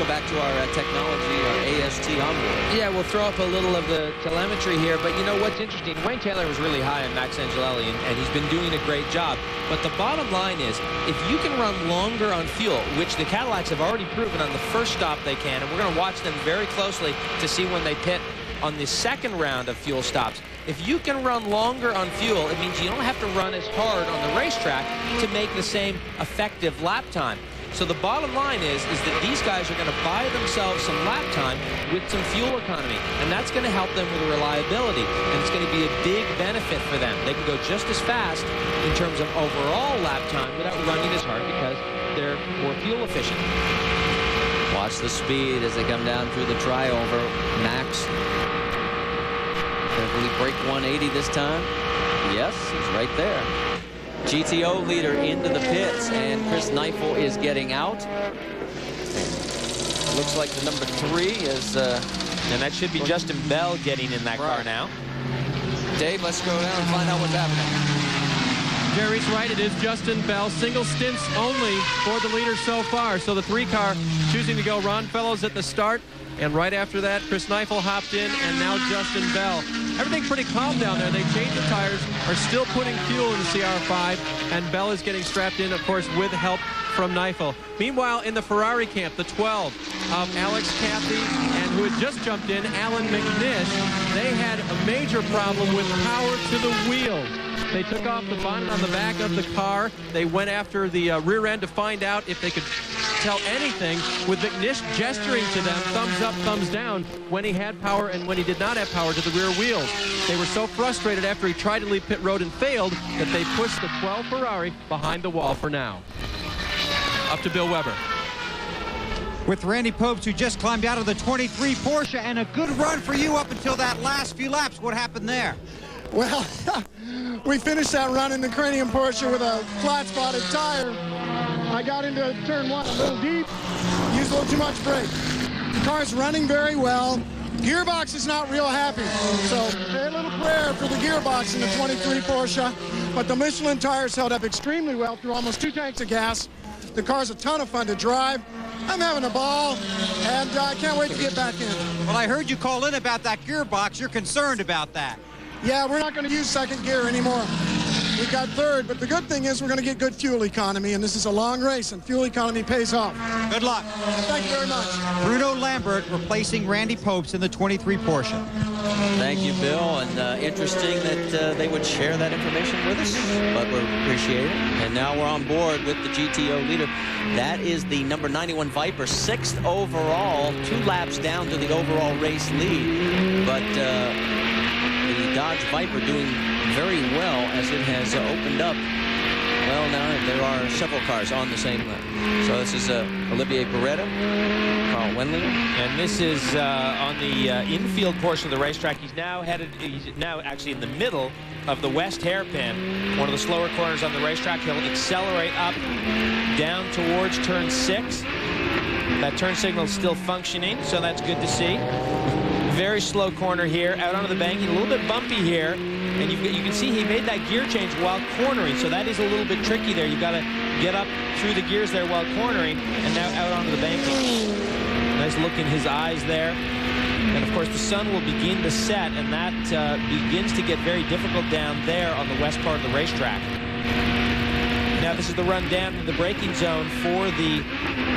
go back to our technology, our AST onboard. Yeah, we'll throw up a little of the telemetry here, but you know what's interesting? Wayne Taylor was really high on Max Angelelli, and he's been doing a great job. But the bottom line is, if you can run longer on fuel, which the Cadillacs have already proven on the first stop they can, and we're going to watch them very closely to see when they pit on the second round of fuel stops. If you can run longer on fuel, it means you don't have to run as hard on the racetrack to make the same effective lap time. So the bottom line is that these guys are going to buy themselves some lap time with some fuel economy, and that's going to help them with reliability, and it's going to be a big benefit for them. They can go just as fast in terms of overall lap time without running as hard because they're more fuel efficient. Watch the speed as they come down through the triover. Max, will he break 180 this time? Yes, he's right there. GTO leader into the pits, and Chris Neifel is getting out. Looks like the number 3 is... and that should be Justin Bell getting in that car now. Dave, let's go down and find out what's happening. Jerry's right. It is Justin Bell. Single stints only for the leader so far. So the 3-car choosing to go Ron Fellows at the start. And right after that, Chris Neifel hopped in, and now Justin Bell. Everything pretty calm down there. They changed the tires, are still putting fuel in the CR5, and Bell is getting strapped in, of course, with help from Neifel. Meanwhile, in the Ferrari camp, the 12 of Alex Cathy, and who had just jumped in, Alan McNish, they had a major problem with power to the wheels. They took off the bonnet on the back of the car. They went after the rear end to find out if they could tell anything, with McNish gesturing to them, thumbs up, thumbs down, when he had power and when he did not have power to the rear wheels. They were so frustrated after he tried to leave pit road and failed that they pushed the 12 Ferrari behind the wall for now. Up to Bill Weber. With Randy Popes, who just climbed out of the 23 Porsche, and a good run for you up until that last few laps. What happened there? Well, we finished that run in the Cranium Porsche with a flat-spotted tire. I got into turn 1 a little deep, used a little too much brake. The car's running very well. Gearbox is not real happy, so a little prayer for the gearbox in the 23 Porsche. But the Michelin tires held up extremely well through almost 2 tanks of gas. The car's a ton of fun to drive. I'm having a ball, and I can't wait to get back in. Well, I heard you call in about that gearbox. You're concerned about that. Yeah, we're not going to use second gear anymore. We've got third, but the good thing is we're going to get good fuel economy, and this is a long race, and fuel economy pays off. Good luck. Thank you very much. Bruno Lambert replacing Randy Popes in the 23 Porsche. Thank you, Bill, and interesting that they would share that information with us, but we appreciate it. And now we're on board with the GTO leader. That is the number 91 Viper, 6th overall, 2 laps down to the overall race lead. But the Dodge Viper doing very well as it has opened up. Well, now there are several cars on the same lap. So this is Olivier Beretta, Carl Wendlinger. And this is on the infield portion of the racetrack. He's now actually in the middle of the west hairpin, one of the slower corners on the racetrack. He'll accelerate up down towards turn 6. That turn signal is still functioning, so that's good to see. Very slow corner here, out onto the bank, a little bit bumpy here. And you can see he made that gear change while cornering, so that is a little bit tricky there. You've got to get up through the gears there while cornering, and now out onto the banking. Nice look in his eyes there. And, of course, the sun will begin to set, and that begins to get very difficult down there on the west part of the racetrack. Now, this is the run down to the braking zone for the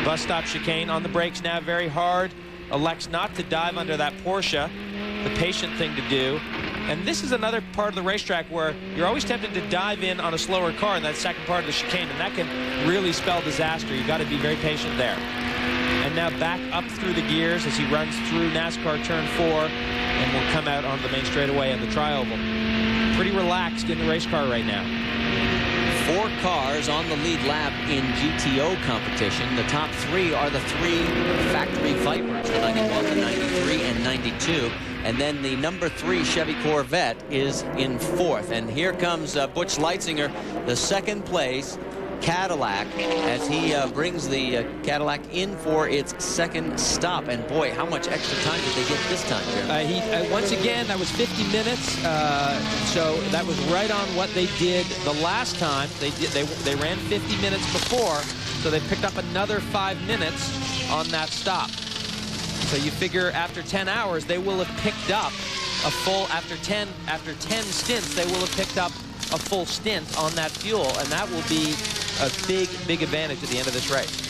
bus stop chicane. On the brakes now, very hard. Elects not to dive under that Porsche, the patient thing to do. And this is another part of the racetrack where you're always tempted to dive in on a slower car in that second part of the chicane, and that can really spell disaster. You've got to be very patient there. And now back up through the gears as he runs through NASCAR turn 4 and will come out on the main straightaway of the tri-oval. Pretty relaxed in the race car right now. 4 cars on the lead lap in GTO competition. The top 3 are the 3 factory Vipers, the 91, the 93, and 92. And then the number 3 Chevy Corvette is in 4th. And here comes Butch Leitzinger, the second place Cadillac, as he brings the Cadillac in for its second stop. And boy, how much extra time did they get this time, Jim? Once again, that was 50 minutes. So that was right on what they did the last time. They ran 50 minutes before, so they picked up another 5 minutes. on that stop. So you figure after 10 hours, they will have picked up a full, after 10 stints, they will have picked up a full stint on that fuel, and that will be a big advantage at the end of this race.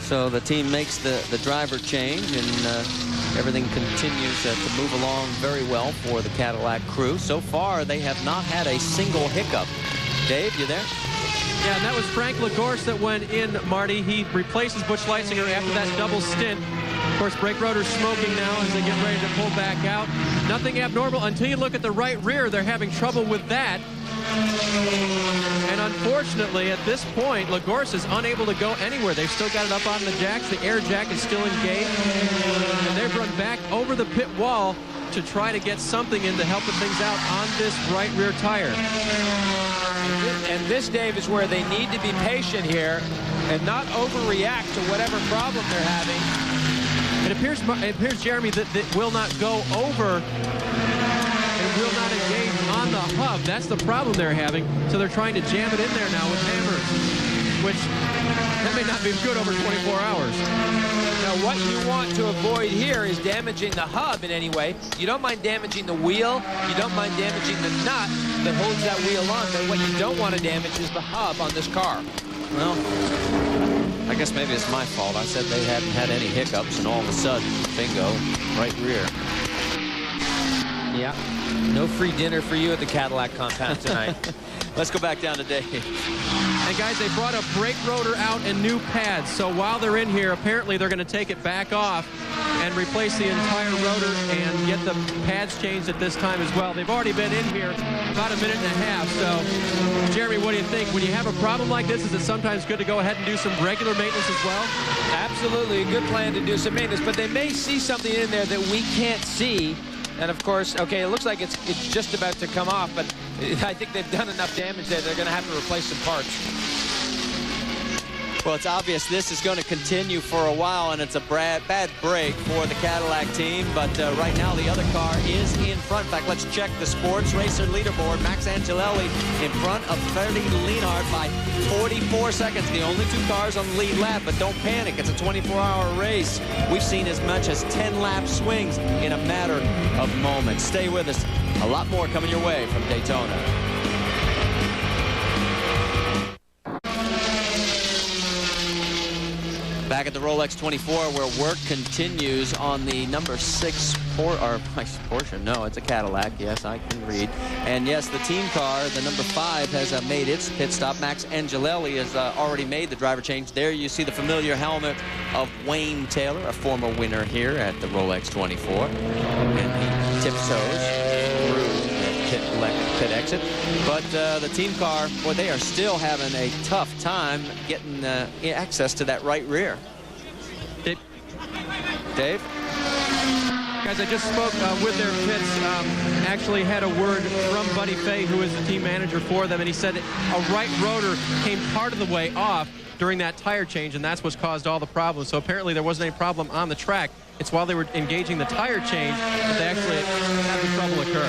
So the team makes the driver change, and everything continues to move along very well for the Cadillac crew. So far, they have not had a single hiccup. Dave, you there? Yeah, and that was Frank Lagorce that went in, Marty. He replaces Butch Leitzinger after that double stint. Of course, brake rotor's smoking now as they get ready to pull back out. Nothing abnormal until you look at the right rear. They're having trouble with that. And unfortunately, at this point, Lagorce is unable to go anywhere. They've still got it up on the jacks. The air jack is still engaged. And they've run back over the pit wall to try to get something in to help things out on this right rear tire. And this, Dave, is where they need to be patient here and not overreact to whatever problem they're having. It appears, Jeremy, that it will not go over and will not engage on the hub. That's the problem they're having. So they're trying to jam it in there now with hammers, which that may not be good over 24 hours. Now, what you want to avoid here is damaging the hub in any way. You don't mind damaging the wheel. You don't mind damaging the nut that holds that wheel on. But what you don't want to damage is the hub on this car. Well, I guess maybe it's my fault. I said they hadn't had any hiccups, and all of a sudden, bingo, right rear. Yeah, no free dinner for you at the Cadillac compound tonight. Let's go back down to Dave. And guys, they brought a brake rotor out and new pads. So while they're in here, apparently they're going to take it back off and replace the entire rotor and get the pads changed at this time as well. They've already been in here about a minute and a half. So, Jeremy, what do you think? When you have a problem like this, is it sometimes good to go ahead and do some regular maintenance as well? Absolutely, a good plan to do some maintenance, but they may see something in there that we can't see. And of course, okay, it looks like it's just about to come off, but I think they've done enough damage there. They're going to have to replace some parts. Well, it's obvious this is going to continue for a while, and it's a bad break for the Cadillac team. But right now, the other car is in front. In fact, let's check the sports racer leaderboard. Max Angelelli in front of Ferdy Lienhardt by 44 seconds. The only two cars on the lead lap, but don't panic. It's a 24-hour race. We've seen as much as 10 lap swings in a matter of moments. Stay with us. A lot more coming your way from Daytona. Back at the Rolex 24, where work continues on the number 6 Porsche. No, it's a Cadillac. Yes, I can read. And yes, the team car, the number 5, has made its pit stop. Max Angelelli has already made the driver change. There you see the familiar helmet of Wayne Taylor, a former winner here at the Rolex 24. And he tiptoes through the pit exit. But the team car, boy, they are still having a tough time getting access to that right rear. Dave? Guys, I just spoke with their pits, actually had a word from Buddy Fay, who is the team manager for them, and he said a right rotor came part of the way off during that tire change, and that's what's caused all the problems. So apparently there wasn't any problem on the track. It's while they were engaging the tire change that they actually had the trouble occur.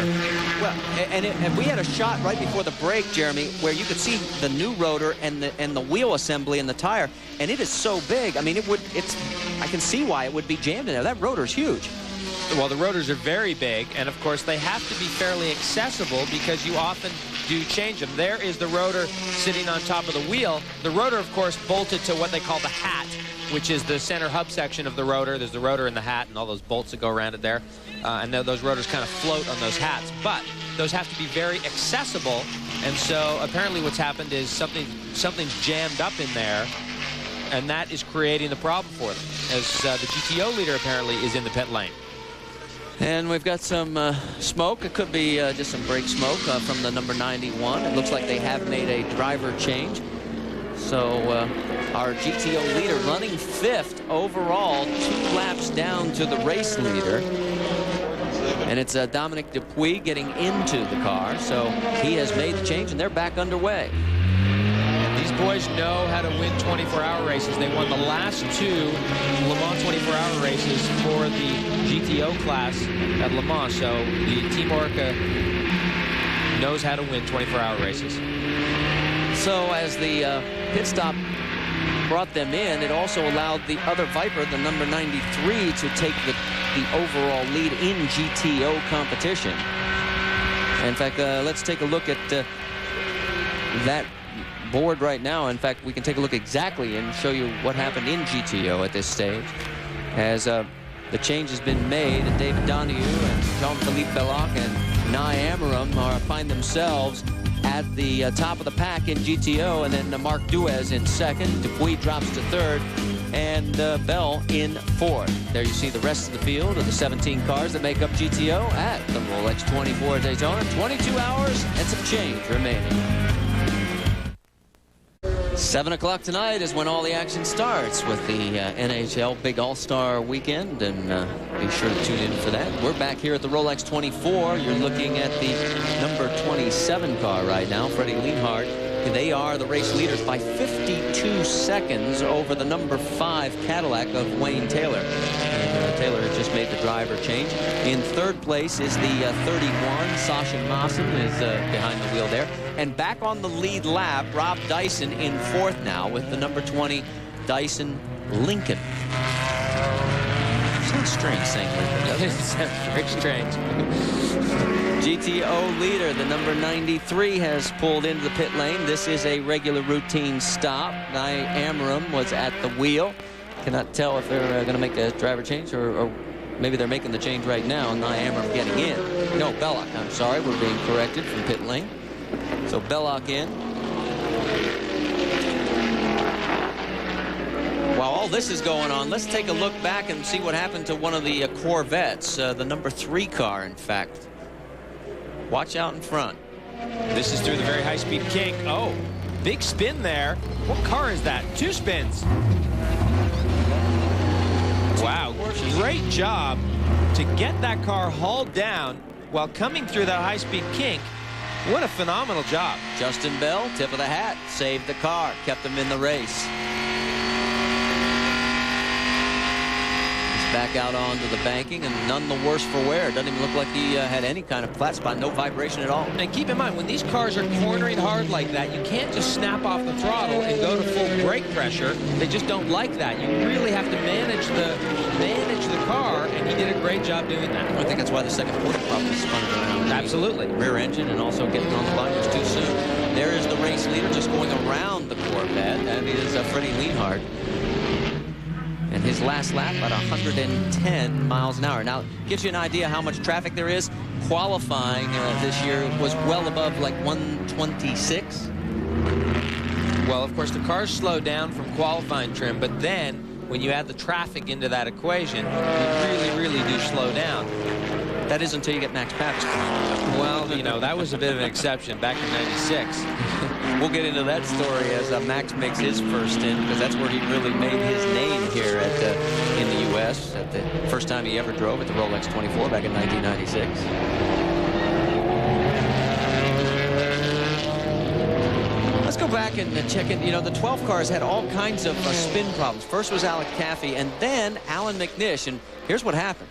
Well, and we had a shot right before the break, Jeremy, where you could see the new rotor and the wheel assembly in the tire, and it is so big. I mean, I can see why it would be jammed in there. That rotor's huge. Well, the rotors are very big, and of course they have to be fairly accessible because you often do change them. There is the rotor sitting on top of the wheel. The rotor, of course, bolted to what they call the hat, which is the center hub section of the rotor. There's the rotor in the hat and all those bolts that go around it there. And those rotors kind of float on those hats. But those have to be very accessible. And so apparently what's happened is something's jammed up in there, and that is creating the problem for them, as the GTO leader apparently is in the pit lane. And we've got some smoke. It could be just some brake smoke from the number 91. It looks like they have made a driver change. So our GTO leader running 5th overall, 2 laps down to the race leader. And it's Dominic Dupuis getting into the car. So he has made the change, and they're back underway. These boys know how to win 24-hour races. They won the last 2 Le Mans 24-hour races for the GTO class at Le Mans. So the Team Orca knows how to win 24-hour races. So as the pit stop brought them in, it also allowed the other Viper, the number 93, to take the overall lead in GTO competition. In fact, let's take a look at that board right now. In fact, we can take a look exactly and show you what happened in GTO at this stage. As the change has been made, and David Donahue and Jean-Philippe Belloc and Nye Amorim find themselves at the top of the pack in GTO, and then Marc Duez in second, Dupuis drops to third, and Bell in fourth. There you see the rest of the field of the 17 cars that make up GTO at the Rolex 24 Daytona. 22 hours and some change remaining. 7 o'clock tonight is when all the action starts with the NHL Big All-Star Weekend, and be sure to tune in for that. We're back here at the Rolex 24. You're looking at the number 27 car right now, Freddie Lienhard. They are the race leaders by 52 seconds over the number 5 Cadillac of Wayne Taylor. And, Taylor has just made the driver change. In third place is the 31. Sasha Maassen is behind the wheel there. And back on the lead lap, Rob Dyson in fourth now with the number 20 Dyson Lincoln. Sounds strange saying Lincoln, doesn't it? Sounds very strange. GTO leader, the number 93, has pulled into the pit lane. This is a regular routine stop. Nye Amorim was at the wheel. Cannot tell if they're going to make a driver change, or maybe they're making the change right now. Nye Amorim getting in. No, Belloc, I'm sorry. We're being corrected from pit lane. So Belloc in. While all this is going on, let's take a look back and see what happened to one of the Corvettes, the number 3 car, in fact. Watch out in front. This is through the very high-speed kink. Oh, big spin there. What car is that? 2 spins. Wow, great job to get that car hauled down while coming through that high-speed kink. What a phenomenal job. Justin Bell, tip of the hat, saved the car, kept them in the race. Back out onto the banking, and none the worse for wear. Doesn't even look like he had any kind of flat spot, no vibration at all. And keep in mind, when these cars are cornering hard like that, you can't just snap off the throttle and go to full brake pressure. They just don't like that. You really have to manage the car, and he did a great job doing that. I think that's why the second quarter probably spun it around. Absolutely. Rear engine and also getting on the blinders too soon. There is the race leader just going around the Corvette. That is Freddie Lienhard. And his last lap at 110 miles an hour. Now, gives you an idea how much traffic there is. Qualifying this year was well above like 126. Well, of course, the cars slow down from qualifying trim, but then when you add the traffic into that equation, you really do slow down. That is until you get Max Pappas. Well, you know, that was a bit of an exception back in '96. We'll get into that story as Max makes his first in, because that's where he really made his name here at in the U.S. at the first time he ever drove at the Rolex 24 back in 1996. Let's go back and check in. You know, the 12 cars had all kinds of spin problems. First was Alec Caffey, and then Alan McNish, and here's what happened.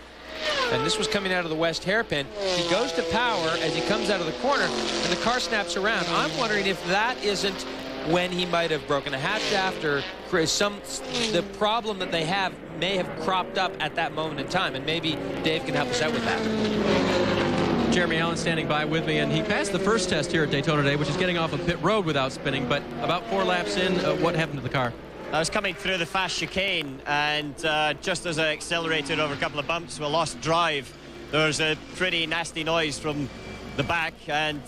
And this was coming out of the west hairpin. He goes to power as he comes out of the corner, and the car snaps around. I'm wondering if that isn't when he might have broken a half shaft, or the problem that they have may have cropped up at that moment in time, and maybe Dave can help us out with that. Jeremy Allen standing by with me, and he passed the first test here at Daytona today, which is getting off of pit road without spinning, but about 4 laps in, what happened to the car? I was coming through the fast chicane, and just as I accelerated over a couple of bumps, we lost drive. There was a pretty nasty noise from the back, and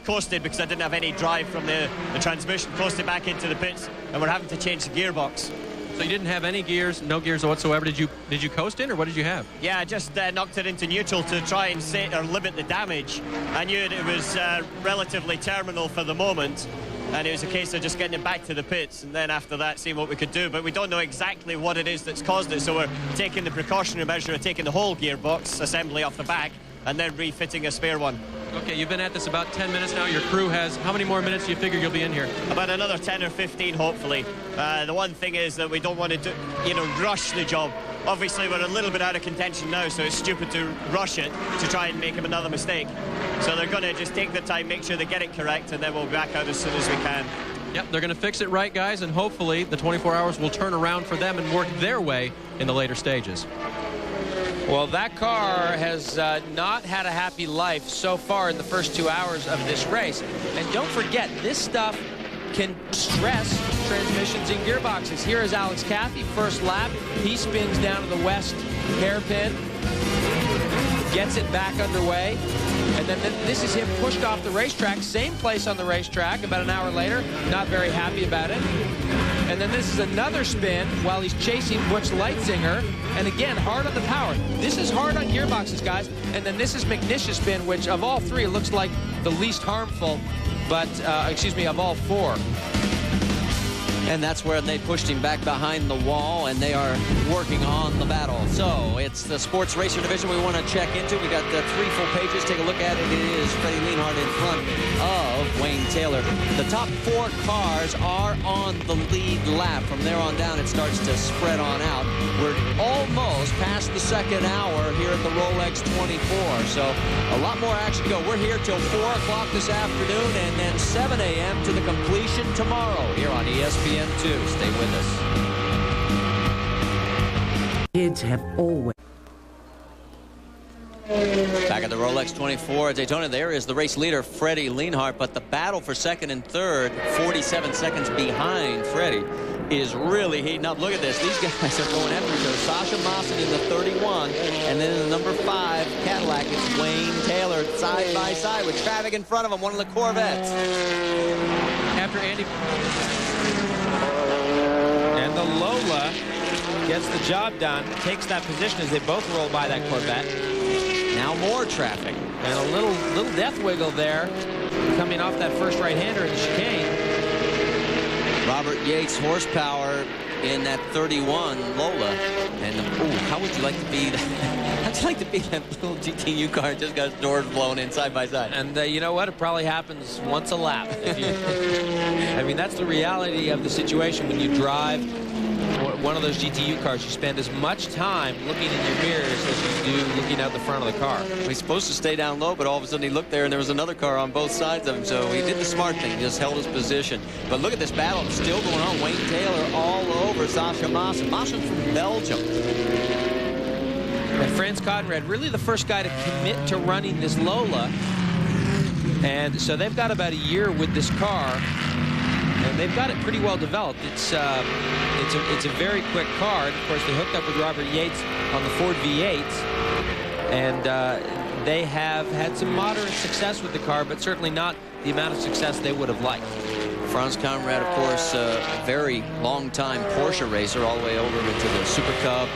coasted because I didn't have any drive from the transmission, coasted back into the pits, and we're having to change the gearbox. So you didn't have any gears, no gears whatsoever. Did you coast in, or what did you have? Yeah, I just knocked it into neutral to try and limit the damage. I knew it was relatively terminal for the moment, and it was a case of just getting it back to the pits, and then after that seeing what we could do. But we don't know exactly what it is that's caused it, so we're taking the precautionary measure of taking the whole gearbox assembly off the back and then refitting a spare one. Okay, you've been at this about 10 minutes now. Your crew has, how many more minutes do you figure you'll be in here? About another 10 or 15, hopefully. The one thing is that we don't want to rush the job. Obviously, we're a little bit out of contention now, so it's stupid to rush it to try and make him another mistake. So they're going to just take the time, make sure they get it correct, and then we'll be back out as soon as we can. Yep, they're going to fix it right, guys, and hopefully the 24 hours will turn around for them and work their way in the later stages. Well, that car has not had a happy life so far in the first 2 hours of this race. And don't forget, this stuff can stress transmissions and gearboxes. Here is Alex Caffey, first lap. He spins down to the west hairpin, gets it back underway. And then this is him pushed off the racetrack, same place on the racetrack about an hour later, not very happy about it. And then this is another spin while he's chasing Butch Leitzinger. And again, hard on the power. This is hard on gearboxes, guys. And then this is McNish's spin, which of all three looks like the least harmful, but, excuse me, of all four. And that's where they pushed him back behind the wall, and they are working on the battle. So it's the sports racer division we want to check into. We got 3 full pages. Take a look at it. It is Freddie Lienhardt in front of Wayne Taylor. The top 4 cars are on the lead lap. From there on down, it starts to spread on out. We're almost past the second hour here at the Rolex 24. So a lot more action to go. We're here till 4 o'clock this afternoon, and then 7 a.m. to the completion tomorrow here on ESPN. Stay with us. Kids have always. Back at the Rolex 24 at Daytona, there is the race leader, Freddie Lienhardt, but the battle for second and third, 47 seconds behind Freddie, is really heating up. Look at this. These guys are going after each other. Sasha Maassen in the 31, and then in the number 5 Cadillac, it's Wayne Taylor side by side with traffic in front of him, one of the Corvettes. After Andy... And the Lola gets the job done, takes that position as they both roll by that Corvette. Now more traffic. And a little death wiggle there coming off that first right-hander in the chicane. Robert Yates horsepower in that 31 Lola. And how would you like to be how'd you like to be that little GTU car just got its doors blown in side by side? And you know what? It probably happens once a lap. I mean, that's the reality of the situation when you drive one of those GTU cars. You spend as much time looking in your mirrors as you do looking out the front of the car. He's supposed to stay down low, but all of a sudden he looked there and there was another car on both sides of him, so he did the smart thing. He just held his position. But look at this battle. It's still going on. Wayne Taylor all over Sasha Maassen. Maassen from Belgium. And Franz Conrad, really the first guy to commit to running this Lola. And so they've got about a year with this car, and they've got it pretty well developed. It's a very quick car. And of course, they hooked up with Robert Yates on the Ford V8, and they have had some moderate success with the car, but certainly not the amount of success they would have liked. Franz Conrad, of course, a very long-time Porsche racer, all the way over into the Super Cup,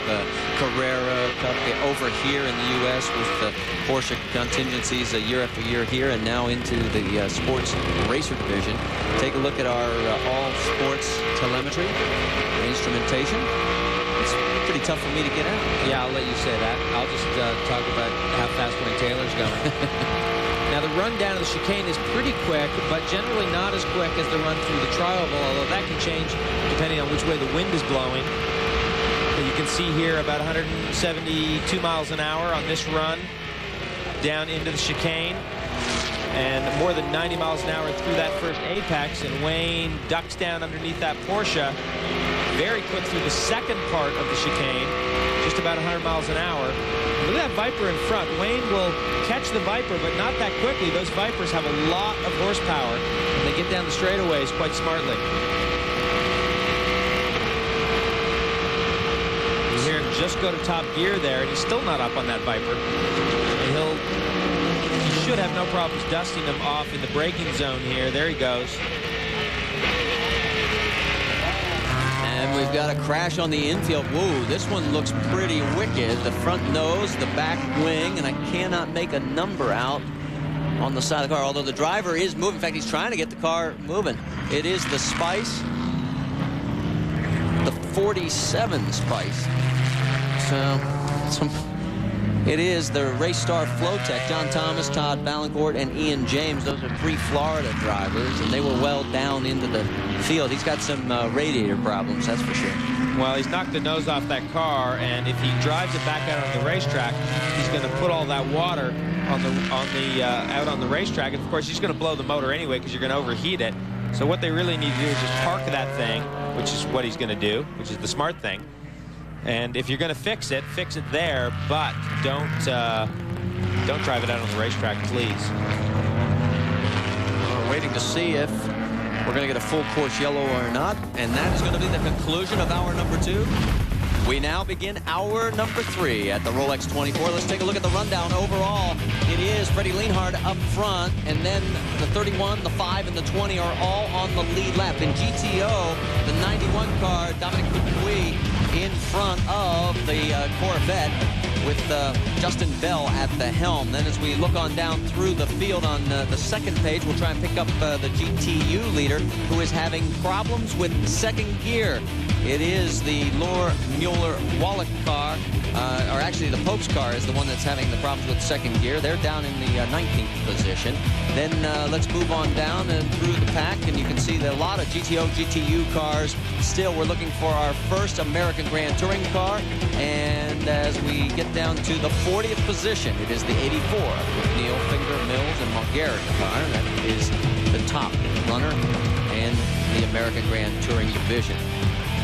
Carrera Cup, over here in the U.S. with the Porsche contingencies year after year here, and now into the sports racer division. Take a look at our all-sports telemetry, instrumentation. It's pretty tough for me to get out. Yeah, I'll let you say that. I'll just talk about how fast Wayne Taylor's going. Now, the run down of the chicane is pretty quick, but generally not as quick as the run through the tri-oval, although that can change depending on which way the wind is blowing. But you can see here about 172 miles an hour on this run down into the chicane, and more than 90 miles an hour through that first apex, and Wayne ducks down underneath that Porsche very quick through the second part of the chicane, just about 100 miles an hour. Look at that Viper in front. Wayne will catch the Viper, but not that quickly. Those Vipers have a lot of horsepower, and they get down the straightaways quite smartly. You hear him just go to top gear there, and he's still not up on that Viper. And he should have no problems dusting him off in the braking zone here. There he goes. And we've got a crash on the infield. Whoa, this one looks pretty wicked. The front nose, the back wing, and I cannot make a number out on the side of the car, although the driver is moving. In fact, he's trying to get the car moving. It is the Spice, the 47 Spice. So, it is the Race Star Flowtech. John Thomas, Todd Valancourt, and Ian James. Those are 3 Florida drivers, and they were well down into the field. He's got some radiator problems, that's for sure. Well, he's knocked the nose off that car, and if he drives it back out on the racetrack, he's going to put all that water out on the racetrack. And of course, he's going to blow the motor anyway because you're going to overheat it. So what they really need to do is just park that thing, which is what he's going to do, which is the smart thing. And if you're going to fix it there, but don't drive it out on the racetrack, please. We're waiting to see if we're going to get a full course yellow or not, and that is going to be the conclusion of hour number 2. We now begin hour number 3 at the Rolex 24. Let's take a look at the rundown. Overall, it is Freddie Lienhard up front, and then the 31, the 5, and the 20 are all on the lead lap. In GTO, the 91 car, Dominic Dupuis, in front of the Corvette with Justin Bell at the helm. Then as we look on down through the field on the second page, we'll try and pick up the GTU leader, who is having problems with second gear. It is the Lohr Mueller-Wallach car, or actually the Pope's car is the one that's having the problems with second gear. They're down in the 19th position. Then let's move on down and through the pack, and you can see that a lot of GTO, GTU cars. Still, we're looking for our first American Grand Touring car, and as we get down to the 40th position, it is the 84 with Neil, Finger, Mills, and Mulgarian car. That is the top runner in the American Grand Touring division.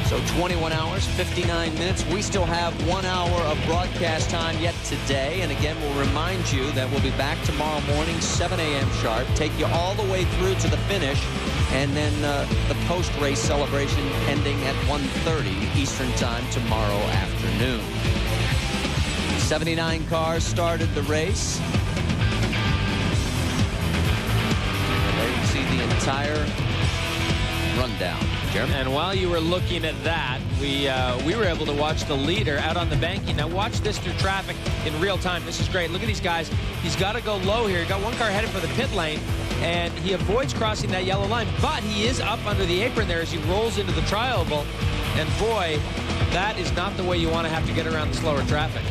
So 21 hours, 59 minutes. We still have 1 hour of broadcast time yet today. And again, we'll remind you that we'll be back tomorrow morning, 7 a.m. sharp, take you all the way through to the finish, and then the post-race celebration ending at 1:30 Eastern time tomorrow afternoon. 79 cars started the race. And there you can see the entire rundown. Jeremy? And while you were looking at that, we were able to watch the leader out on the banking. Now watch this through traffic in real time. This is great. Look at these guys. He's got to go low here. He got one car headed for the pit lane, and he avoids crossing that yellow line, but he is up under the apron there as he rolls into the tri-oval. And boy, that is not the way you want to have to get around the slower traffic.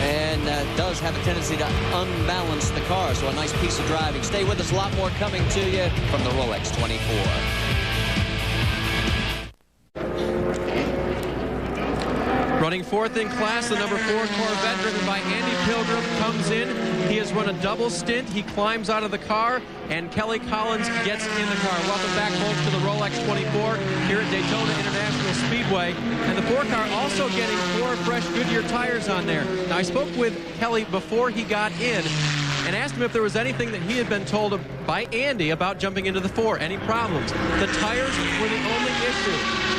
And does have a tendency to unbalance the car, so a nice piece of driving. Stay with us, a lot more coming to you from the Rolex 24. Running fourth in class, the number 4 Corvette driven by Andy Pilgrim comes in. He has run a double stint. He climbs out of the car, and Kelly Collins gets in the car. Welcome back, folks, to the Rolex 24 here at Daytona International Speedway. And the 4 car also getting 4 fresh Goodyear tires on there. Now, I spoke with Kelly before he got in and asked him if there was anything that he had been told by Andy about jumping into the 4. Any problems? The tires were the only issue.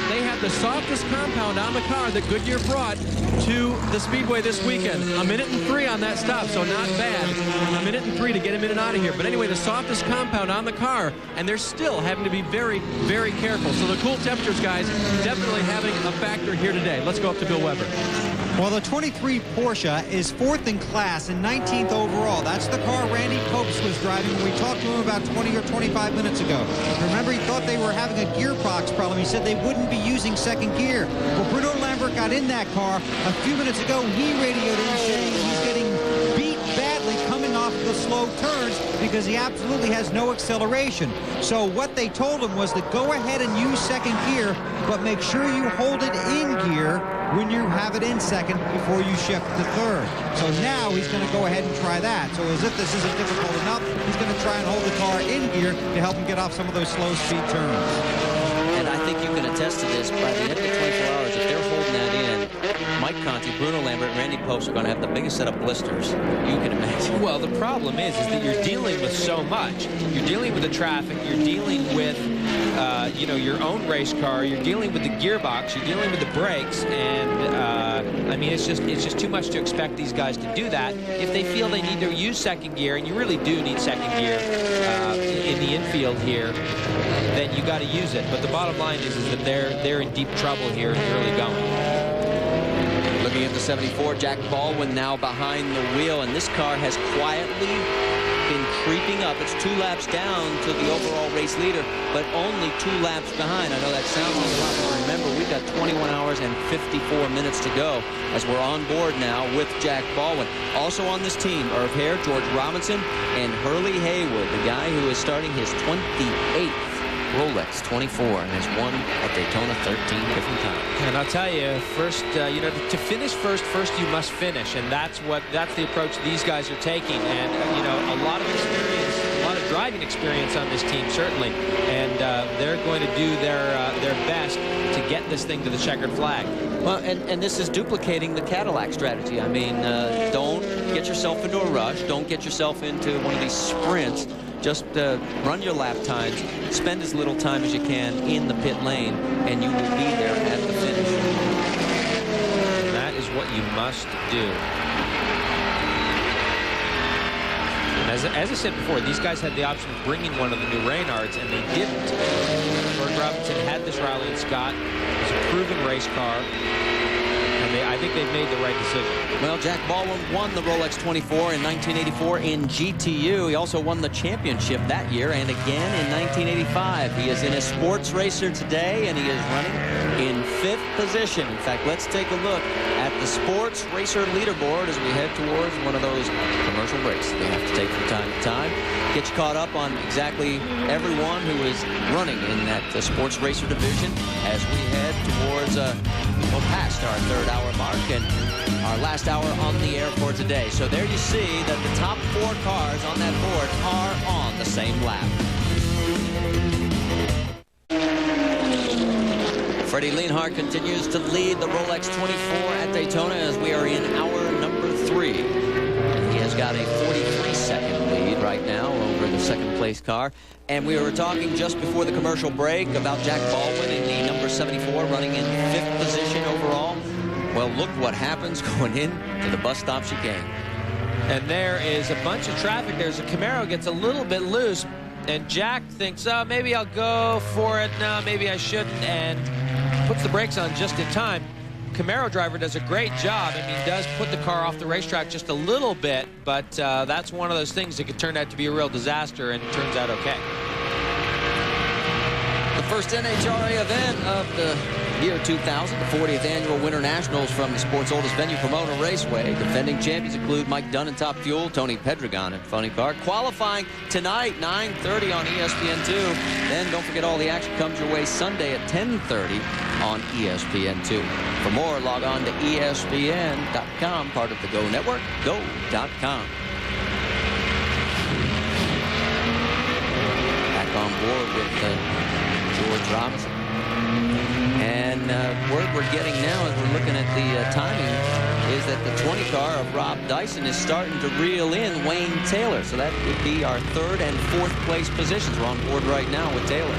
They had the softest compound on the car that Goodyear brought to the Speedway this weekend. 1 minute and 3 on that stop, so not bad. 1 minute and 3 to get him in and out of here. But anyway, the softest compound on the car, and they're still having to be very, very careful. So the cool temperatures, guys, definitely having a factor here today. Let's go up to Bill Weber. Well, the 23 Porsche is 4th in class and 19th overall. That's the car Randy Popes was driving when we talked to him about 20 or 25 minutes ago. Remember, he thought they were having a gearbox problem. He said they wouldn't be using second gear. Well, Bruno Lambert got in that car a few minutes ago. He radioed in saying he's getting beat badly coming off the slow turns because he absolutely has no acceleration. So what they told him was to go ahead and use second gear, but make sure you hold it in gear when you have it in second before you shift to third. So now he's going to go ahead and try that. So as if this isn't difficult enough, he's going to try and hold the car in gear to help him get off some of those slow speed turns. And I think you can attest to this. By the end of the 24 hours, if they're holding that in, Mike Conti, Bruno Lambert, and Randy Popes are going to have the biggest set of blisters you can imagine. Well, the problem is that you're dealing with so much. You're dealing with the traffic. You're dealing with, you know, your own race car. You're dealing with the gearbox. You're dealing with the brakes. And, I mean, it's just too much to expect these guys to do that. If they feel they need to use second gear, and you really do need second gear in the infield here, then you got to use it. But the bottom line is that they're in deep trouble here in the early going. Looking at the 74, Jack Baldwin now behind the wheel, and this car has quietly been creeping up. It's 2 laps down to the overall race leader, but only 2 laps behind. I know that sounds like a lot, but remember, we've got 21 hours and 54 minutes to go as we're on board now with Jack Baldwin. Also on this team, Irv Hare, George Robinson, and Hurley Haywood, the guy who is starting his 28th Rolex 24 and has won at Daytona 13 different times. And I'll tell you, first, you know, to finish first you must finish, and that's the approach these guys are taking. And you know, a lot of experience, a lot of driving driving experience on this team, certainly, and they're going to do their best to get this thing to the checkered flag. Well, and this is duplicating the Cadillac strategy. I mean, don't get yourself into a rush. Don't get yourself into one of these sprints. Just run your lap times, spend as little time as you can in the pit lane, and you will be there at the finish. And that is what you must do. And as I said before, these guys had the option of bringing one of the new Reynards, and they didn't. Gordon Robinson had this Riley and Scott. It was a proven race car. I think they've made the right decision. Well, Jack Baldwin won the Rolex 24 in 1984 in GTU. He also won the championship that year and again in 1985. He is in a sports racer today, and he is running in 5th position. In fact, let's take a look at the sports racer leaderboard as we head towards one of those commercial breaks they have to take from time to time. Get you caught up on exactly everyone who is running in that sports racer division as we head towards past our 3rd hour mark and our last hour on the air for today. So there you see that the top 4 cars on that board are on the same lap. Freddie Lienhart continues to lead the Rolex 24 at Daytona as we are in hour number 3. He has got a 43-second lead right now over the 2nd place car. And we were talking just before the commercial break about Jack Baldwin in the number 74 running in 5th position overall. Well, look what happens going in to the bus stop chicane. And there is a bunch of traffic. There's a Camaro gets a little bit loose, and Jack thinks, oh, maybe I'll go for it. No, maybe I shouldn't, and puts the brakes on just in time. Camaro driver does a great job. I mean, does put the car off the racetrack just a little bit, but that's one of those things that could turn out to be a real disaster, and it turns out okay. The first NHRA event of the year 2000, the 40th annual Winter Nationals from the sport's oldest venue, Pomona Raceway. Defending champions include Mike Dunn in Top Fuel, Tony Pedregon in Funny Car. Qualifying tonight, 9:30 on ESPN2. Then don't forget all the action comes your way Sunday at 10:30 on ESPN2. For more, log on to ESPN.com, part of the Go Network, go.com. Back on board with George Robinson. And word we're getting now as we're looking at the timing is that the 20 car of Rob Dyson is starting to reel in Wayne Taylor. So that would be our 3rd and 4th place positions. We're on board right now with Taylor.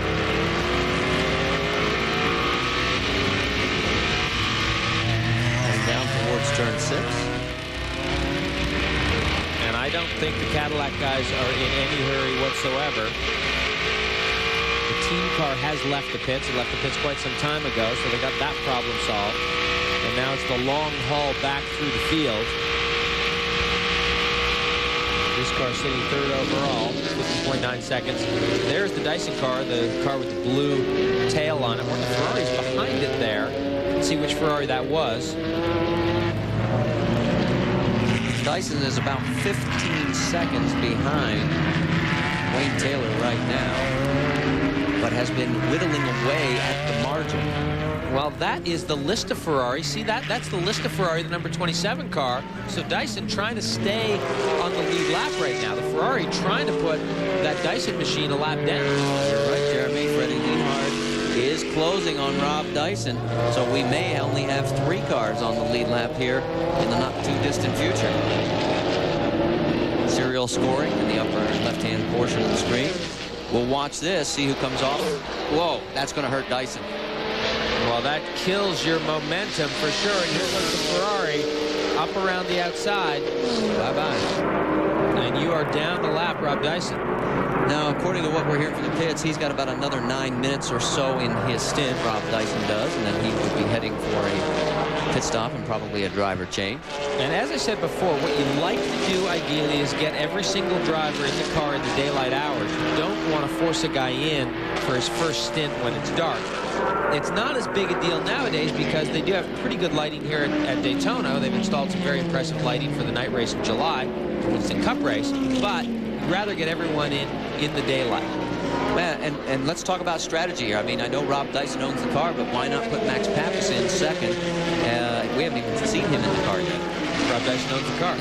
And down towards turn 6. And I don't think the Cadillac guys are in any hurry whatsoever. The team car has left the pits. It left the pits quite some time ago, so they got that problem solved. And now it's the long haul back through the field. This car sitting 3rd overall, 50.9 seconds. There's the Dyson car, the car with the blue tail on it. One of the Ferraris behind it there. Let's see which Ferrari that was. Dyson is about 15 seconds behind Wayne Taylor right now, but has been whittling away at the margin. Well, that is the Lista Ferrari. See that? That's the Lista Ferrari, the number 27 car. So Dyson trying to stay on the lead lap right now. The Ferrari trying to put that Dyson machine a lap down. You're right, Jeremy. Freddie Lienhart is closing on Rob Dyson. So we may only have 3 cars on the lead lap here in the not-too-distant future. Serial scoring in the upper left-hand portion of the screen. We'll watch this, see who comes off. Whoa, that's going to hurt Dyson. Well, that kills your momentum for sure. And here goes the Ferrari up around the outside. Bye-bye. And you are down the lap, Rob Dyson. Now, according to what we're hearing from the pits, he's got about another 9 minutes or so in his stint, Rob Dyson does, and then he would be heading for a pit stop and probably a driver change. And as I said before, what you'd like to do ideally is get every single driver in the car in the daylight hours. You don't want to force a guy in for his first stint when it's dark. It's not as big a deal nowadays because they do have pretty good lighting here at Daytona. They've installed some very impressive lighting for the night race in July, for the Winston Cup race, but you'd rather get everyone in the daylight. Well, and let's talk about strategy here. I mean, I know Rob Dyson owns the car, but why not put Max Pappas in second? We haven't even seen him in the car yet. Rob Dyson owns the car.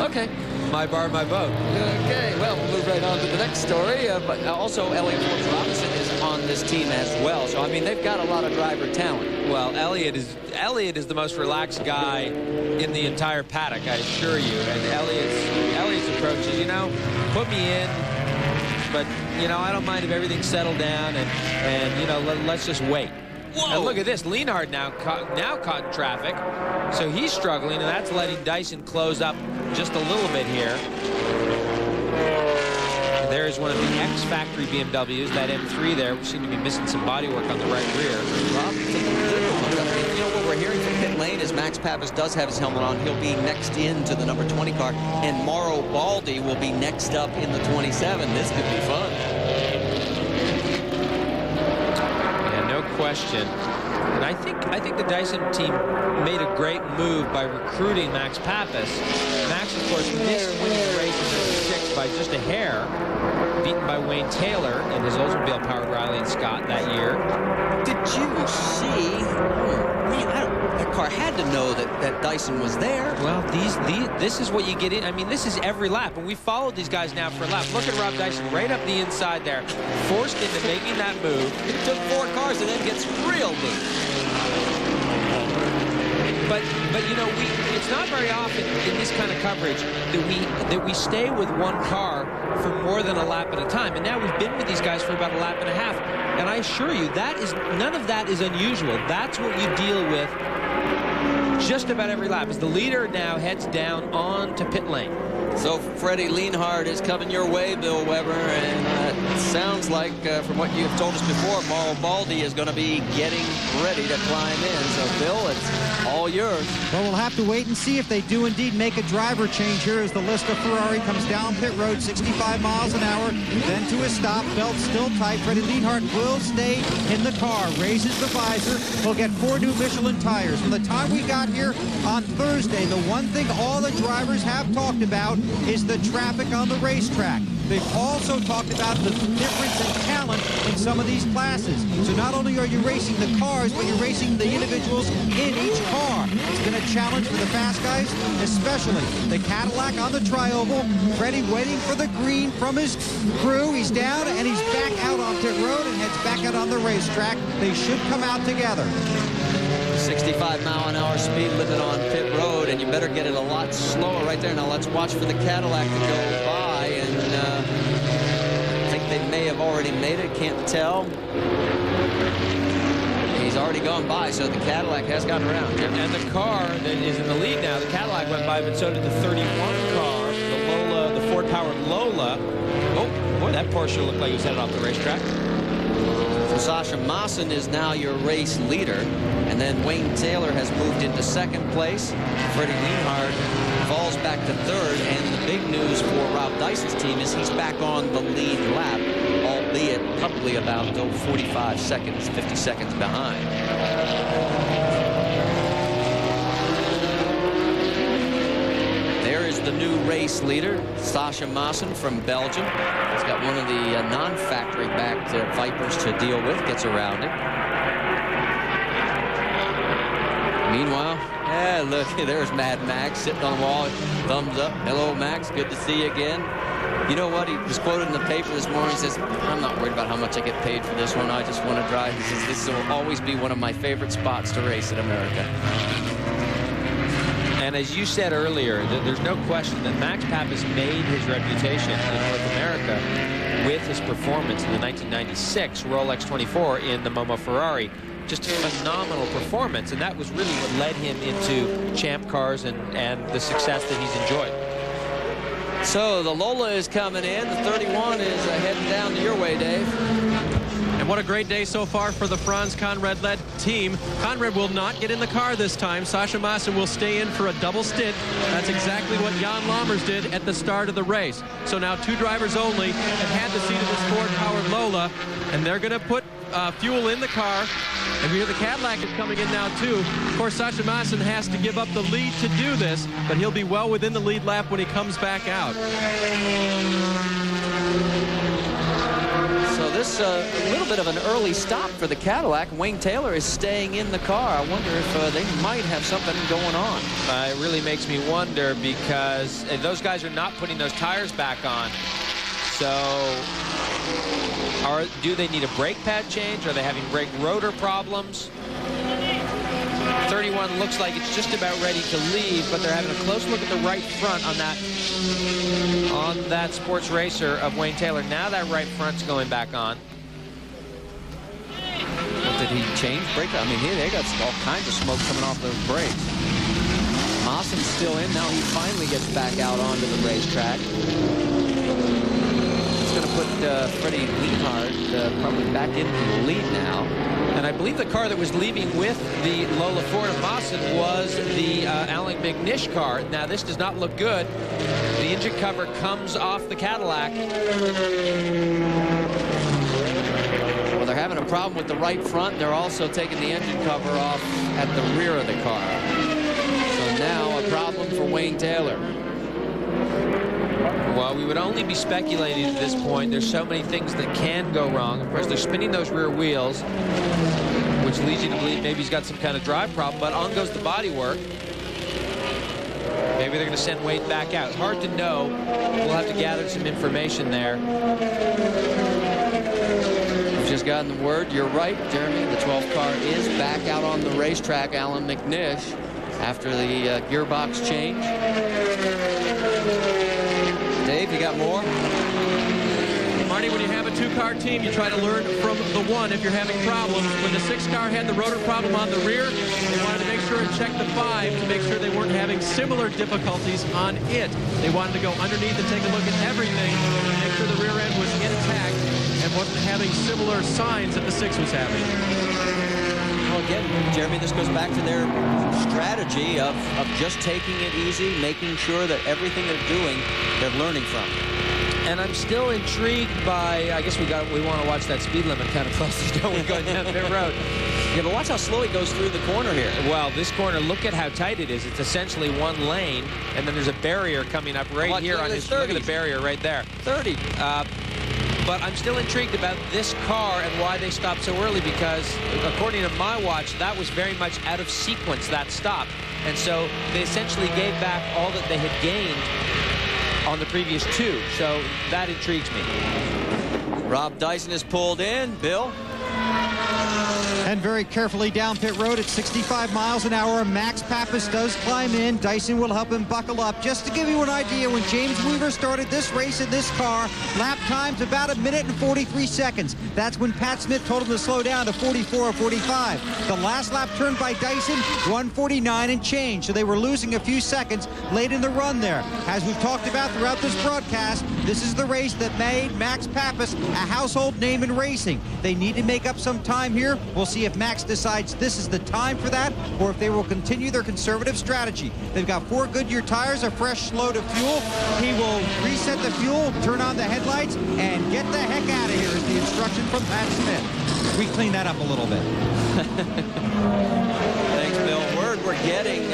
Okay. My bar, my boat. Okay, well, we'll move right on to the next story. But also, Elliott Robinson is on this team as well. So, I mean, they've got a lot of driver talent. Well, Elliott is the most relaxed guy in the entire paddock, I assure you. And Elliott's approach is, you know, put me in, but, you know, I don't mind if everything's settled down, and you know, let's just wait. Whoa. And look at this. Lienhard now caught in traffic, so he's struggling, and that's letting Dyson close up just a little bit here. There's one of the X-Factory BMWs, that M3 there. We seem to be missing some bodywork on the right rear. Rob, you know what we're hearing from pit lane is Max Pappas does have his helmet on. He'll be next into the number 20 car, and Mauro Baldi will be next up in the 27. This could be fun. Yeah, no question. And I think the Dyson team made a great move by recruiting Max Pappas. Max, of course, missed winning the race in '96 by just a hair, beaten by Wayne Taylor in his Oldsmobile-powered Riley and Scott that year. Did you see? That car had to know that Dyson was there. Well, this is what you get in. I mean, this is every lap, and we followed these guys now for a lap. Look at Rob Dyson right up the inside there, forced into making that move. He took 4 cars and then gets real loose. But you know, it's not very often in this kind of coverage that we stay with one car for more than a lap at a time. And now we've been with these guys for about a lap and a half. And I assure you, none of that is unusual. That's what you deal with just about every lap, as the leader now heads down on to pit lane. So Freddie Lienhard is coming your way, Bill Weber, and it sounds like, from what you've told us before, Mauro Baldi is going to be getting ready to climb in. So, Bill, it's all yours. Well, we'll have to wait and see if they do indeed make a driver change here as the Lista Ferrari comes down pit road 65 miles an hour, then to a stop, belt still tight. Freddie Lienhard will stay in the car, raises the visor. He'll get 4 new Michelin tires. From the time we got here on Thursday, the one thing all the drivers have talked about is the traffic on the racetrack. They've also talked about the difference in talent in some of these classes. So not only are you racing the cars, but you're racing the individuals in each car. It's been a challenge for the fast guys, especially the Cadillac on the tri-oval. Freddie waiting for the green from his crew. He's down and he's back out on pit road and heads back out on the racetrack. They should come out together. 65-mile-an-hour speed limit on pit road, and you better get it a lot slower right there. Now let's watch for the Cadillac to go by, and I think they may have already made it, can't tell. He's already gone by, so the Cadillac has gotten around. And the car that is in the lead now, the Cadillac went by, but so did the 31 car, the Lola, the Ford-powered Lola. Oh, boy, that Porsche looked like he was headed off the racetrack. Sasha Maassen is now your race leader, and then Wayne Taylor has moved into 2nd place. Freddie Lienhard falls back to 3rd, and the big news for Rob Dyson's team is he's back on the lead lap, albeit probably about 45 seconds, 50 seconds behind. There is the new race leader, Sasha Maassen from Belgium. He's got one of the non-factory backed Vipers to deal with, gets around it. Meanwhile, look, there's Mad Max sitting on the wall, thumbs up. Hello, Max, good to see you again. You know what? He was quoted in the paper this morning. He says, I'm not worried about how much I get paid for this one. I just want to drive. He says, this will always be one of my favorite spots to race in America. And as you said earlier, there's no question that Max Pappas made his reputation in North America with his performance in the 1996 Rolex 24 in the Momo Ferrari. Just a phenomenal performance, and that was really what led him into champ cars and the success that he's enjoyed. So the Lola is coming in. The 31 is heading down to your way, Dave. And what a great day so far for the Franz Conrad-led team. Conrad will not get in the car this time. Sasha Maassen will stay in for a double stint. That's exactly what Jan Lammers did at the start of the race. So now 2 drivers only have had the seat of this Ford-powered Lola, and they're going to put fuel in the car. And we hear the Cadillac is coming in now, too. Of course, Sasha Maassen has to give up the lead to do this, but he'll be well within the lead lap when he comes back out. So this a little bit of an early stop for the Cadillac. Wayne Taylor is staying in the car. I wonder if they might have something going on. It really makes me wonder, because those guys are not putting those tires back on. So do they need a brake pad change? Are they having brake rotor problems? 31 looks like it's just about ready to leave, but they're having a close look at the right front on that sports racer of Wayne Taylor. Now that right front's going back on. Well, did he change brake? I mean, they got all kinds of smoke coming off those brakes. Mawson's still in. Now he finally gets back out onto the racetrack. It's going to put Freddie Lienhard probably back into the lead now. And I believe the car that was leaving with the Lola Ford of Mawson was the Alan McNish car. Now, this does not look good. The engine cover comes off the Cadillac. Well, they're having a problem with the right front. They're also taking the engine cover off at the rear of the car. So now a problem for Wayne Taylor. Well, we would only be speculating at this point. There's so many things that can go wrong. Of course, they're spinning those rear wheels, which leads you to believe maybe he's got some kind of drive problem, but on goes the bodywork. Maybe they're going to send Wayne back out. Hard to know. We'll have to gather some information there. We've just gotten the word. You're right, Jeremy. The 12th car is back out on the racetrack. Alan McNish after the gearbox change. Dave, you got more? Marty, when you have a two-car team, you try to learn from the one if you're having problems. When the 6 car had the rotor problem on the rear, they wanted to make sure and check the 5 to make sure they weren't having similar difficulties on it. They wanted to go underneath and take a look at everything to make sure the rear end was intact and wasn't having similar signs that the 6 was having. Well, again, Jeremy, this goes back to their strategy of just taking it easy, making sure that everything they're doing, they're learning from. And I'm still intrigued by, I guess we want to watch that speed limit kind of closely, don't we, going down pit road. Yeah, but watch how slow he goes through the corner here. Well, this corner, look at how tight it is. It's essentially one lane, and then there's a barrier coming up right here on his, look at the barrier right there. 30. But I'm still intrigued about this car and why they stopped so early, because according to my watch, that was very much out of sequence, that stop. And so they essentially gave back all that they had gained on the previous 2. So that intrigues me. Rob Dyson is pulled in. Bill? And very carefully down pit road at 65 miles an hour. Max Pappas does climb in. Dyson will help him buckle up. Just to give you an idea, when James Weaver started this race in this car, lap time's about 1 minute and 43 seconds. That's when Pat Smith told him to slow down to 44 or 45. The last lap turned by Dyson, 149 and change. So they were losing a few seconds late in the run there. As we've talked about throughout this broadcast, this is the race that made Max Pappas a household name in racing. They need to make up some time here. We'll see if Max decides this is the time for that, or if they will continue their conservative strategy. They've got 4 Goodyear tires, a fresh load of fuel. He will reset the fuel, turn on the headlights, and get the heck out of here is the instruction from Pat Smith. We clean that up a little bit. Thanks, Bill. Word we're getting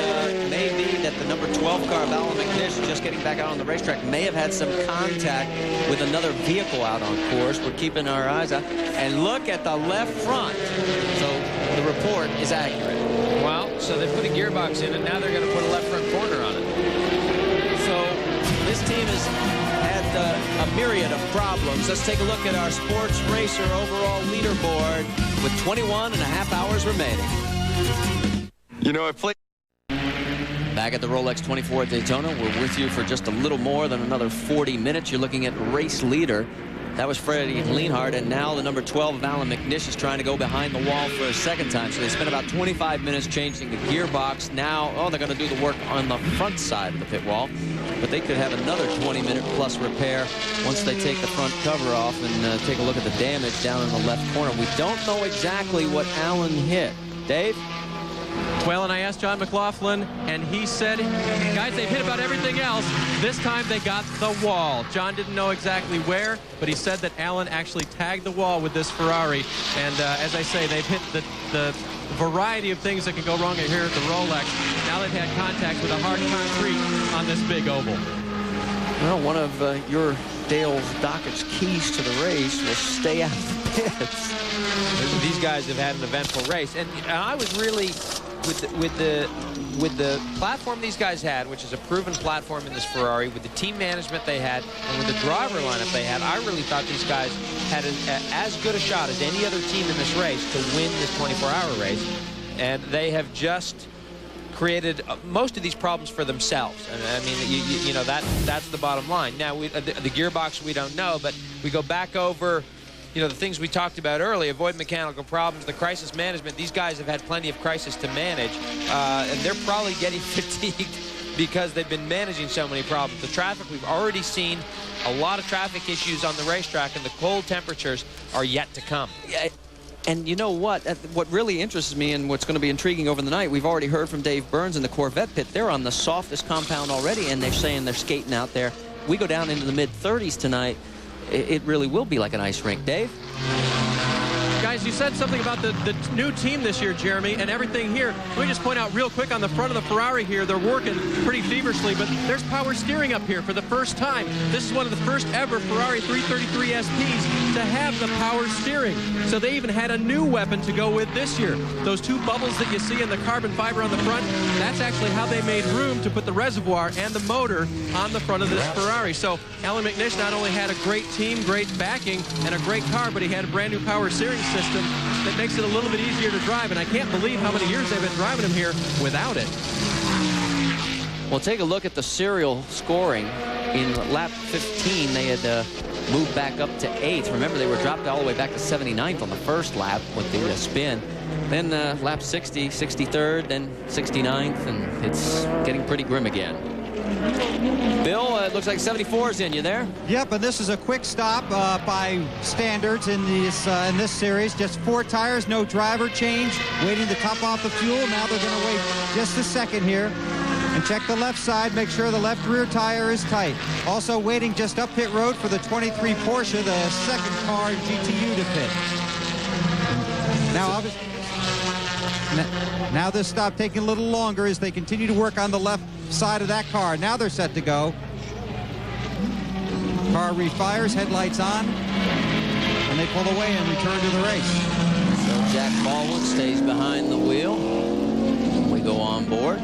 may be that the number 12 car of Alan McNish, just getting back out on the racetrack, may have had some contact with another vehicle out on course. We're keeping our eyes out. And look at the left front. So the report is accurate. Well, so they put a gearbox in, and now they're going to put a left front corner on it. So this team has had a myriad of problems. Let's take a look at our sports racer overall leaderboard with 21 and a half hours remaining. You know, I played. Back at the Rolex 24 at Daytona, we're with you for just a little more than another 40 minutes. You're looking at race leader. That was Freddie Lienhard, and now the number 12 of Alan McNish is trying to go behind the wall for a second time. So they spent about 25 minutes changing the gearbox. Now, they're going to do the work on the front side of the pit wall. But they could have another 20-minute plus repair once they take the front cover off and take a look at the damage down in the left corner. We don't know exactly what Alan hit. Dave? Well, and I asked John McLaughlin, and he said, guys, they've hit about everything else. This time they got the wall. John didn't know exactly where, but he said that Alan actually tagged the wall with this Ferrari. And as I say, they've hit the variety of things that can go wrong here at the Rolex. Now they've had contact with a hard concrete on this big oval. Well, one of your Dale Dockett's keys to the race will stay out of the pits. These guys have had an eventful race, and I was really with the platform these guys had, which is a proven platform in this Ferrari, with the team management they had, and with the driver lineup they had. I really thought these guys had as good a shot as any other team in this race to win this 24-hour race, and they have just created most of these problems for themselves. And I mean, you know, that's the bottom line. Now, the gearbox we don't know, but we go back over, you know, the things we talked about earlier, avoid mechanical problems, the crisis management. These guys have had plenty of crisis to manage, and they're probably getting fatigued because they've been managing so many problems. The traffic, we've already seen a lot of traffic issues on the racetrack, and the cold temperatures are yet to come. Yeah. And you know what? What really interests me and what's going to be intriguing over the night, we've already heard from Dave Burns in the Corvette pit. They're on the softest compound already, and they're saying they're skating out there. We go down into the mid-30s tonight. It really will be like an ice rink. Dave? Guys, you said something about the new team this year, Jeremy, and everything here. Let me just point out real quick on the front of the Ferrari here, they're working pretty feverishly, but there's power steering up here for the first time. This is one of the first ever Ferrari 333 SPs to have the power steering. So they even had a new weapon to go with this year. Those two bubbles that you see in the carbon fiber on the front, that's actually how they made room to put the reservoir and the motor on the front of this Ferrari. So Alan McNish not only had a great team, great backing, and a great car, but he had a brand new power steering system that makes it a little bit easier to drive, and I can't believe how many years they've been driving him here without it. Well, take a look at the serial scoring. In lap 15, they had moved back up to 8th. Remember, they were dropped all the way back to 79th on the first lap with the spin. Then lap 60, 63rd, then 69th, and it's getting pretty grim again. Bill, it looks like 74 is in. You there? Yep, and this is a quick stop by standards in this series. Just 4 tires, no driver change, waiting to top off the fuel. Now they're going to wait just a second here and check the left side, make sure the left rear tire is tight. Also waiting just up pit road for the 23 Porsche, the second car in GTU to pit. Now, obviously, now this stop taking a little longer as they continue to work on the left side of that car. Now they're set to go. Car refires, headlights on, and they pull away and return to the race. So Jack Baldwin stays behind the wheel. We go on board.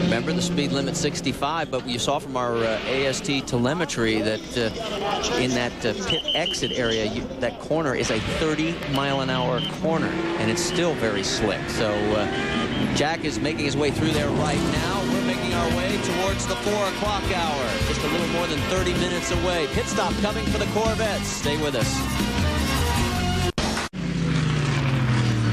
Remember, the speed limit 65, but you saw from our AST telemetry that in that pit exit area, that corner is a 30-mile-an-hour corner, and it's still very slick. So Jack is making his way through there right now. We're making our way towards the 4 o'clock hour, just a little more than 30 minutes away. Pit stop coming for the Corvettes. Stay with us.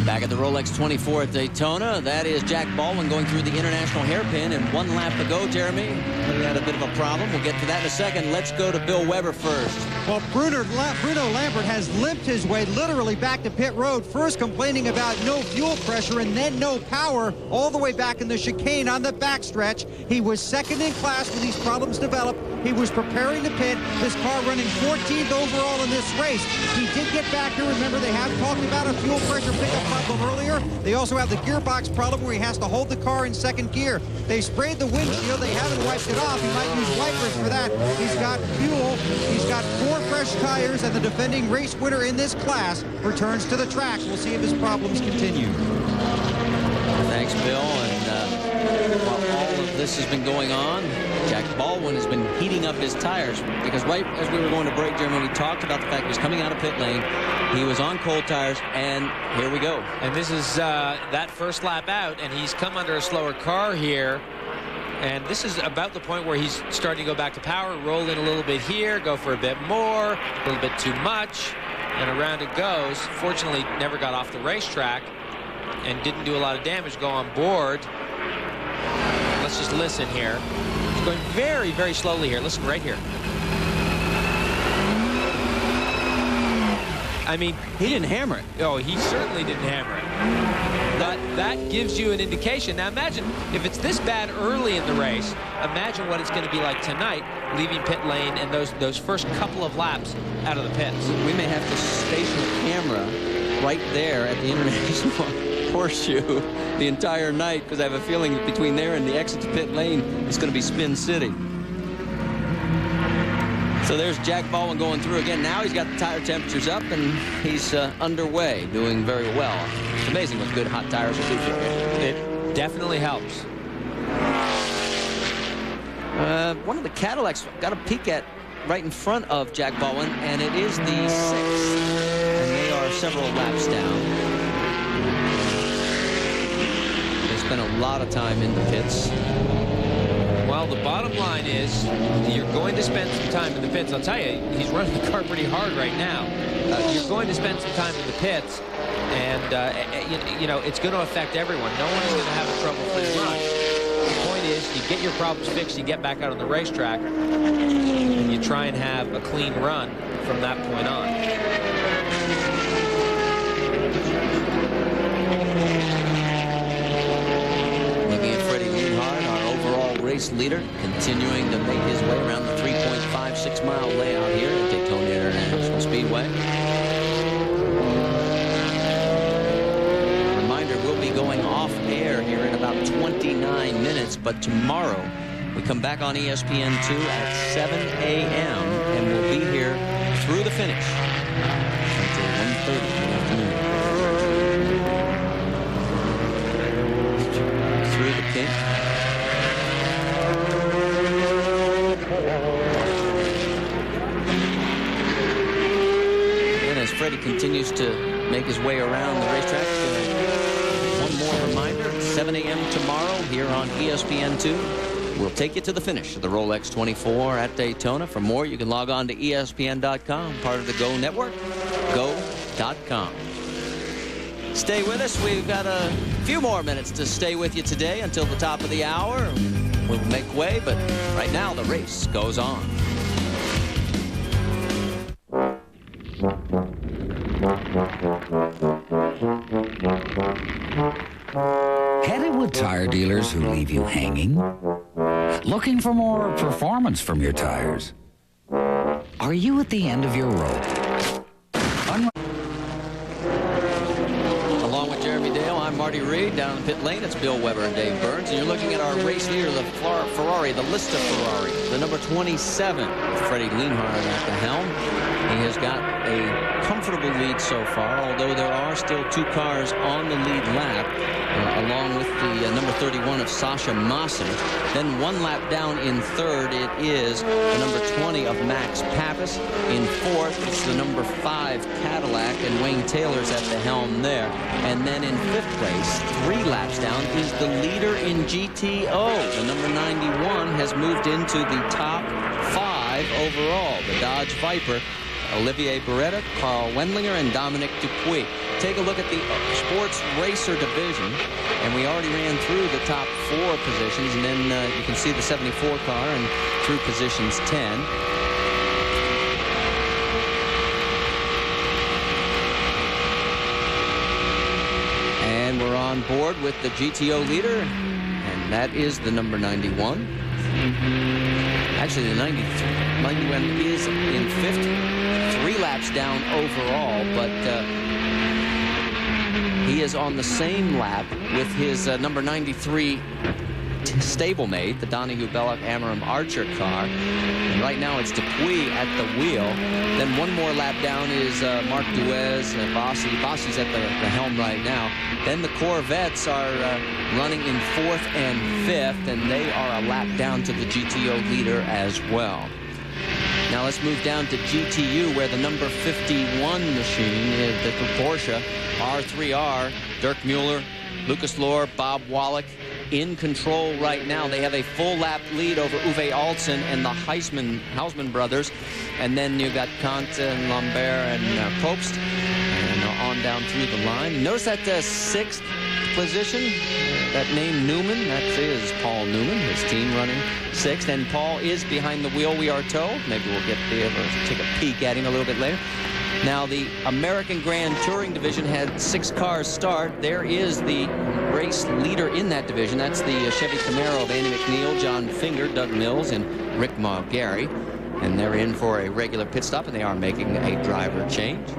Back at the Rolex 24 at Daytona, that is Jack Baldwin going through the international hairpin, and 1 lap to go, Jeremy. We had a bit of a problem. We'll get to that in a second. Let's go to Bill Weber first. Well, Bruno Lambert has limped his way literally back to pit road, first complaining about no fuel pressure and then no power, all the way back in the chicane on the backstretch. He was second in class when these problems developed. He was preparing to pit. This car running 14th overall in this race. He did get back here. Remember, they have talked about a fuel pressure pickup problem earlier. They also have the gearbox problem where he has to hold the car in second gear. They sprayed the windshield. They haven't wiped it off. He might use wipers for that. He's got fuel. He's got 4 fresh tires, and the defending race winner in this class returns to the track. We'll see if his problems continue. Thanks, Bill. And while all of this has been going on, Jack Baldwin has been heating up his tires, because right as we were going to break, Jeremy, we talked about the fact he was coming out of pit lane. He was on cold tires, and here we go. And this is that first lap out, and he's come under a slower car here. And this is about the point where he's starting to go back to power, roll in a little bit here, go for a bit more, a little bit too much, and around it goes. Fortunately, never got off the racetrack and didn't do a lot of damage. Go on board. Let's just listen here. He's going very, very slowly here. Listen right here. I mean, he didn't hammer it. Oh, he certainly didn't hammer it. That gives you an indication. Now imagine if it's this bad early in the race, imagine what it's going to be like tonight, leaving pit lane and those first couple of laps out of the pits. We may have to station a camera right there at the International Horseshoe the entire night, because I have a feeling that between there and the exit to pit lane, it's going to be Spin City. So there's Jack Baldwin going through again. Now he's got the tire temperatures up, and he's underway, doing very well. It's amazing what good hot tires will do for you. It definitely helps. One of the Cadillacs got a peek at right in front of Jack Baldwin, and it is the 6th. And they are several laps down. They spent a lot of time in the pits. Well, the bottom line is you're going to spend some time in the pits. I'll tell you, he's running the car pretty hard right now. You're going to spend some time in the pits, and, you know, it's going to affect everyone. No one is going to have a trouble-free run. The point is, you get your problems fixed, you get back out on the racetrack, and you try and have a clean run from that point on. Looking at Freddie Lienhard, our overall race leader, continuing to make his way around the 3.56-mile layout here at Daytona International Speedway. Reminder, we'll be going off air here in about 29 minutes, but tomorrow we come back on ESPN2 at 7 a.m. and we'll be here through the finish until 1:30 in the afternoon. Through the pink. And as Freddie continues to make his way around the racetrack, one more reminder, 7 a.m. tomorrow here on ESPN2. We'll take you to the finish of the Rolex 24 at Daytona. For more, you can log on to ESPN.com, part of the Go Network, go.com. Stay with us. We've got a few more minutes to stay with you today until the top of the hour. We'll make way, but right now the race goes on. Headed with tire dealers who leave you hanging? Looking for more performance from your tires? Are you at the end of your rope? Along with Jeremy Dale, I'm Marty Reed. Down in pit lane, it's Bill Weber and Dave Burns. And you're looking at our race leader, the Ferrari, the Lista Ferrari, the number 27, Freddie Lienhard at the helm. He has got a comfortable lead so far, although there are still 2 cars on the lead lap, along with the number 31 of Sasha Massen. Then 1 lap down in 3rd, it is the number 20 of Max Pappas. In 4th, it's the number 5 Cadillac, and Wayne Taylor's at the helm there. And then in 5th place, 3 laps down, is the leader in GTO. The number 91 has moved into the top 5 overall, the Dodge Viper. Olivier Beretta, Carl Wendlinger, and Dominic Dupuis. Take a look at the sports racer division, and we already ran through the top 4 positions, and then you can see the 74 car and through positions 10. And we're on board with the GTO leader, and that is the number 91. Actually, the 91 is in 5th. 3 laps down overall, but he is on the same lap with his number 93 stablemate, the Donahue Belloc Amorim Archer car. And right now it's Dupuis at the wheel. Then 1 more lap down is Mark Duez and Bossi. Bossi's at the helm right now. Then the Corvettes are running in 4th and 5th, and they are a lap down to the GTO leader as well. Now let's move down to GTU, where the number 51 machine is the Porsche R3R. Dirk Mueller, Lucas Lohr, Bob Wallach in control right now. They have a full lap lead over Uwe Altzen and the Hausman brothers. And then you've got Kant and Lambert and Probst, and on down through the line. Notice that 6th position, that name Newman, that is Paul Newman, his team running 6th, and Paul is behind the wheel, we are told. Maybe we'll be able to take a peek at him a little bit later. Now, the American Grand Touring Division had 6 cars start. There is the race leader in that division. That's the Chevy Camaro of Andy McNeil, John Finger, Doug Mills, and Rick Mulgary. And they're in for a regular pit stop, and they are making a driver change.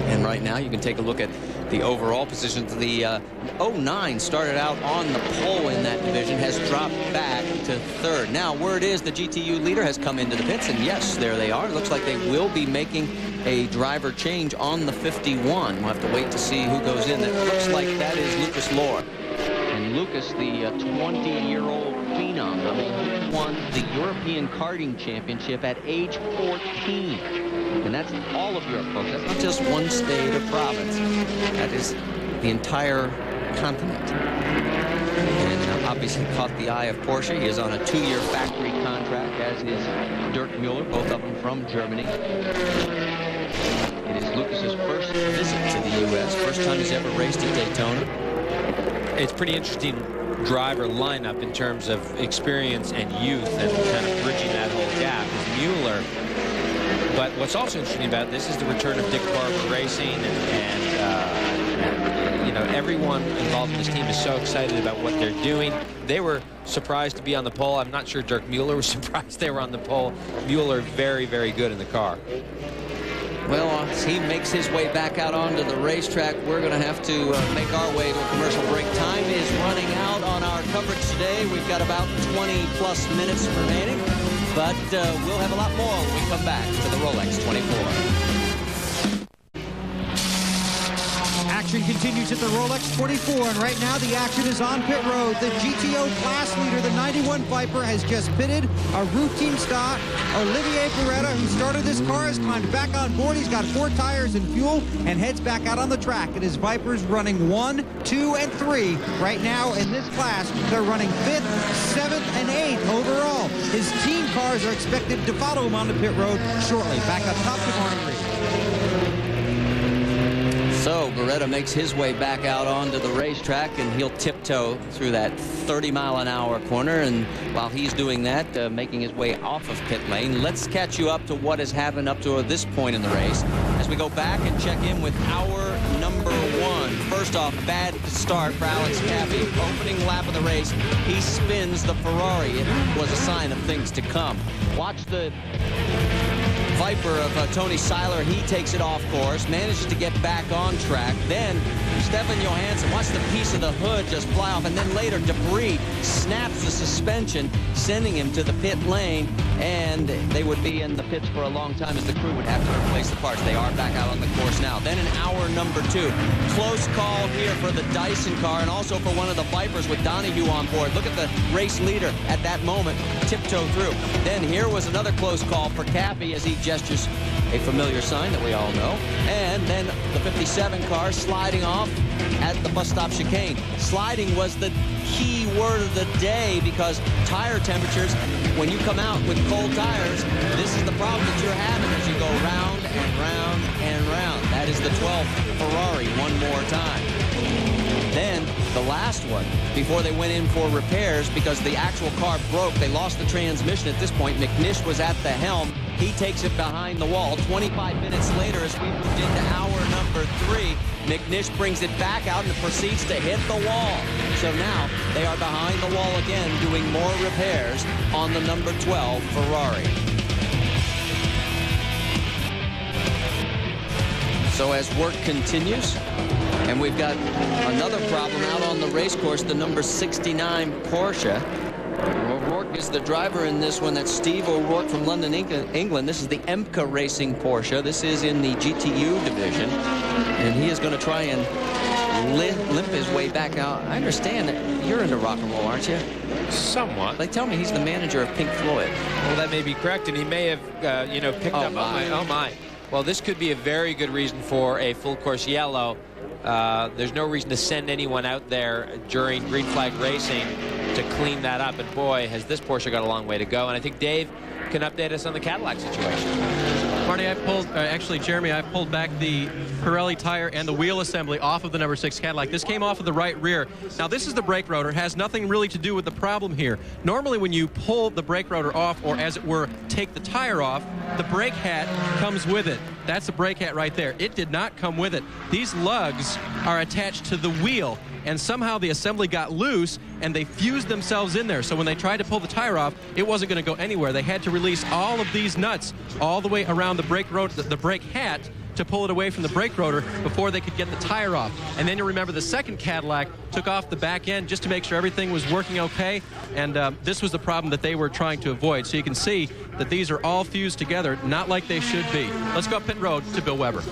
And right now, you can take a look at the overall positions. The 09 started out on the pole in that division, has dropped back to third. Now, word is the GTU leader has come into the pits, and yes, there they are. It looks like they will be making a driver change on the 51. We'll have to wait to see who goes in. That looks like that is Lucas Lohr. And Lucas, the 20-year-old phenom, I mean, he won the European Karting Championship at age 14. And that's all of Europe, folks. That's not just one state or province. That is the entire continent. And obviously caught the eye of Porsche. He is on a 2-year factory contract, as is Dirk Mueller, both of them from Germany. It is Lucas's first visit to the U.S., first time he's ever raced at Daytona. It's pretty interesting driver lineup in terms of experience and youth and kind of bridging that whole gap is Mueller. But what's also interesting about this is the return of Dick Barber Racing, and you know, everyone involved in this team is so excited about what they're doing. They were surprised to be on the pole. I'm not sure Dirk Mueller was surprised they were on the pole. Mueller very, very good in the car. Well, as he makes his way back out onto the racetrack, we're going to have to make our way to a commercial break. Time is running out on our coverage today. We've got about 20-plus minutes remaining, but we'll have a lot more when we come back to the Rolex 24. Action continues at the Rolex 24, and right now the action is on pit road. The GTO class leader, the 91 Viper, has just pitted. A routine stop. Olivier Beretta, who started this car, has climbed back on board. He's got 4 tires and fuel and heads back out on the track. And his Viper's running 1, 2, and 3. Right now in this class, they're running 5th, 7th, and 8th overall. His team cars are expected to follow him on the pit road shortly. Back up top to Martin Reed. So Beretta makes his way back out onto the racetrack, and he'll tiptoe through that 30-mile-an-hour corner. And while he's doing that, making his way off of pit lane, let's catch you up to what has happened up to this point in the race as we go back and check in with our number 1. First off, bad start for Alex Caffey. Opening lap of the race, he spins the Ferrari. It was a sign of things to come. Watch the Viper of Tony Seiler. He takes it off course, manages to get back on track. Then Stefan Johansson, watch the piece of the hood just fly off, and then later debris snaps the suspension, sending him to the pit lane, and they would be in the pits for a long time as the crew would have to replace the parts. They are back out on the course now. Then in hour number 2, close call here for the Dyson car and also for one of the Vipers with Donahue on board. Look at the race leader at that moment tiptoe through. Then here was another close call for Caffey as he gestures a familiar sign that we all know. And then the 57 car sliding off at the bus stop chicane. Sliding was the key word of the day because tire temperatures, when you come out with cold tires, this is the problem that you're having as you go round and round and round. That is the 12th Ferrari one more time. Then the last one, before they went in for repairs because the actual car broke, they lost the transmission at this point. McNish was at the helm. He takes it behind the wall. 25 minutes later, as we moved into hour number 3, McNish brings it back out and proceeds to hit the wall. So now they are behind the wall again doing more repairs on the number 12 Ferrari. So as work continues, and we've got another problem out on the race course, the number 69 Porsche. O'Rourke is the driver in this one. That's Steve O'Rourke from London, England. This is the EMCA Racing Porsche. This is in the GTU division. And he is going to try and limp his way back out. I understand that you're into rock and roll, aren't you? Somewhat. They tell me he's the manager of Pink Floyd. Well, that may be correct, and he may have, you know, picked up. Oh my. Well, this could be a very good reason for a full course yellow. There's no reason to send anyone out there during green flag racing to clean that up. And boy, has this Porsche got a long way to go. And I think Dave can update us on the Cadillac situation. Marty, actually, Jeremy, I pulled back the Pirelli tire and the wheel assembly off of the number 6 Cadillac. This came off of the right rear. Now, this is the brake rotor. It has nothing really to do with the problem here. Normally, when you pull the brake rotor off, or as it were, take the tire off, the brake hat comes with it. That's the brake hat right there. It did not come with it. These lugs are attached to the wheel, and somehow the assembly got loose and they fused themselves in there. So when they tried to pull the tire off, it wasn't going to go anywhere. They had to release all of these nuts all the way around the brake rotor, the brake hat, to pull it away from the brake rotor before they could get the tire off. And then you remember the second Cadillac took off the back end just to make sure everything was working okay. And this was the problem that they were trying to avoid. So you can see that these are all fused together, not like they should be. Let's go up pit road to Bill Weber.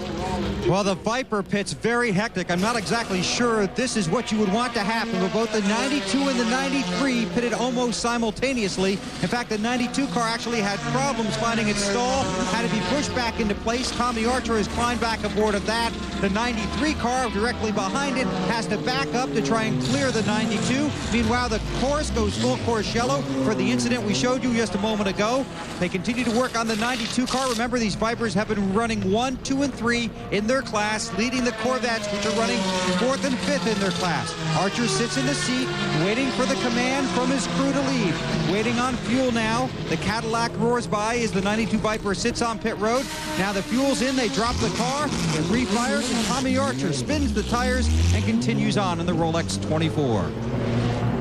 Well, the Viper pit's very hectic. I'm not exactly sure this is what you would want to happen, but both the 92 and the 93 pitted almost simultaneously. In fact, the 92 car actually had problems finding its stall, had to be pushed back into place. Tommy Archer has climbed back aboard of that. The 93 car directly behind it has to back up to try and clear the 92. Meanwhile, the course goes full course yellow for the incident we showed you just a moment ago. They continue to work on the 92 car. Remember, these Vipers have been running 1, 2, and 3 in their class, leading the Corvettes, which are running 4th and 5th in their class. Archer sits in the seat, waiting for the command from his crew to leave. Waiting on fuel now. The Cadillac roars by as the 92 Viper sits on pit road. Now the fuel's in, they drop the car, it refires, and Tommy Archer spins the tires and continues on in the Rolex 24.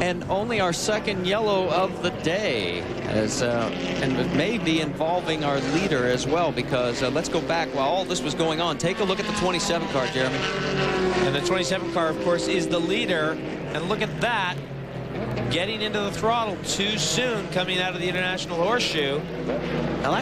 And only our second yellow of the day, and it may be involving our leader as well, because let's go back while all this was going on. Take a look at the 27 car, Jeremy. And the 27 car, of course, is the leader. And look at that, getting into the throttle too soon coming out of the International Horseshoe. Now that's